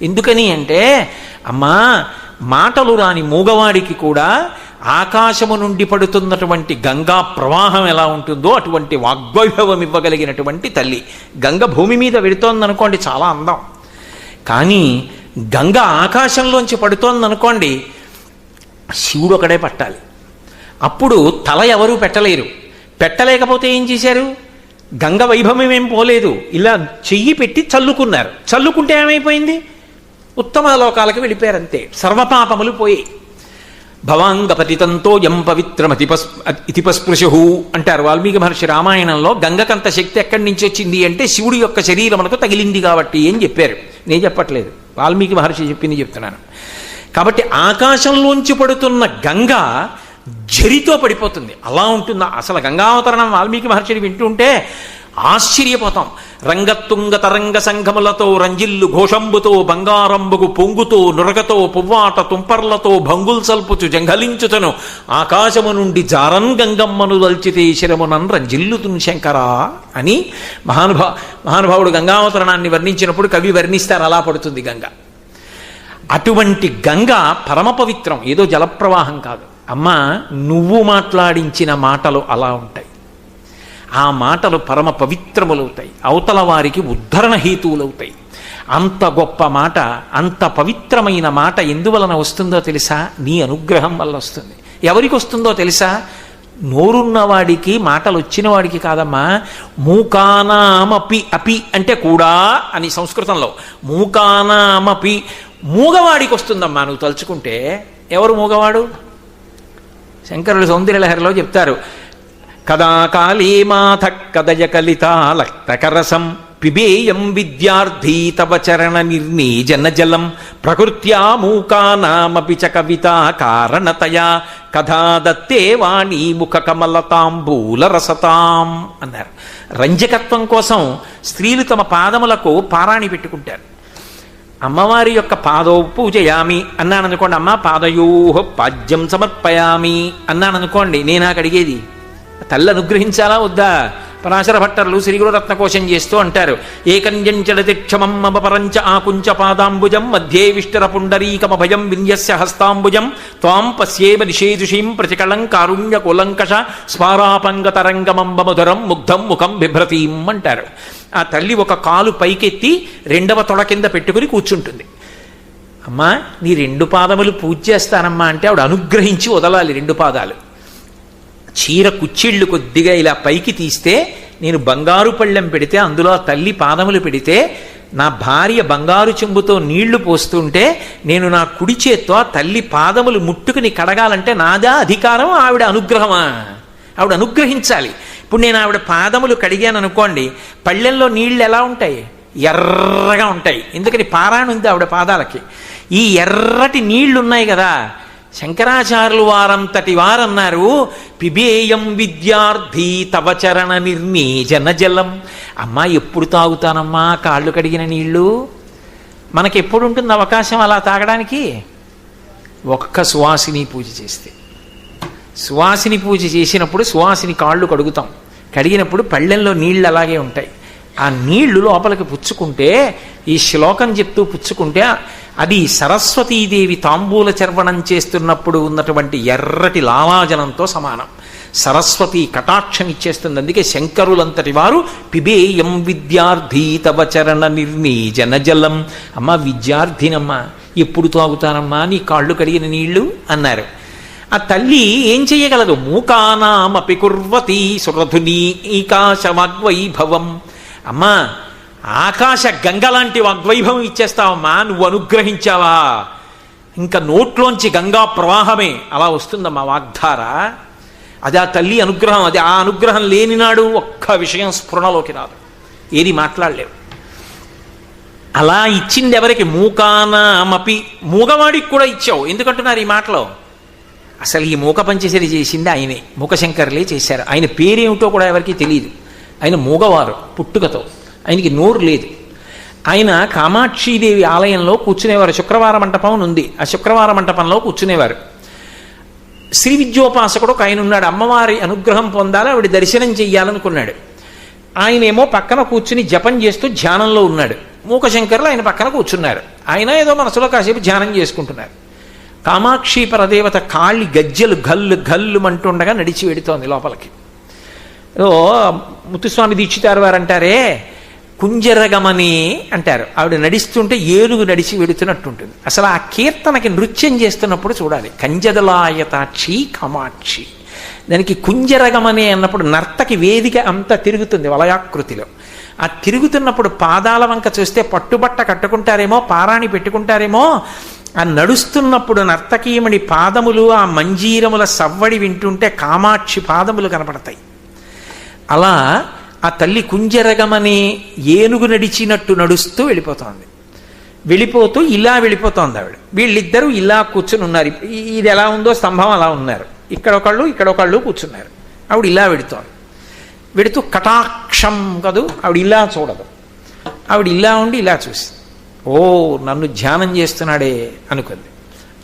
S1: ఎందుకని అంటే, అమ్మా మాటలు రాని మూగవాడికి కూడా ఆకాశము నుండి పడుతున్నటువంటి గంగా ప్రవాహం ఎలా ఉంటుందో అటువంటి వాగ్వైభవం ఇవ్వగలిగినటువంటి తల్లి. గంగ భూమి మీద వెడుతోందనుకోండి, చాలా అందం. కానీ గంగ ఆకాశంలోంచి పడుతోందనుకోండి, శివుడు ఒకడే పట్టాలి. అప్పుడు తల ఎవరూ పెట్టలేరు. పెట్టలేకపోతే ఏం చేశారు? గంగ వైభవం ఏం పోలేదు, ఇలా చెయ్యి పెట్టి చల్లుకున్నారు. చల్లుకుంటే ఏమైపోయింది? ఉత్తమ లోకాలకు వెళ్ళిపోయారు, అంతే. సర్వపాపములు పోయాయి. భవాంగపతితంతో యం పవిత్రమతిపస్పృశు అంటారు వాల్మీకి మహర్షి రామాయణంలో. గంగకంత శక్తి ఎక్కడి నుంచి వచ్చింది అంటే శివుడి యొక్క శరీరమునకు తగిలింది కాబట్టి అని చెప్పారు. నేను చెప్పట్లేదు, వాల్మీకి మహర్షి చెప్పింది చెప్తున్నాను. కాబట్టి ఆకాశంలోంచి పడుతున్న గంగ జరితో పడిపోతుంది, అలా ఉంటుంది. అసలు గంగావతరణం వాల్మీకి మహర్షిని వింటుంటే ఆశ్చర్యపోతాం. రంగతుంగ తరంగ సంఘములతో రంజిల్లు ఘోషంబుతో బంగారంబుగు పొంగుతో నురగతో పువ్వాట తుంపర్లతో భంగుల్ సల్పుచు జంఘలించుతను ఆకాశము నుండి జారన్ గంగమ్మను దల్చితే శిరమునన్ రంజిల్లుతున్ శంకరా అని మహానుభావుడు గంగావతరణాన్ని వర్ణించినప్పుడు కవి వర్ణిస్తారు. అలా పడుతుంది గంగ. అటువంటి గంగ పరమ పవిత్రం, ఏదో జలప్రవాహం కాదు. అమ్మా నువ్వు మాట్లాడించిన మాటలు అలా ఉంటాయి. ఆ మాటలు పరమ పవిత్రములవుతాయి, అవతల వారికి ఉద్ధరణ హేతువులవుతాయి. అంత గొప్ప మాట, అంత పవిత్రమైన మాట ఎందువలన వస్తుందో తెలుసా? నీ అనుగ్రహం వల్ల వస్తుంది. ఎవరికి వస్తుందో తెలుసా? నోరున్నవాడికి, మాటలు వచ్చిన వాడికి కాదమ్మా. మూకానామపి, అపి అంటే కూడా అని సంస్కృతంలో. మూకానామపి మూగవాడికి వస్తుందమ్మా నువ్వు తలుచుకుంటే. ఎవరు మూగవాడు? శంకరులు సౌందర్యలహరిలో చెప్తారు, కదా కాళీ మాథ కదయ కలితాలక్తకరసం పిబేయం విద్యార్థీ తవ చరణ నిర్నీజన జలం ప్రకృత్యా మూకానామపి చ కవితా కారణతయా కథా దత్తే వాణీ ముఖ కమలతాంబూల రసతాం అన్నారు. రంజకత్వం కోసం స్త్రీలు తమ పాదములకు పారాణి పెట్టుకుంటారు. అమ్మవారి యొక్క పాదో పూజయామి అన్నాననుకోండి, అమ్మ పాదయోహ పాద్యం సమర్పయామి అన్నాననుకోండి, నేనాకు అడిగేది తల్లి అనుగ్రహించాలా వద్దా? పరాశర భట్టర్లు శ్రీగురు రత్నకోశం చేస్తూ అంటారు, ఏకంజంచడతి క్షమం పరంచ ఆకుంచ పాదాంబుజం మధ్యే విష్ఠర పుండరీకమభయం విన్యస్య హస్తాంబుజం త్వాం పశ్యేమ నిషేదుషీం ప్రతికళం కారుణ్య కులంకష స్మారాపంగతరంగమంబమధురం ముగ్ధం ముఖం బిభ్రతీం అంటారు. ఆ తల్లి ఒక కాలు పైకెత్తి రెండవ తొడ కింద పెట్టుకుని కూర్చుంటుంది. అమ్మా నీ రెండు పాదములు పూజ చేస్తానమ్మా అంటే ఆవిడ అనుగ్రహించి వదలాలి రెండు పాదాలు. చీర కుచ్చిళ్ళు కొద్దిగా ఇలా పైకి తీస్తే, నేను బంగారు పళ్ళెం పెడితే అందులో తల్లి పాదములు పెడితే, నా భార్య బంగారు చెంబుతో నీళ్లు పోస్తుంటే నేను నా కుడి చేత్తో తల్లి పాదములు ముట్టుకుని కడగాలంటే నాదా అధికారం, ఆవిడ అనుగ్రహమా? ఆవిడ అనుగ్రహించాలి. ఇప్పుడు నేను ఆవిడ పాదములు కడిగాను అనుకోండి, పళ్ళెంలో నీళ్లు ఎలా ఉంటాయి? ఎర్రగా ఉంటాయి. ఎందుకని? పారాయణ ఉంది ఆవిడ పాదాలకి. ఈ ఎర్రటి నీళ్లున్నాయి కదా, శంకరాచార్యులు వారంతటి వారన్నారు, పిబేయం విద్యార్థి తవ చరణ నిర్నీజన జలం. అమ్మా ఎప్పుడు తాగుతానమ్మా కాళ్ళు కడిగిన నీళ్లు? మనకెప్పుడు ఉంటుంది అవకాశం అలా తాగడానికి? ఒక్క సువాసిని పూజ చేస్తే. సువాసిని పూజ చేసినప్పుడు సువాసిని కాళ్ళు కడుగుతాం. కడిగినప్పుడు పళ్ళెంలో నీళ్ళు అలాగే ఉంటాయి. ఆ నీళ్లు లోపలికి పుచ్చుకుంటే, ఈ శ్లోకం చెప్తూ పుచ్చుకుంటే, అది సరస్వతీదేవి తాంబూల చర్వణం చేస్తున్నప్పుడు ఉన్నటువంటి ఎర్రటి లాలాజలంతో సమానం. సరస్వతి కటాక్షం ఇచ్చేస్తుంది. అందుకే శంకరులంతటి వారు పిబేయం విద్యార్థి తవ చరణ నిర్నీజన జలం. అమ్మా విద్యార్థినమ్మా ఎప్పుడు తాగుతానమ్మా నీ కాళ్ళు కడిగిన నీళ్లు అన్నారు. ఆ తల్లి ఏం చెయ్యగలదు? మూకానామపి కుర్వతి సురధుని ఈకాశ వాగ్వైభవం. అమ్మా ఆకాశ గంగ లాంటి వాగ్వైభవం ఇచ్చేస్తావమ్మా, నువ్వు అనుగ్రహించావా? ఇంకా నోట్లోంచి గంగా ప్రవాహమే అలా వస్తుందమ్మా వాగ్ధార. అది ఆ తల్లి అనుగ్రహం. అది ఆ అనుగ్రహం లేనినాడు ఒక్క విషయం స్ఫురణలోకి రాదు, ఏది మాట్లాడలేవు. అలా ఇచ్చింది ఎవరికి? మూకానామపి, మూగవాడికి కూడా ఇచ్చావు. ఎందుకంటున్నారు ఈ మాటలో? అసలు ఈ మూక పంచశరి చేసింది ఆయనే, మూకశంకరులే చేశారు. ఆయన పేరేమిటో కూడా ఎవరికి తెలియదు. ఆయన మూగవారు పుట్టుకతో, ఆయనకి నోరు లేదు. ఆయన కామాక్షీదేవి ఆలయంలో కూర్చునేవారు. శుక్రవార మంటపం ఉంది, ఆ శుక్రవార మంటపంలో కూర్చునేవారు. శ్రీ విద్యోపాసకుడు ఒక ఆయన ఉన్నాడు. అమ్మవారి అనుగ్రహం పొందాలి, ఆవిడ దర్శనం చెయ్యాలనుకున్నాడు. ఆయనేమో పక్కన కూర్చుని జపం చేస్తూ ధ్యానంలో ఉన్నాడు. మూకశంకరులు ఆయన పక్కన కూర్చున్నారు. ఆయన ఏదో మనసులో కాసేపు ధ్యానం చేసుకుంటున్నారు. కామాక్షి పరదేవత కాళ్ళి గజ్జలు గల్లు గల్లు అంటుండగా నడిచి వెడుతోంది లోపలికి. ఓ ముత్తుస్వామి దీక్షితారు వారు అంటారే, కుంజరగమని అంటారు. ఆవిడ నడుస్తుంటే ఏనుగు నడిచి వెడుతున్నట్టుంటుంది. అసలు ఆ కీర్తనకి నృత్యం చేస్తున్నప్పుడు చూడాలి. కంజదలాయతాక్షి కామాక్షి, దానికి కుంజరగమని అన్నప్పుడు నర్తకి వేదిక అంతా తిరుగుతుంది వలయాకృతిలో. ఆ తిరుగుతున్నప్పుడు పాదాల వంక చూస్తే పట్టుబట్ట కట్టుకుంటారేమో, పారాణి పెట్టుకుంటారేమో. ఆ నడుస్తున్నప్పుడు నర్తకీమణి పాదములు ఆ మంజీరముల సవ్వడి వింటుంటే కామాక్షి పాదములు కనపడతాయి. అలా ఆ తల్లి కుంజరగమని ఏనుగు నడిచినట్టు నడుస్తూ వెళ్ళిపోతోంది. వెళ్ళిపోతూ ఇలా వెళ్ళిపోతోంది ఆవిడ. వీళ్ళిద్దరూ ఇలా కూర్చుని ఉన్నారు. ఇది ఎలా ఉందో స్తంభం అలా ఉన్నారు. ఇక్కడొకళ్ళు కూర్చున్నారు. ఆవిడ ఇలా వెడుతోంది. వెడుతూ కటాక్షం కదూ, ఆవిడ ఇలా చూడదు. ఆవిడ ఇలా ఉండి ఇలా చూసి, ఓ నన్ను ధ్యానం చేస్తున్నాడే అనుకుంది.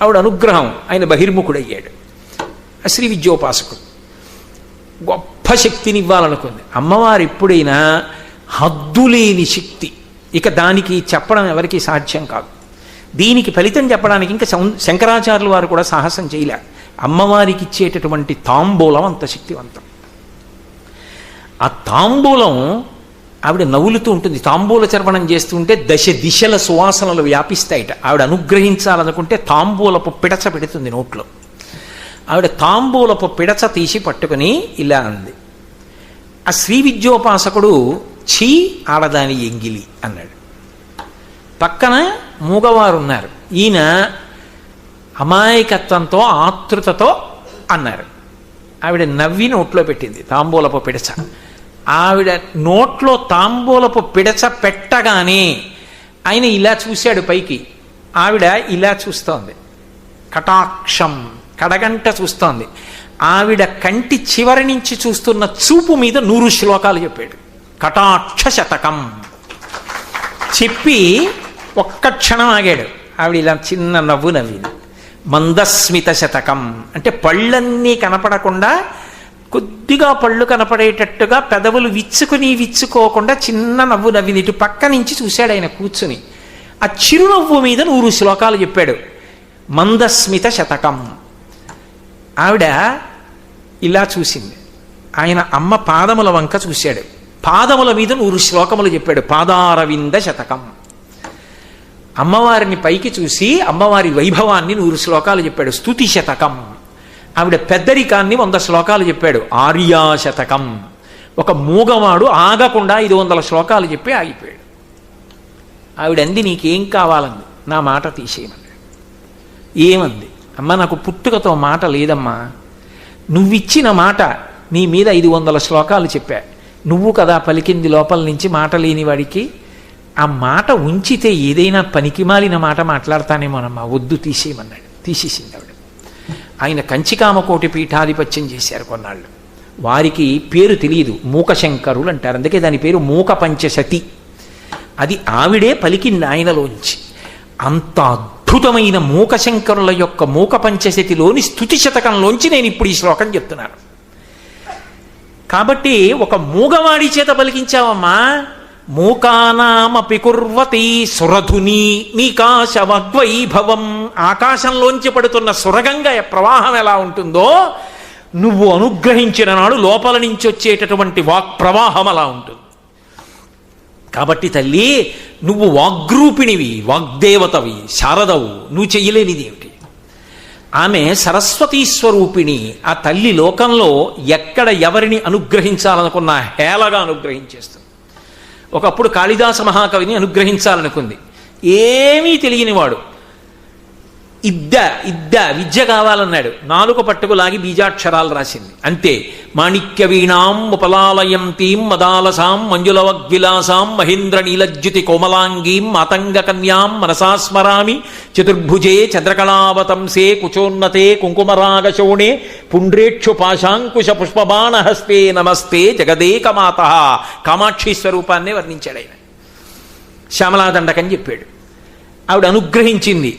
S1: ఆవిడ అనుగ్రహం, ఆయన బహిర్ముఖుడయ్యాడు. శ్రీ విద్యోపాసకుడు గొప్ప శక్తిని ఇవ్వాలనుకుంది. అమ్మవారు ఎప్పుడైనా హద్దులేని శక్తి, ఇక దానికి చెప్పడం ఎవరికి సాధ్యం కాదు. దీనికి ఫలితం చెప్పడానికి ఇంకా శంకరాచార్యులు వారు కూడా సాహసం చేయలే. అమ్మవారికి ఇచ్చేటటువంటి తాంబూలం అంత శక్తివంతం. ఆ తాంబూలం ఆవిడ నవ్వులుతూ ఉంటుంది. తాంబూల చర్వణం చేస్తుంటే దశ దిశల సువాసనలు వ్యాపిస్తాయిట. ఆవిడ అనుగ్రహించాలనుకుంటే తాంబూలపు పిడచ పెడుతుంది నోట్లో. ఆవిడ తాంబూలపు పిడచ తీసి పట్టుకుని ఇలా అంది. ఆ శ్రీ విద్యోపాసకుడు ఛీ ఆడదాని ఎంగిలి అన్నాడు. పక్కన మూగవారు ఉన్నారు. ఈయన అమాయకత్వంతో ఆతృతతో అన్నారు. ఆవిడ నవ్వి నోట్లో పెట్టింది తాంబూలపు పిడచ. ఆవిడ నోట్లో తాంబూలపు పిడచ పెట్టగానే ఆయన ఇలా చూశాడు పైకి. ఆవిడ ఇలా చూస్తోంది, కటాక్షం కడగంట చూస్తోంది. ఆవిడ కంటి చివరి నుంచి చూస్తున్న చూపు మీద 100 శ్లోకాలు చెప్పాడు. కటాక్ష శతకం చెప్పి ఒక్క క్షణం ఆగాడు. ఆవిడ ఇలా చిన్న నవ్వు నవ్వింది. మందస్మిత శతకం అంటే పళ్ళన్నీ కనపడకుండా కొద్దిగా పళ్ళు కనపడేటట్టుగా పెదవులు విచ్చుకోకుండా చిన్న నవ్వు నవ్వింది. ఇటు పక్క నుంచి చూశాడు ఆయన కూర్చుని. ఆ చిరునవ్వు మీద 100 శ్లోకాలు చెప్పాడు. మందస్మిత శతకం. ఆవిడ ఇలా చూసింది. ఆయన అమ్మ పాదముల వంక చూశాడు. పాదముల మీద 100 శ్లోకములు చెప్పాడు. పాదారవింద శతకం. అమ్మవారిని పైకి చూసి అమ్మవారి వైభవాన్ని 100 శ్లోకాలు చెప్పాడు. స్తుతి శతకం. ఆవిడ పెద్దరికాన్ని 100 శ్లోకాలు చెప్పాడు. ఆర్యా శతకం. ఒక మూగవాడు ఆగకుండా 500 శ్లోకాలు చెప్పి ఆగిపోయాడు. ఆవిడ అంది, నీకేం కావాలంది. నా మాట తీసేయమన్నాడు. ఏమంది? అమ్మ నాకు పుట్టుకతో మాట లేదమ్మా, నువ్విచ్చిన మాట నీ మీద 500 శ్లోకాలు చెప్పా. నువ్వు కదా పలికింది లోపల నుంచి మాట లేని వాడికి. ఆ మాట ఉంచితే ఏదైనా పనికిమాలిన మాట మాట్లాడతానేమోనమ్మా, వద్దు తీసేయమన్నాడు. తీసేసింది ఆవిడ. ఆయన కంచికామకోటి పీఠాధిపత్యం చేశారు కొన్నాళ్ళు. వారికి పేరు తెలియదు, మూకశంకరులు అంటారు. అందుకే దాని పేరు మూక పంచశతి. అది ఆవిడే పలికింది ఆయనలోంచి. అంత అద్భుతమైన మూకశంకరుల యొక్క మూక పంచశతిలోని స్తుతి శతకంలోంచి నేను ఇప్పుడు ఈ శ్లోకం చెప్తున్నాను. కాబట్టి ఒక మూగవాడి చేత పలికించావమ్మా. మూకానామపి కుర్వతి సురధుని నీకాశవద్వైభవం. ఆకాశంలోంచి పడుతున్న సురగంగా ప్రవాహం ఎలా ఉంటుందో నువ్వు అనుగ్రహించిన నాడు లోపల నుంచి వచ్చేటటువంటి వాక్ ప్రవాహం అలా ఉంటుంది. కాబట్టి తల్లి, నువ్వు వాగ్రూపిణివి, వాగ్దేవతవి, శారదవు. నువ్వు చెయ్యలేనిది ఏమిటి? ఆమె సరస్వతీ స్వరూపిణి. ఆ తల్లి లోకంలో ఎక్కడ ఎవరిని అనుగ్రహించాలనుకున్నా హేళగా అనుగ్రహించేస్తుంది. ఒకప్పుడు కాళిదాస మహాకవిని అనుగ్రహించాలనుకుంది. ఏమీ తెలియనివాడు. విద్య కావాలన్నాడు. నాలుక పట్టుకులాగి బీజాక్షరాలు రాసింది. అంతే. మాణిక్య వీణాం ఉపలాలయంతీం మదాలసాం మంజులవగ్విలాసాం మహేంద్ర నీలజ్యుతి కోమలాంగీం మాతంగ కన్యాం మనసా స్మరామి చతుర్భుజే చంద్రకళావతంసే కుచోన్నతే కుంకుమరాగశోణే పుండ్రేక్షు పాశాంకుశ పుష్పబాణహస్తే నమస్తే జగదేకమాత. కామాక్షి స్వరూపాన్నే వర్ణించాడు ఆయన. శ్యామలాదండకని చెప్పాడు. ఆవిడ అనుగ్రహించింది.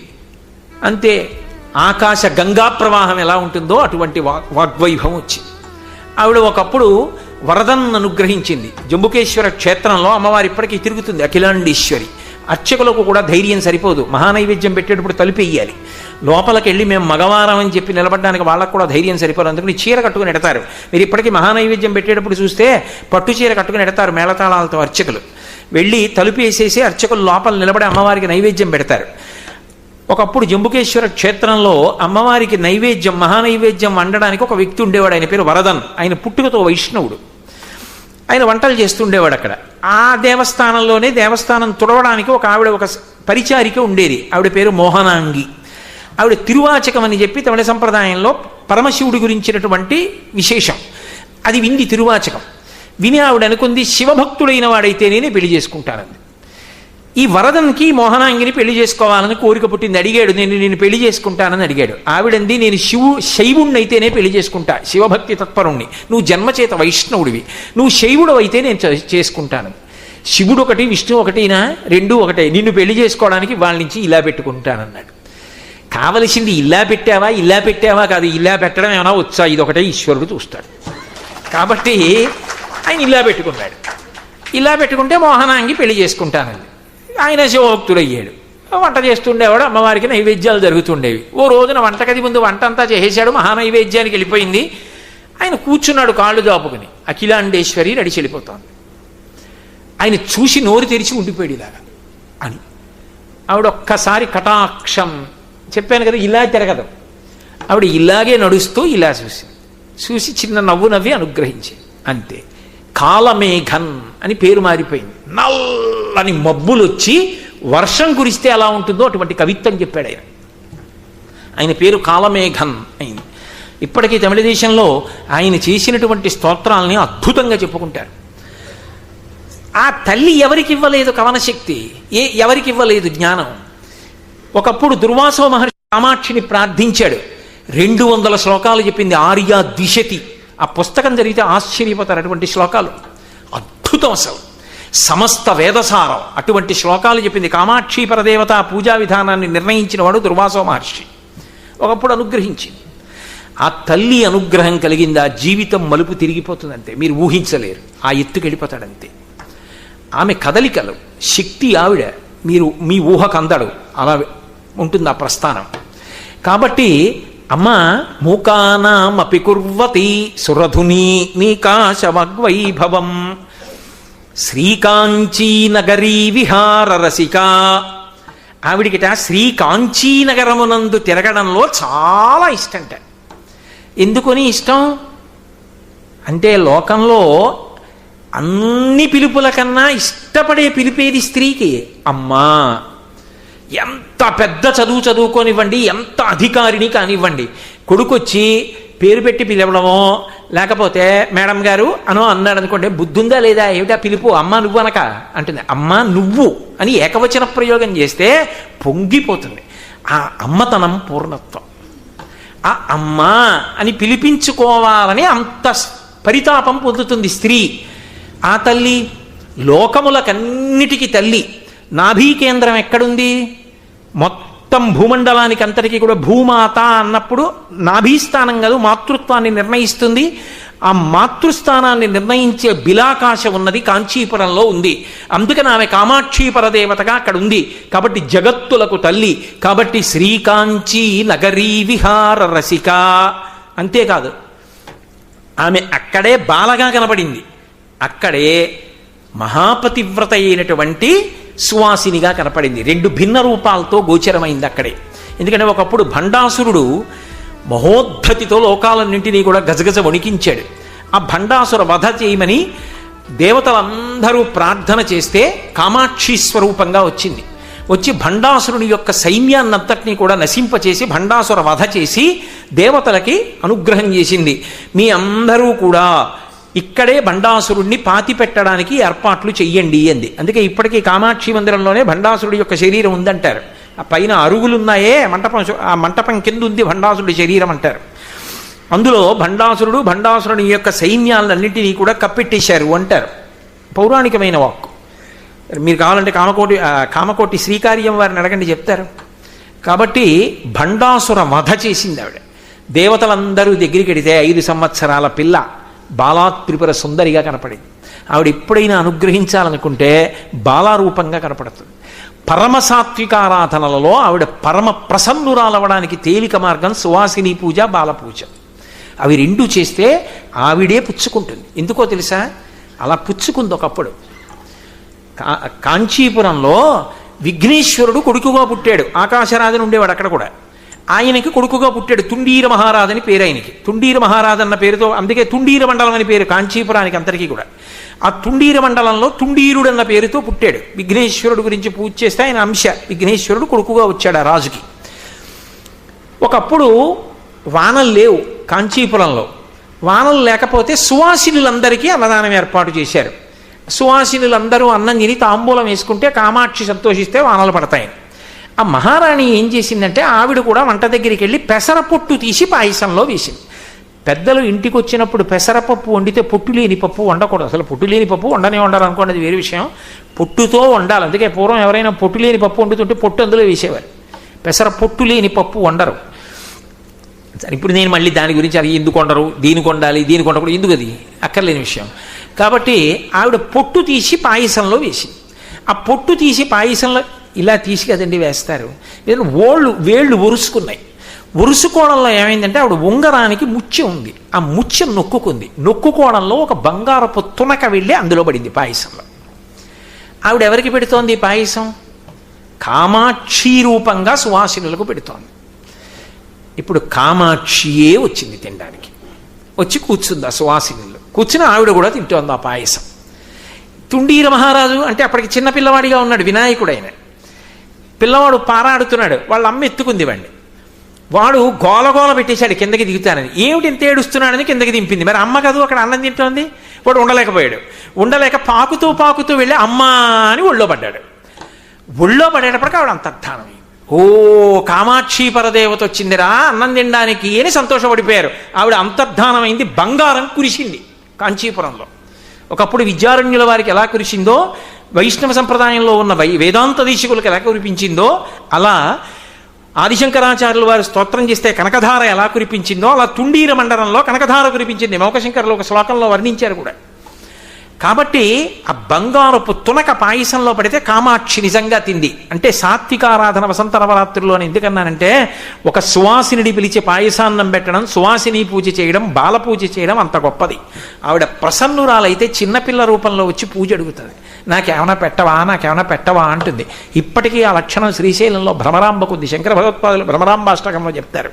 S1: అంతే. ఆకాశ గంగా ప్రవాహం ఎలా ఉంటుందో అటువంటి వాగ్వైభవం వచ్చింది. ఆవిడ ఒకప్పుడు వరదను అనుగ్రహించింది. జంబుకేశ్వర క్షేత్రంలో అమ్మవారి ఇప్పటికీ తిరుగుతుంది, అఖిలాండేశ్వరి. అర్చకులకు కూడా ధైర్యం సరిపోదు, మహానైవేద్యం పెట్టేటప్పుడు తలుపేయాలి. లోపలికి వెళ్ళి మేము మగవారం అని చెప్పి నిలబడడానికి వాళ్ళకు కూడా ధైర్యం సరిపోదు, అందుకని చీర కట్టుకుని ఎడతారు. మీరు ఇప్పటికీ మహానైవేద్యం పెట్టేటప్పుడు చూస్తే పట్టు చీర కట్టుకుని ఎడతారు మేళతాళాలతో అర్చకులు. వెళ్ళి తలుపు వేసేసి అర్చకులు లోపల నిలబడి అమ్మవారికి నైవేద్యం పెడతారు. ఒకప్పుడు జంబుకేశ్వర క్షేత్రంలో అమ్మవారికి నైవేద్యం, మహానైవేద్యం వండడానికి ఒక వ్యక్తి ఉండేవాడు, ఆయన పేరు వరదన్. ఆయన పుట్టుకతో వైష్ణవుడు. ఆయన వంటలు చేస్తుండేవాడు అక్కడ. ఆ దేవస్థానంలోనే దేవస్థానం తుడవడానికి ఒక ఆవిడ, ఒక పరిచారిక ఉండేది, ఆవిడ పేరు మోహనాంగి. ఆవిడ తిరువాచకం అని చెప్పి తమిళ సంప్రదాయంలో పరమశివుడి గురించినటువంటి విశేషం అది వింది. తిరువాచకం విని ఆవిడ అనుకుంది, శివభక్తుడైన వాడైతే నేనే పెళ్లి చేసుకుంటానంది. ఈ వరదన్కి మోహనాంగిని పెళ్లి చేసుకోవాలని కోరిక పుట్టింది. అడిగాడు, నేను పెళ్లి చేసుకుంటానని అడిగాడు. ఆవిడంది, నేను శైవుణ్ణైతేనే పెళ్లి చేసుకుంటా, శివభక్తి తత్పరుణ్ణి. నువ్వు జన్మచేత వైష్ణవుడివి, నువ్వు శైవుడు అయితే నేను చేసుకుంటాను. శివుడు ఒకటి విష్ణువు ఒకటినా? రెండూ ఒకటే. నిన్ను పెళ్లి చేసుకోవడానికి వాళ్ళ నుంచి ఇలా పెట్టుకుంటానన్నాడు. కావలసింది ఇలా పెట్టావా కాదు, ఇలా పెట్టడం ఏమైనా వచ్చా, ఇదొకటే ఈశ్వరుడు చూస్తాడు. కాబట్టి ఆయన ఇలా పెట్టుకున్నాడు. ఇలా పెట్టుకుంటే మోహనాంగి పెళ్లి చేసుకుంటానండి. ఆయన శివభక్తుడయ్యాడు. వంట చేస్తుండేవాడు, అమ్మవారికి నైవేద్యాలు జరుగుతుండేవి. ఓ రోజున వంటగది ముందు వంట అంతా చేసేశాడు, మహానైవేద్యానికి వెళ్ళిపోయింది. ఆయన కూర్చున్నాడు కాళ్ళు దాపుకుని, అఖిలాండేశ్వరి నడిచి వెళ్ళిపోతాను. ఆయన చూసి నోరు తెరిచి ఉండిపోయాడు ఇలాగా అని. ఆవిడ ఒక్కసారి కటాక్షం, చెప్పాను కదా ఇలా తిరగదు, ఆవిడ ఇలాగే నడుస్తూ ఇలా చూసి చిన్న నవ్వు నవ్వి అనుగ్రహించింది, అంతే. కాలమేఘన్ అని పేరు మారిపోయింది. నల్లని మబ్బులు వచ్చి వర్షం కురిస్తే ఎలా ఉంటుందో అటువంటి కవిత్వం చెప్పాడు ఆయన. ఆయన పేరు కాలమేఘన్ అయింది. ఇప్పటికీ తమిళ దేశంలో ఆయన చేసినటువంటి స్తోత్రాలని అద్భుతంగా చెప్పుకుంటారు. ఆ తల్లి ఎవరికి ఇవ్వలేదు కవనశక్తి, ఎవరికి ఇవ్వలేదు జ్ఞానం. ఒకప్పుడు దుర్వాసో మహర్షి కామాక్షిని ప్రార్థించాడు. 200 శ్లోకాలు చెప్పింది, ఆర్య ద్విషతి. ఆ పుస్తకం జరిగితే ఆశ్చర్యపోతారు, అటువంటి శ్లోకాలు అద్భుతం, అసలు సమస్త వేదసారం. అటువంటి శ్లోకాలు చెప్పింది. కామాక్షి పరదేవత పూజా విధానాన్ని నిర్ణయించిన వాడు దుర్వాసో మహర్షి. ఒకప్పుడు అనుగ్రహించింది. ఆ తల్లి అనుగ్రహం కలిగింది, ఆ జీవితం మలుపు తిరిగిపోతుందంతే. మీరు ఊహించలేరు, ఆ ఎత్తుకు వెళ్ళిపోతాడంతే. ఆమె కదలికలు, శక్తి ఆవిడ, మీ ఊహకు అందడు, అలా ఉంటుంది ఆ ప్రస్థానం. కాబట్టి అమ్మ మూకానామపి కుర్వతి సురధుని నీకాశవగ్వైభవం శ్రీకాంచీ నగరీ విహార రసిక. ఆవిడికిట శ్రీకాంచీనగరమునందు తిరగడంలో చాలా ఇష్టంట. ఎందుకని ఇష్టం అంటే, లోకంలో అన్ని పిలుపుల కన్నా ఇష్టపడే పిలిపేది స్త్రీకి. అమ్మా, ఎంత పెద్ద చదువుకోనివ్వండి, ఎంత అధికారిని కానివ్వండి, కొడుకొచ్చి పేరు పెట్టి పిలవడమో లేకపోతే మేడం గారు అనో అన్నాడు అనుకోండి, బుద్ధుందా లేదా, ఏమిటా పిలుపు, అమ్మ నువ్వు అనక అంటుంది. అమ్మ నువ్వు అని ఏకవచన ప్రయోగం చేస్తే పొంగిపోతుంది. ఆ అమ్మతనం పూర్ణత్వం. ఆ అమ్మ అని పిలిపించుకోవాలని అంత పరితాపం పొందుతుంది స్త్రీ. ఆ తల్లి లోకములకన్నిటికీ తల్లి. నాభీ కేంద్రం ఎక్కడుంది? మొత్తం భూమండలానికి అంతటికీ కూడా భూమాత అన్నప్పుడు నాభీస్థానం కాదు, మాతృత్వాన్ని నిర్ణయిస్తుంది. ఆ మాతృస్థానాన్ని నిర్ణయించే బిలాకాశ ఉన్నది కాంచీపురంలో ఉంది. అందుకని ఆమె కామాక్షి పరదేవతగా అక్కడ ఉంది. కాబట్టి జగత్తులకు తల్లి. కాబట్టి శ్రీకాంచీ నగరీ విహార రసిక. అంతేకాదు, ఆమె అక్కడే బాలగా కనబడింది, అక్కడే మహాపతివ్రత అయినటువంటి సువాసినిగా కనపడింది. 2 భిన్న రూపాలతో గోచరమైంది అక్కడే. ఎందుకంటే ఒకప్పుడు భండాసురుడు మహోద్ధతితో లోకాలన్నింటినీ కూడా గజగజ వణికించాడు. ఆ భండాసుర వధ చేయమని దేవతలందరూ ప్రార్థన చేస్తే కామాక్షి స్వరూపంగా వచ్చింది. వచ్చి భండాసురుని యొక్క సైన్యాన్నంతటినీ కూడా నశింపచేసి భండాసుర వధ చేసి దేవతలకి అనుగ్రహం చేసింది. మీ అందరూ కూడా ఇక్కడే భండాసురుణ్ణి పాతి పెట్టడానికి ఏర్పాట్లు చెయ్యండి అంది. అందుకే ఇప్పటికీ కామాక్షి మందిరంలోనే భండాసురుడి యొక్క శరీరం ఉందంటారు. ఆ పైన అరుగులున్నాయే మంటపం, ఆ మంటపం కింద ఉంది భండాసురుడి శరీరం అంటారు. అందులో భండాసురుని యొక్క సైన్యాలన్నింటినీ కూడా కప్పెట్టేశారు అంటారు. పౌరాణికమైన వాక్కు. మీరు కావాలంటే కామకోటి శ్రీకార్యం వారిని అడగండి, చెప్తారు. కాబట్టి భండాసుర వధ చేసింది ఆవిడ. దేవతలందరూ దగ్గరికి వెడితే 5 సంవత్సరాల పిల్ల బాలాత్ త్రిపుర సుందరిగా కనపడింది. ఆవిడ ఎప్పుడైనా అనుగ్రహించాలనుకుంటే బాలారూపంగా కనపడుతుంది. పరమసాత్వికారాధనలలో ఆవిడ పరమ ప్రసన్నురాలవడానికి తేలిక మార్గం సువాసిని పూజ, బాలపూజ. అవి రెండు చేస్తే ఆవిడే పుచ్చుకుంటుంది. ఎందుకో తెలుసా? అలా పుచ్చుకుంది ఒకప్పుడు. కాంచీపురంలో విఘ్నేశ్వరుడు కొడుకుగా పుట్టాడు. ఆకాశరాజుని ఉండేవాడు అక్కడ కూడా. ఆయనకి కొడుకుగా పుట్టాడు. తుండీర మహారాజు అని పేరు ఆయనకి. తుండీర మహారాజు అన్న పేరుతో, అందుకే తుండీర మండలం అని పేరు కాంచీపురానికి అంతటికీ కూడా. ఆ తుండీర మండలంలో తుండీరుడు అన్న పేరుతో పుట్టాడు. విఘ్నేశ్వరుడు గురించి పూజ చేస్తే ఆయన అంశ విఘ్నేశ్వరుడు కొడుకుగా వచ్చాడు ఆ రాజుకి. ఒకప్పుడు వానలు లేవు కాంచీపురంలో. వానలు లేకపోతే సువాసినులందరికీ అన్నదానం ఏర్పాటు చేశారు. సువాసినులందరూ అన్నం తిని తాంబూలం వేసుకుంటే కామాక్షి సంతోషిస్తే వానలు పడతాయని. ఆ మహారాణి ఏం చేసిందంటే ఆవిడ కూడా వంట దగ్గరికి వెళ్ళి పెసరపొట్టు తీసి పాయసంలో వేసింది. పెద్దలు ఇంటికి వచ్చినప్పుడు పెసరపప్పు వండితే పొట్టు లేని పప్పు వండకూడదు. అసలు పొట్టు లేని పప్పు వండనే వండాలి అనుకోండి, అది వేరే విషయం. పొట్టుతో వండాలి. అందుకే పూర్వం ఎవరైనా పొట్టు లేని పప్పు వండుతుంటే పొట్టు అందులో వేసేవారు. పెసర పొట్టు లేని పప్పు వండరు. ఇప్పుడు నేను మళ్ళీ దాని గురించి అది ఎందుకు వండరు, దీనికి వండాలి, దీనికి వండకూడదు, ఎందుకు, అది అక్కర్లేని విషయం. కాబట్టి ఆవిడ పొట్టు తీసి పాయసంలో వేసింది. ఆ పొట్టు తీసి పాయసంలో ఇలా తీసి కదండి వేస్తారు. వేళ్ళు ఒరుసుకున్నాయి. ఒరుసుకోవడంలో ఏమైందంటే ఆవిడ ఉంగరానికి ముత్యం ఉంది. ఆ ముత్యం నొక్కుకుంది. నొక్కుకోవడంలో ఒక బంగారపు తునక వెళ్ళి అందులో పడింది పాయసంలో. ఆవిడ ఎవరికి పెడుతోంది ఈ పాయసం? కామాక్షి రూపంగా సువాసినులకు పెడుతోంది. ఇప్పుడు కామాక్షియే వచ్చింది తినడానికి. వచ్చి కూర్చుంది ఆ సువాసినులు. కూర్చుని ఆవిడ కూడా తింటోంది ఆ పాయసం. తుండీర మహారాజు అంటే అప్పటికి చిన్నపిల్లవాడిగా ఉన్నాడు, వినాయకుడు ఆయన. పిల్లవాడు పారాడుతున్నాడు. వాళ్ళ అమ్మ ఎత్తుకుంది వాడిని. వాడు గోలగోల పెట్టేశాడు కిందకి దిగుతానని. ఏమిటి ఇంత ఏడుస్తున్నాడని కిందకి దింపింది. మరి అమ్మ కాదు అక్కడ అన్నం తింటోంది. వాడు ఉండలేకపోయాడు. ఉండలేక పాకుతూ పాకుతూ వెళ్ళి అమ్మా అని ఒళ్ళో పడ్డాడు. ఒళ్ళో పడేటప్పటికి ఆవిడ అంతర్ధానమైంది. ఓ కామాక్షి పరదేవత వచ్చిందిరా అన్నం తినడానికి అని సంతోషపడిపోయారు. ఆవిడ అంతర్ధానమైంది. బంగారం కురిసింది కాంచీపురంలో. ఒకప్పుడు విద్యారణ్యుల వారికి ఎలా కురిసిందో, వైష్ణవ సంప్రదాయంలో ఉన్న వేదాంత దీక్షకులకు ఎలా కురిపించిందో, అలా ఆదిశంకరాచార్యుల వారు స్తోత్రం చేస్తే కనకధార ఎలా కురిపించిందో అలా తుండీర మండలంలో కనకధార కురిపించింది. మౌకశంకర్లు ఒక శ్లోకంలో వర్ణించారు కూడా. కాబట్టి ఆ బంగారపు తునక పాయసంలో పడితే కామాక్షి నిజంగా తింది. అంటే సాత్వికారాధన వసంత నవరాత్రుల్లో అని ఎందుకన్నానంటే, ఒక సువాసిని పిలిచి పాయసాన్నం పెట్టడం, సువాసిని పూజ చేయడం, బాల పూజ చేయడం అంత గొప్పది. ఆవిడ ప్రసన్నురాలైతే చిన్నపిల్ల రూపంలో వచ్చి పూజ అడుగుతుంది. నాకేమైనా పెట్టవా, నాకేమైనా పెట్టవా అంటుంది. ఇప్పటికీ ఆ లక్షణం శ్రీశైలంలో భ్రమరాంబకు ఉంది. శంకర భగవత్పాదులు భ్రమరాంబాష్టకంలో చెప్తారు.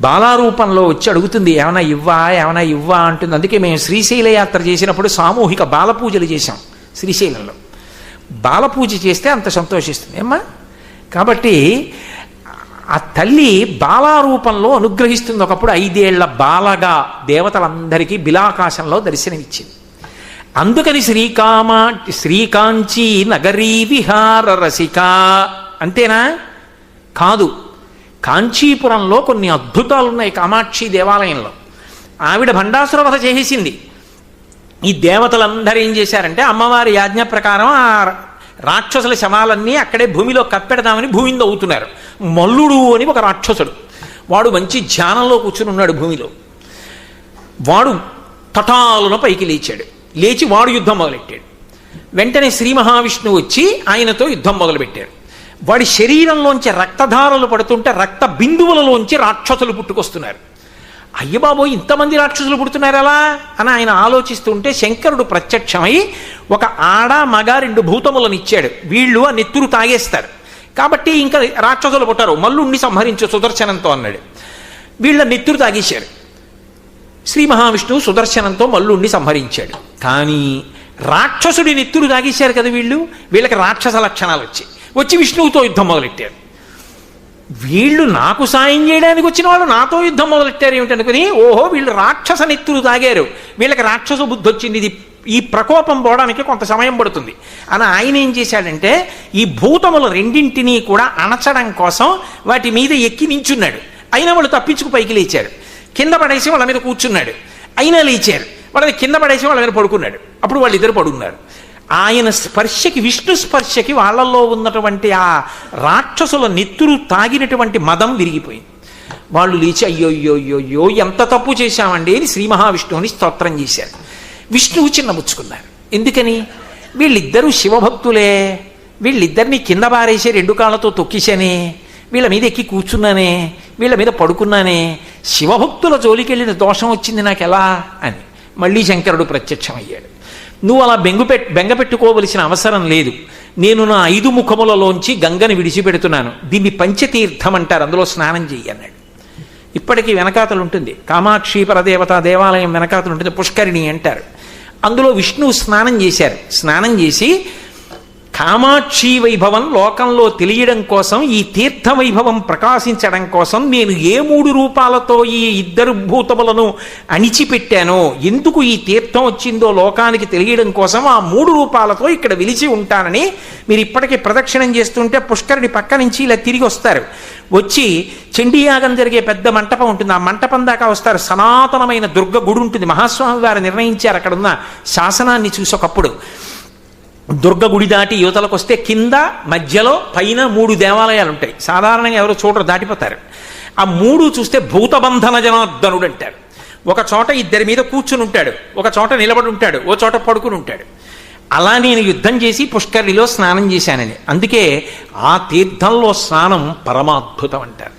S1: బాలారూపంలో వచ్చి అడుగుతుంది, ఏమైనా ఇవ్వా అంటుంది. అందుకే మేము శ్రీశైల యాత్ర చేసినప్పుడు సామూహిక బాలపూజలు చేశాం శ్రీశైలంలో. బాలపూజ చేస్తే అంత సంతోషిస్తుంది ఏమ్మా. కాబట్టి ఆ తల్లి బాలారూపంలో అనుగ్రహిస్తుంది. ఒకప్పుడు 5 ఏళ్ల బాలగా దేవతలందరికీ బిలాకాశంలో దర్శనమిచ్చింది. అందుకని శ్రీకాంచీ నగరీ విహార రసిక అంతేనా? కాదు. కాంచీపురంలో కొన్ని అద్భుతాలు ఉన్నాయి కామాక్షి దేవాలయంలో. ఆవిడ భండాసుర వధ చేసేసింది. ఈ దేవతలందరూ ఏం చేశారంటే అమ్మవారి యాజ్ఞ ప్రకారం ఆ రాక్షసుల శవాలన్నీ అక్కడే భూమిలో కప్పెడదామని భూమిని తవ్వుతున్నారు. మల్లుడు అని ఒక రాక్షసుడు, వాడు మంచి ధ్యానంలో కూర్చుని ఉన్నాడు భూమిలో. వాడు తటాలున పైకి లేచాడు. లేచి వాడు యుద్ధం మొదలెట్టాడు. వెంటనే శ్రీ మహావిష్ణువు వచ్చి ఆయనతో యుద్ధం మొదలుపెట్టారు. వాడి శరీరంలోంచి రక్తధారలు పడుతుంటే రక్త బిందువులలోంచి రాక్షసులు పుట్టుకొస్తున్నారు. అయ్యబాబోయ్, ఇంతమంది రాక్షసులు పుడుతున్నారు ఎలా అని ఆయన ఆలోచిస్తుంటే శంకరుడు ప్రత్యక్షమై ఒక ఆడ మగ 2 భూతములను ఇచ్చాడు. వీళ్ళు ఆ నెత్తురు తాగేస్తారు కాబట్టి ఇంకా రాక్షసులు పుట్టారు. మల్లుణ్ణి సంహరించు సుదర్శనంతో అన్నాడు. వీళ్ళ నెత్తురు తాగేశారు. శ్రీ మహావిష్ణువు సుదర్శనంతో మల్లుణ్ణి సంహరించాడు. కానీ రాక్షసుడి నెత్తురు తాగేశారు కదా వీళ్ళకి రాక్షస లక్షణాలు వచ్చి విష్ణువుతో యుద్ధం మొదలెట్టారు. వీళ్ళు నాకు సాయం చేయడానికి వచ్చిన వాళ్ళు నాతో యుద్ధం మొదలెట్టారు ఏమిటనుకుని, ఓహో వీళ్ళు రాక్షస నెత్తురు తాగారు, వీళ్ళకి రాక్షస బుద్ధి వచ్చింది, ఈ ప్రకోపం పోవడానికి కొంత సమయం పడుతుంది అని ఆయన ఏం చేశాడంటే ఈ భూతముల రెండింటినీ కూడా అణచడం కోసం వాటి మీద ఎక్కి నించున్నాడు. అయినా వాళ్ళు తప్పించుకు పైకి లేచారు. కింద పడేసి వాళ్ళ మీద కూర్చున్నాడు. అయినా లేచారు. వాళ్ళని కింద పడేసి వాళ్ళ మీద పడుకున్నాడు. అప్పుడు వాళ్ళిద్దరు పడుకున్నారు. ఆయన స్పర్శకి, విష్ణు స్పర్శకి వాళ్ళల్లో ఉన్నటువంటి ఆ రాక్షసుల నెత్తురు తాగినటువంటి మదం విరిగిపోయింది. వాళ్ళు లేచి అయ్యో ఎంత తప్పు చేశామండి అని శ్రీ మహావిష్ణువుని స్తోత్రం చేశారు. విష్ణువు చిన్నబుచ్చుకున్నారు. ఎందుకని? వీళ్ళిద్దరూ శివభక్తులే, వీళ్ళిద్దరినీ కింద బారేసి 2 కాళ్ళతో తొక్కిశానే, వీళ్ళ మీద ఎక్కి కూర్చున్నానే, వీళ్ళ మీద పడుకున్నానే, శివభక్తుల జోలికెళ్ళిన దోషం వచ్చింది నాకు ఎలా అని మళ్ళీ శంకరుడు ప్రత్యక్షమయ్యాడు. నువ్వు అలా బెంగ పెట్టుకోవలసిన అవసరం లేదు. నేను నా 5 ముఖములలోంచి గంగని విడిచిపెడుతున్నాను. దీన్ని పంచతీర్థం అంటారు, అందులో స్నానం చెయ్యి అన్నాడు. ఇప్పటికీ వెనకాతలు ఉంటుంది, కామాక్షి పరదేవత దేవాలయం వెనకాతలు ఉంటుంది, పుష్కరిణి అంటారు. అందులో విష్ణువు స్నానం చేశారు. స్నానం చేసి కామాక్షి వైభవం లోకంలో తెలియడం కోసం, ఈ తీర్థ వైభవం ప్రకాశించడం కోసం నేను ఏ 3 రూపాలతో ఈ 2 భూతములను అణిచిపెట్టానో, ఎందుకు ఈ తీర్థం వచ్చిందో లోకానికి తెలియడం కోసం ఆ 3 రూపాలతో ఇక్కడ వెలిచి ఉంటానని మీరు ఇప్పటికీ ప్రదక్షిణం చేస్తుంటే పుష్కరుడి పక్క నుంచి ఇలా తిరిగి వస్తారు. వచ్చి చండీయాగం జరిగే పెద్ద మంటపం ఉంటుంది, ఆ మంటపం దాకా వస్తారు. సనాతనమైన దుర్గ గుడి ఉంటుంది. మహాస్వామి వారు నిర్ణయించారు అక్కడున్న శాసనాన్ని చూసి ఒకప్పుడు. దుర్గ గుడి దాటి యువతలకు వస్తే కింద, మధ్యలో, పైన 3 దేవాలయాలు ఉంటాయి. సాధారణంగా ఎవరో చూడరు, దాటిపోతారు. ఆ 3 చూస్తే భూతబంధన జనార్దనుడు అంటారు. ఒక చోట 2 మీద కూర్చుని ఉంటాడు, ఒక చోట నిలబడి ఉంటాడు, ఓ చోట పడుకుని ఉంటాడు. అలా నేను యుద్ధం చేసి పుష్కరిణిలో స్నానం చేశానని. అందుకే ఆ తీర్థంలో స్నానం పరమాద్భుతం అంటారు.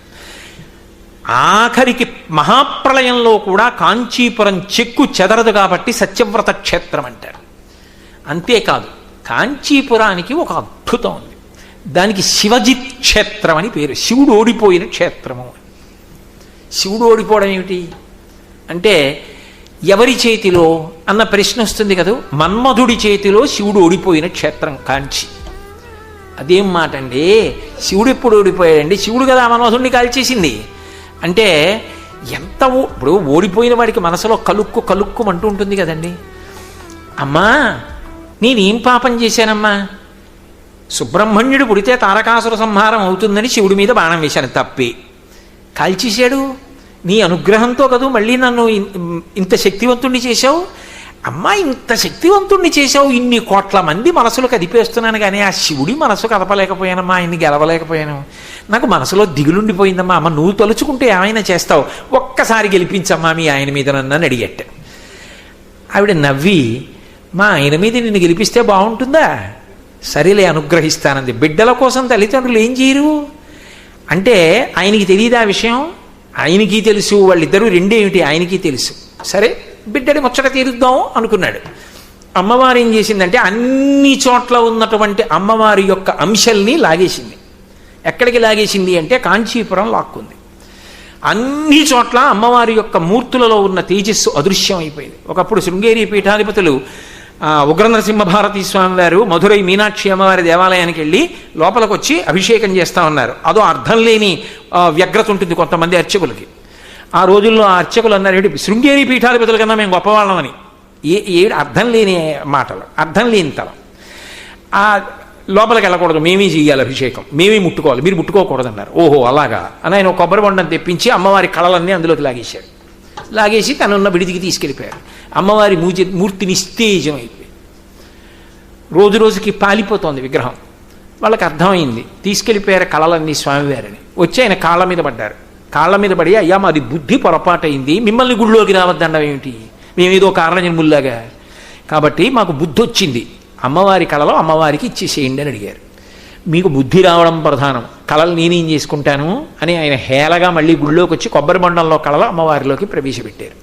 S1: ఆఖరికి మహాప్రళయంలో కూడా కాంచీపురం చెక్కు చెదరదు కాబట్టి సత్యవ్రత క్షేత్రం అంటారు. అంతేకాదు, కాంచీపురానికి ఒక అద్భుతం ఉంది. దానికి శివజిత్ క్షేత్రం అని పేరు. శివుడు ఓడిపోయిన క్షేత్రము. శివుడు ఓడిపోవడం ఏమిటి అంటే, ఎవరి చేతిలో అన్న ప్రశ్న వస్తుంది కదా. మన్మధుడి చేతిలో శివుడు ఓడిపోయిన క్షేత్రం కాంచి. అదేం మాట అండి, శివుడు ఎప్పుడు ఓడిపోయాడండి? శివుడు కదా మన్మధుడిని కాల్చేసింది అంటే ఎంత ఇప్పుడు ఓడిపోయిన వాడికి మనసులో కలుక్కు అంటూ ఉంటుంది కదండి. అమ్మా నేనేం పాపం చేశానమ్మా? సుబ్రహ్మణ్యుడు పుడితే తారకాసుర సంహారం అవుతుందని శివుడి మీద బాణం వేశాను, తప్పే. కాల్చేశాడు. నీ అనుగ్రహంతో కదూ మళ్ళీ నన్ను ఇంత శక్తివంతుణ్ణి చేశావు. అమ్మా ఇంత శక్తివంతుణ్ణి చేశావు, ఇన్ని కోట్ల మంది మనసులు కదిపేస్తున్నాను, కానీ ఆ శివుడి మనసు కదపలేకపోయానమ్మా, ఆయన్ని గెలవలేకపోయాను. నాకు మనసులో దిగులుండిపోయిందమ్మా. అమ్మ నువ్వు తలుచుకుంటే ఏమైనా చేస్తావు, ఒక్కసారి గెలిపించమ్మా మీ ఆయన మీద నన్ను అడిగట్ట. ఆవిడ నవ్వి, మా ఆయన మీద నిన్ను గెలిపిస్తే బాగుంటుందా? సరేలే అనుగ్రహిస్తానంది. బిడ్డల కోసం తల్లిదండ్రులు ఏం చేయరు అంటే, ఆయనకి తెలియదా విషయం? ఆయనకి తెలుసు, వాళ్ళిద్దరూ రెండేమిటి ఆయనకి తెలుసు. సరే బిడ్డడి ముచ్చట తీరుద్దాం అనుకున్నాడు. అమ్మవారు ఏం చేసిందంటే, అన్ని చోట్ల ఉన్నటువంటి అమ్మవారి యొక్క అంశల్ని లాగేసింది. ఎక్కడికి లాగేసింది అంటే కాంచీపురం లాక్కుంది. అన్ని చోట్ల అమ్మవారి యొక్క మూర్తులలో ఉన్న తేజస్సు అదృశ్యం అయిపోయింది. ఒకప్పుడు శృంగేరి పీఠాధిపతులు ఉగ్ర నరసింహ భారతీ స్వామి వారు మధురై మీనాక్షి అమ్మవారి దేవాలయానికి వెళ్ళి లోపలికి వచ్చి అభిషేకం చేస్తా ఉన్నారు. అదో అర్థం లేని వ్యగ్రత ఉంటుంది కొంతమంది అర్చకులకి. ఆ రోజుల్లో ఆ అర్చకులు అన్నారు, ఏంటి శృంగేరి పీఠాధిపతుల కన్నా మేము గొప్పవాళ్ళమని. అర్థం లేని మాటలు, అర్థం లేని తలం. ఆ లోపలికి వెళ్ళకూడదు, మేమే చెయ్యాలి అభిషేకం, మేమే ముట్టుకోవాలి, మీరు ముట్టుకోకూడదు అన్నారు. ఓహో అలాగా అని ఆయన కొబ్బరి బొండను తెప్పించి అమ్మవారి కళలన్నీ అందులోకి లాగేశాడు. లాగేసి తనున్న విడిదికి తీసుకెళ్ళిపోయారు. అమ్మవారి మూర్తి నిస్తేజం అయిపోయింది. రోజు రోజుకి పాలిపోతోంది విగ్రహం. వాళ్ళకి అర్థమైంది, తీసుకెళ్ళిపోయారు కళలన్నీ స్వామివారిని. వచ్చి ఆయన కాళ్ళ మీద పడ్డారు. కాళ్ళ మీద పడి, అయ్యా మాది బుద్ధి పొరపాటైంది, మిమ్మల్ని గుళ్ళోకి రావద్దండం ఏమిటి, మేమేదో కారణజన్ముల్లాగా, కాబట్టి మాకు బుద్ధి వచ్చింది, అమ్మవారి కళలో అమ్మవారికి ఇచ్చేసేయండి అని అడిగారు. మీకు బుద్ధి రావడం ప్రధానం, కళలు నేనేం చేసుకుంటాను అని ఆయన హేళగా మళ్ళీ గుళ్ళోకి వచ్చి కొబ్బరి బండంలో కళలు అమ్మవారిలోకి ప్రవేశపెట్టారు.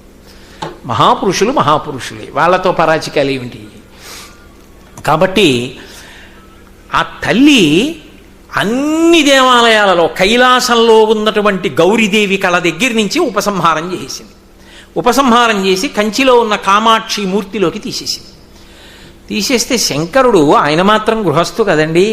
S1: మహాపురుషులే, వాళ్ళతో పరాచికాలు ఏమిటి? కాబట్టి ఆ తల్లి అన్ని దేవాలయాలలో కైలాసంలో ఉన్నటువంటి గౌరీదేవి కళ దగ్గర నుంచి ఉపసంహారం చేసేసింది. ఉపసంహారం చేసి కంచిలో ఉన్న కామాక్షి మూర్తిలోకి తీసేసింది. తీసేస్తే శంకరుడు ఆయన మాత్రం గృహస్థు కదండి,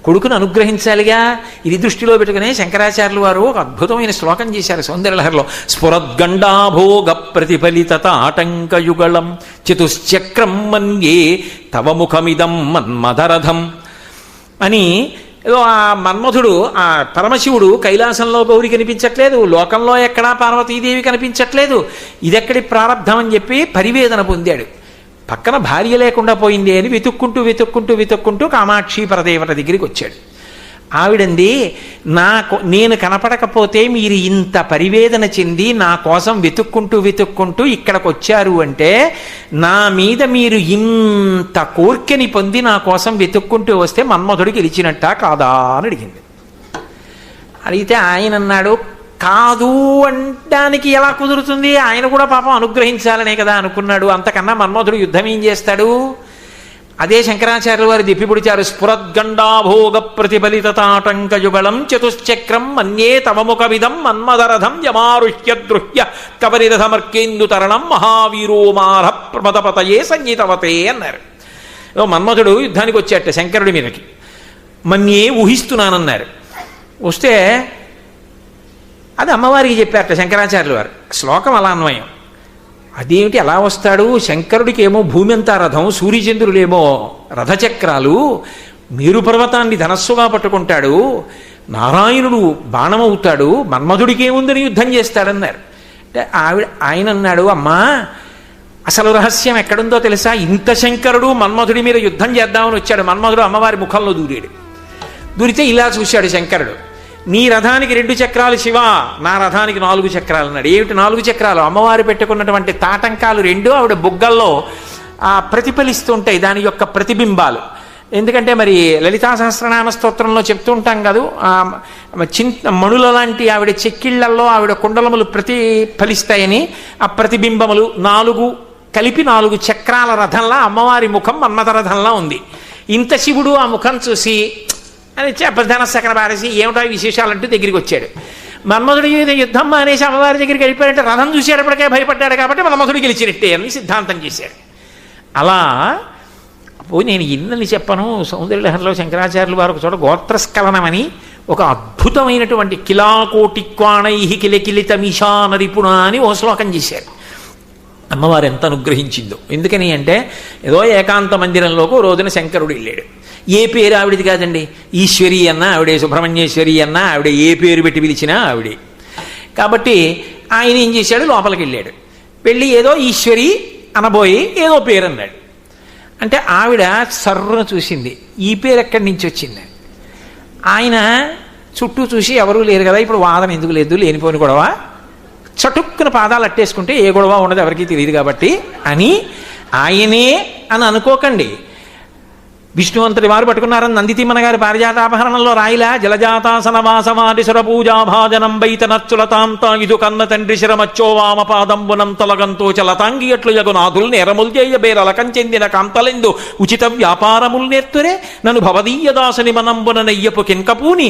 S1: కొడుకును అనుగ్రహించాలిగా. ఇది దృష్టిలో పెట్టుకునే శంకరాచార్యులు వారు ఒక అద్భుతమైన శ్లోకం చేశారు సౌందర్యలహరిలో. స్ఫురద్గండాభోగ ప్రతిఫలిత ఆటంకయుగళం చతుశ్చక్రం మన్యే తవ ముఖమిదం మన్మధరథం అని. ఏదో ఆ మన్మధుడు, ఆ పరమశివుడు కైలాసంలో గౌరి కనిపించట్లేదు, లోకంలో ఎక్కడా పార్వతీదేవి కనిపించట్లేదు, ఇదెక్కడి ప్రారంధం అని చెప్పి పరివేదన పొందాడు. పక్కన భార్య లేకుండా పోయింది అని వెతుక్కుంటూ కామాక్షి పరదేవత దగ్గరికి వచ్చాడు. ఆవిడంది, నేను కనపడకపోతే మీరు ఇంత పరివేదన చెంది నా కోసం వెతుక్కుంటూ ఇక్కడికి వచ్చారు అంటే నా మీద మీరు ఇంత కోర్కెని పొంది నా కోసం వెతుక్కుంటూ వస్తే మన్మధుడు గెలిచినట్ట కాదా అని అడిగింది. అడిగితే ఆయన అన్నాడు, కాదు అనడానికి ఎలా కుదురుతుంది, ఆయన కూడా పాపం అనుగ్రహించాలనే కదా అనుకున్నాడు. అంతకన్నా మన్మధుడు యుద్ధం ఏం చేస్తాడు? అదే శంకరాచార్యుల వారు దిప్పిపుడిచారు. స్ఫురద్గండాభోగ ప్రతిఫలితాటంకయుగళం చతుశ్చక్రం మన్యే తవముఖమిదం మన్మదరథం యమారుహ్య దృహ్య కవరిరథమర్కేందు తరణం మహావీరో మార ప్రమదపతయే సంగీతవతే అన్నారు. మన్మధుడు యుద్ధానికి వచ్చేట శంకరుడి మీదకి. మన్యే ఊహిస్తున్నానన్నారు. వస్తే అది అమ్మవారికి చెప్పారట శంకరాచార్యుల వారు. శ్లోకం అలా అన్వయం. అదేమిటి అలా వస్తాడు? శంకరుడికి ఏమో భూమి అంతా రథం, సూర్యచంద్రులేమో రథచక్రాలు, మేరు పర్వతాన్ని ధనస్సుగా పట్టుకుంటాడు, నారాయణుడు బాణమవుతాడు, మన్మధుడికి ఏముందని యుద్ధం చేస్తాడన్నారు. అంటే ఆయన అన్నాడు, అమ్మా అసలు రహస్యం ఎక్కడుందో తెలుసా? ఇంత శంకరుడు మన్మధుడి మీద యుద్ధం చేద్దామని వచ్చాడు. మన్మధుడు అమ్మవారి ముఖంలో దూరాడు. దూరితే ఇలా చూశాడు శంకరుడు. నీ రథానికి 2 చక్రాలు శివ, నా రథానికి 4 చక్రాలు అన్నాడు. ఏమిటి 4 చక్రాలు? అమ్మవారు పెట్టుకున్నటువంటి తాటంకాలు 2 ఆవిడ బుగ్గల్లో ప్రతిఫలిస్తుంటాయి, దాని యొక్క ప్రతిబింబాలు. ఎందుకంటే మరి లలితా సహస్రనామ స్తోత్రంలో చెప్తూ ఉంటాం కదా, మణుల లాంటి ఆవిడ చెక్కిళ్లలో ఆవిడ కుండలములు ప్రతిఫలిస్తాయని. ఆ ప్రతిబింబములు 4 కలిపి 4 చక్రాల రథంలా అమ్మవారి ముఖం మన్మథ రథంలా ఉంది. ఇంత శివుడు ఆ ముఖం చూసి అని ధనస్సకర పారేసి ఏమిటో విశేషాలంటూ దగ్గరికి వచ్చాడు. మన్మధుడి యుద్ధం అనేసి అమ్మవారి దగ్గరికి వెళ్ళిపోయాడంటే రథం చూసేటప్పటికే భయపడ్డాడు కాబట్టి మన్మధుడు గెలిచినట్టే అని సిద్ధాంతం చేశాడు. అలా నేను ఇన్నని చెప్పను. సౌందర్యలహరిలో శంకరాచార్యులు వారు ఒక చోట గోత్రస్ఖలనమని ఒక అద్భుతమైనటువంటి కిలాకోటిక్వాణై కిలకిలితమిషానరిపుణ అని ఓ శ్లోకం చేశారు. అమ్మవారు ఎంత అనుగ్రహించిందో. ఎందుకని అంటే ఏదో ఏకాంత మందిరంలోకి ఓ రోజున శంకరుడు వెళ్ళాడు. ఏ పేరు ఆవిడది కాదండి, ఈశ్వరి అన్న ఆవిడే, సుబ్రహ్మణ్యేశ్వరి అన్న ఆవిడే, ఏ పేరు పెట్టి పిలిచినా ఆవిడే. కాబట్టి ఆయన ఏం చేశాడు, లోపలికి వెళ్ళాడు. వెళ్ళి ఏదో ఈశ్వరి అనబోయి ఏదో పేరు అన్నాడు. అంటే ఆవిడ సర్రును చూసింది, ఈ పేరు ఎక్కడి నుంచి వచ్చింది. ఆయన చుట్టూ చూసి ఎవరూ లేరు కదా, ఇప్పుడు వాదన ఎందుకు లేదు, లేనిపోని గొడవ, చటుక్కున పాదాలు అట్టేసుకుంటే ఏ గొడవ ఉండదు ఎవరికీ తెలియదు కాబట్టి అని ఆయనే అని అనుకోకండి. విష్ణువంతుడి వారు పట్టుకున్నారని నందితిమ్మన గారి పారిజాతాపహరణంలో రాయిలా జలజాతాసనవాసమాది సురపూజాభాజనం బైత నచ్చులతాంతా ఇదు కన్న తండ్రి శిరమచ్చో వామపాదంబునం తొలగంతో చలతాంగి ఎట్లు యగునాథుల్ నేరముల్ చేయ బేరలకం చెందిన కాంతలెందు ఉచిత వ్యాపారముల్ నేర్తురే నన్ను భవదీయ దాసుని మనంబున నెయ్యపు కింకపూని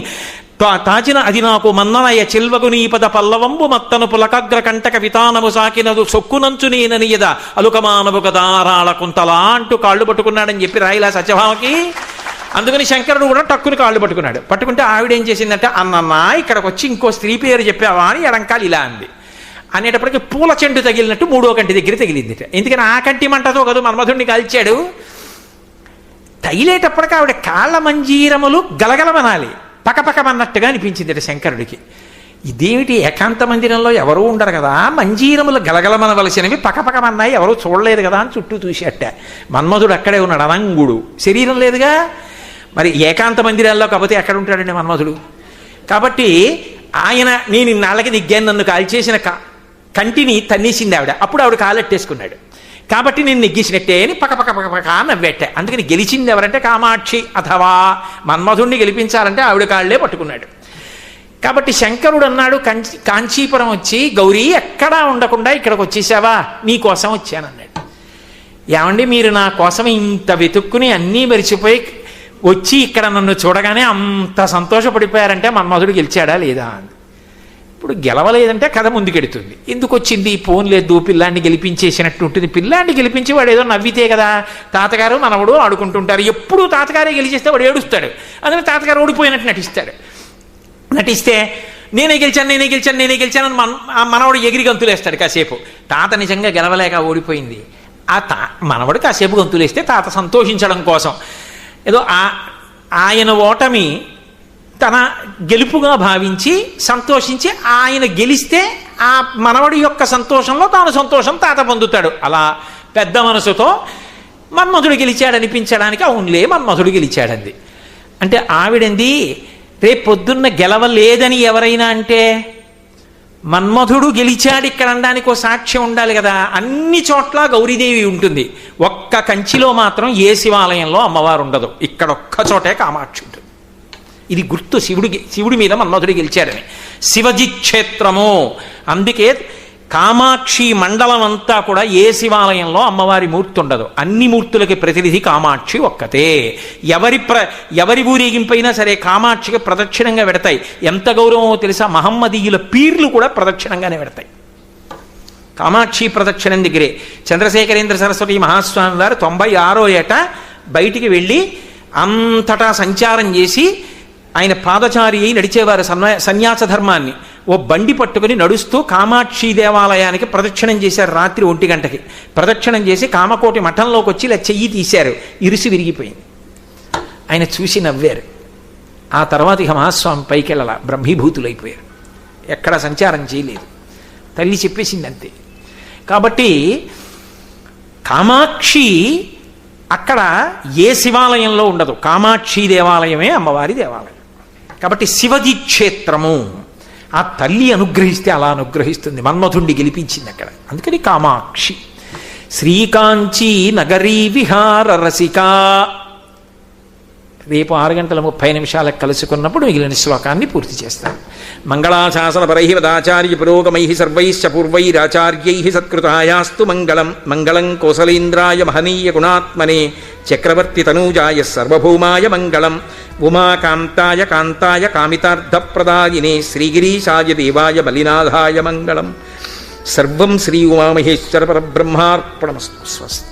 S1: తాచిన అది నాకు మన్ననయ చిల్వగు నీపద పల్లవంబు మత్తను పులకగ్ర కంటక వితానము సాకినదు సొక్కునంచు నేననియద అలుకమానవు గదారాళ కుంతలా అంటూ కాళ్ళు పట్టుకున్నాడని చెప్పి రాయిలా సత్యభామకి. అందుకని శంకరుడు కూడా టక్కుని కాళ్ళు పట్టుకున్నాడు. పట్టుకుంటే ఆవిడేం చేసిందంటే, అన్నమ్మా ఇక్కడికి వచ్చి ఇంకో స్త్రీ పేరు చెప్పావా అని ఎడంకాలు ఇలా అంది. అనేటప్పటికీ పూల చెండు తగిలినట్టు 3వ కంటి దగ్గర తగిలింది. ఎందుకని ఆ కంటి మంటతో కదా మన్మధుడిని కాల్చాడు. తగిలేటప్పటికి ఆవిడ కాళ్ళ మంజీరములు గలగలమనాలి, పకపకమన్నట్టుగా అనిపించింది శంకరుడికి. ఇదేమిటి, ఏకాంత మందిరంలో ఎవరూ ఉండరు కదా, మంజీరములు గలగలమనవలసినవి పకపకమన్నాయి, ఎవరూ చూడలేదు కదా అని చుట్టూ చూసేట. మన్మధుడు అక్కడే ఉన్నాడు, అనంగుడు, శరీరం లేదుగా. మరి ఏకాంత మందిరాల్లో కాకపోతే ఎక్కడ ఉంటాడండి మన్మధుడు? కాబట్టి ఆయన నేను ఇన్నాళ్ళకి దిగ్గాను, నన్ను కాల్చేసిన కంటిని తన్నేసింది ఆవిడ. అప్పుడు ఆవిడ కాలెట్టేసుకున్నాడు. కాబట్టి నేను నెగ్గిసినట్టే అని పకపక నవ్వేట. అందుకని గెలిచింది ఎవరంటే కామాక్షి, అథవా మన్మధుడిని గెలిపించాలంటే ఆవిడ కాళ్లే పట్టుకున్నాడు. కాబట్టి శంకరుడు అన్నాడు కాంచీపురం వచ్చి, గౌరీ ఎక్కడా ఉండకుండా ఇక్కడికి వచ్చేసావా, నీ కోసం వచ్చానన్నాడు. ఏమండి మీరు నా కోసం ఇంత వెతుక్కుని అన్నీ మరిచిపోయి వచ్చి ఇక్కడ నన్ను చూడగానే అంత సంతోషపడిపోయారంటే మన్మధుడు గెలిచాడా లేదా అని. ఇప్పుడు గెలవలేదంటే కథ ముందుకెడుతుంది. ఎందుకు వచ్చింది, ఫోన్ లేదు, పిల్లాన్ని గెలిపించేసినట్టు ఉంటుంది. పిల్లాన్ని గెలిపించి వాడు ఏదో నవ్వితే కదా, తాతగారు మనవడు ఆడుకుంటుంటారు. ఎప్పుడు తాతగారే గెలిచేస్తే వాడు ఏడుస్తాడు. అందుకని తాతగారు ఓడిపోయినట్టు నటిస్తాడు. నటిస్తే నేనే గెలిచాను అని మనవడు ఎగిరి గంతులేస్తాడు కాసేపు. తాత నిజంగా గెలవలేక ఓడిపోయింది. మనవడు కాసేపు గంతులేస్తే తాత సంతోషించడం కోసం ఏదో ఆయన ఓటమి తన గెలుపుగా భావించి సంతోషించి ఆయన గెలిస్తే ఆ మనవడి యొక్క సంతోషంలో తాను సంతోషం తాత పొందుతాడు. అలా పెద్ద మనసుతో మన్మధుడు గెలిచాడనిపించడానికి అవునులే మన్మధుడు గెలిచాడంది. అంటే ఆవిడంది రేపు పొద్దున్న గెలవలేదని ఎవరైనా అంటే మన్మధుడు గెలిచాడు ఇక్కడ అనడానికి ఒక సాక్ష్యం ఉండాలి కదా. అన్ని చోట్ల గౌరీదేవి ఉంటుంది, ఒక్క కంచిలో మాత్రం ఏ శివాలయంలో అమ్మవారు ఉండదు, ఇక్కడ ఒక్క చోటే కామాక్షి ఉంటుంది. ఇది గుర్తు శివుడి మీద మన్మధుడు గెలిచాడని. శివజి క్షేత్రము, అందుకే కామాక్షి మండలం అంతా కూడా ఏ శివాలయంలో అమ్మవారి మూర్తి ఉండదు, అన్ని మూర్తులకి ప్రతినిధి కామాక్షి ఒక్కతే. ఎవరి ఊరేగింపైనా సరే కామాక్షికి ప్రదక్షిణంగా పెడతాయి. ఎంత గౌరవమో తెలుసా, మహమ్మదీయుల పీర్లు కూడా ప్రదక్షిణంగానే పెడతాయి. కామాక్షి ప్రదక్షిణం దగ్గరే చంద్రశేఖరేంద్ర సరస్వతి మహాస్వామి వారు 96వ ఏట బయటికి వెళ్ళి అంతటా సంచారం చేసి ఆయన పాదచారి అయి నడిచేవారు సన్యాస ధర్మాన్ని. ఓ బండి పట్టుకుని నడుస్తూ కామాక్షి దేవాలయానికి ప్రదక్షిణం చేశారు. రాత్రి 1 గంటకి ప్రదక్షిణం చేసి కామకోటి మఠంలోకి వచ్చి ఇలా చెయ్యి తీశారు, ఇరుసు విరిగిపోయింది. ఆయన చూసి నవ్వారు. ఆ తర్వాత ఇక మహాస్వామి పైకి వెళ్ళాల, బ్రహ్మీభూతులైపోయారు, ఎక్కడ సంచారం చేయలేదు. తల్లి చెప్పేసింది అంతే. కాబట్టి కామాక్షి అక్కడ ఏ శివాలయంలో ఉండదు, కామాక్షి దేవాలయమే అమ్మవారి దేవాలయం. కాబట్టి శివజి క్షేత్రము, ఆ తల్లి అనుగ్రహిస్తే అలా అనుగ్రహిస్తుంది. మన్మధుణ్ణి గెలిపించింది అక్కడ, అందుకని కామాక్షి. శ్రీకాంచీ నగరీ విహార రసిక. రేపు 6:30 కలుసుకున్నప్పుడు మిగిలిన శ్లోకాన్ని పూర్తి చేస్తాను. మంగళాశాసన పరై వదాచార్య పురోగమై సర్వైశ్చ పూర్వైరాచార్యై సత్కృతాయాస్తు మంగళం. మంగళం కోసలేంద్రాయ మహనీయ గుణాత్మనే చక్రవర్తి తనూజాయ సర్వభౌమాయ మంగళం. ఉమాకాంతాయ కాంతాయ కామితార్థప్రదాయినే శ్రీగిరీశాయ దేవాయ బలినాథాయ మంగళం. సర్వం శ్రీ ఉమామహేశ్వర పరబ్రహ్మార్పణమస్తు. స్వస్తి.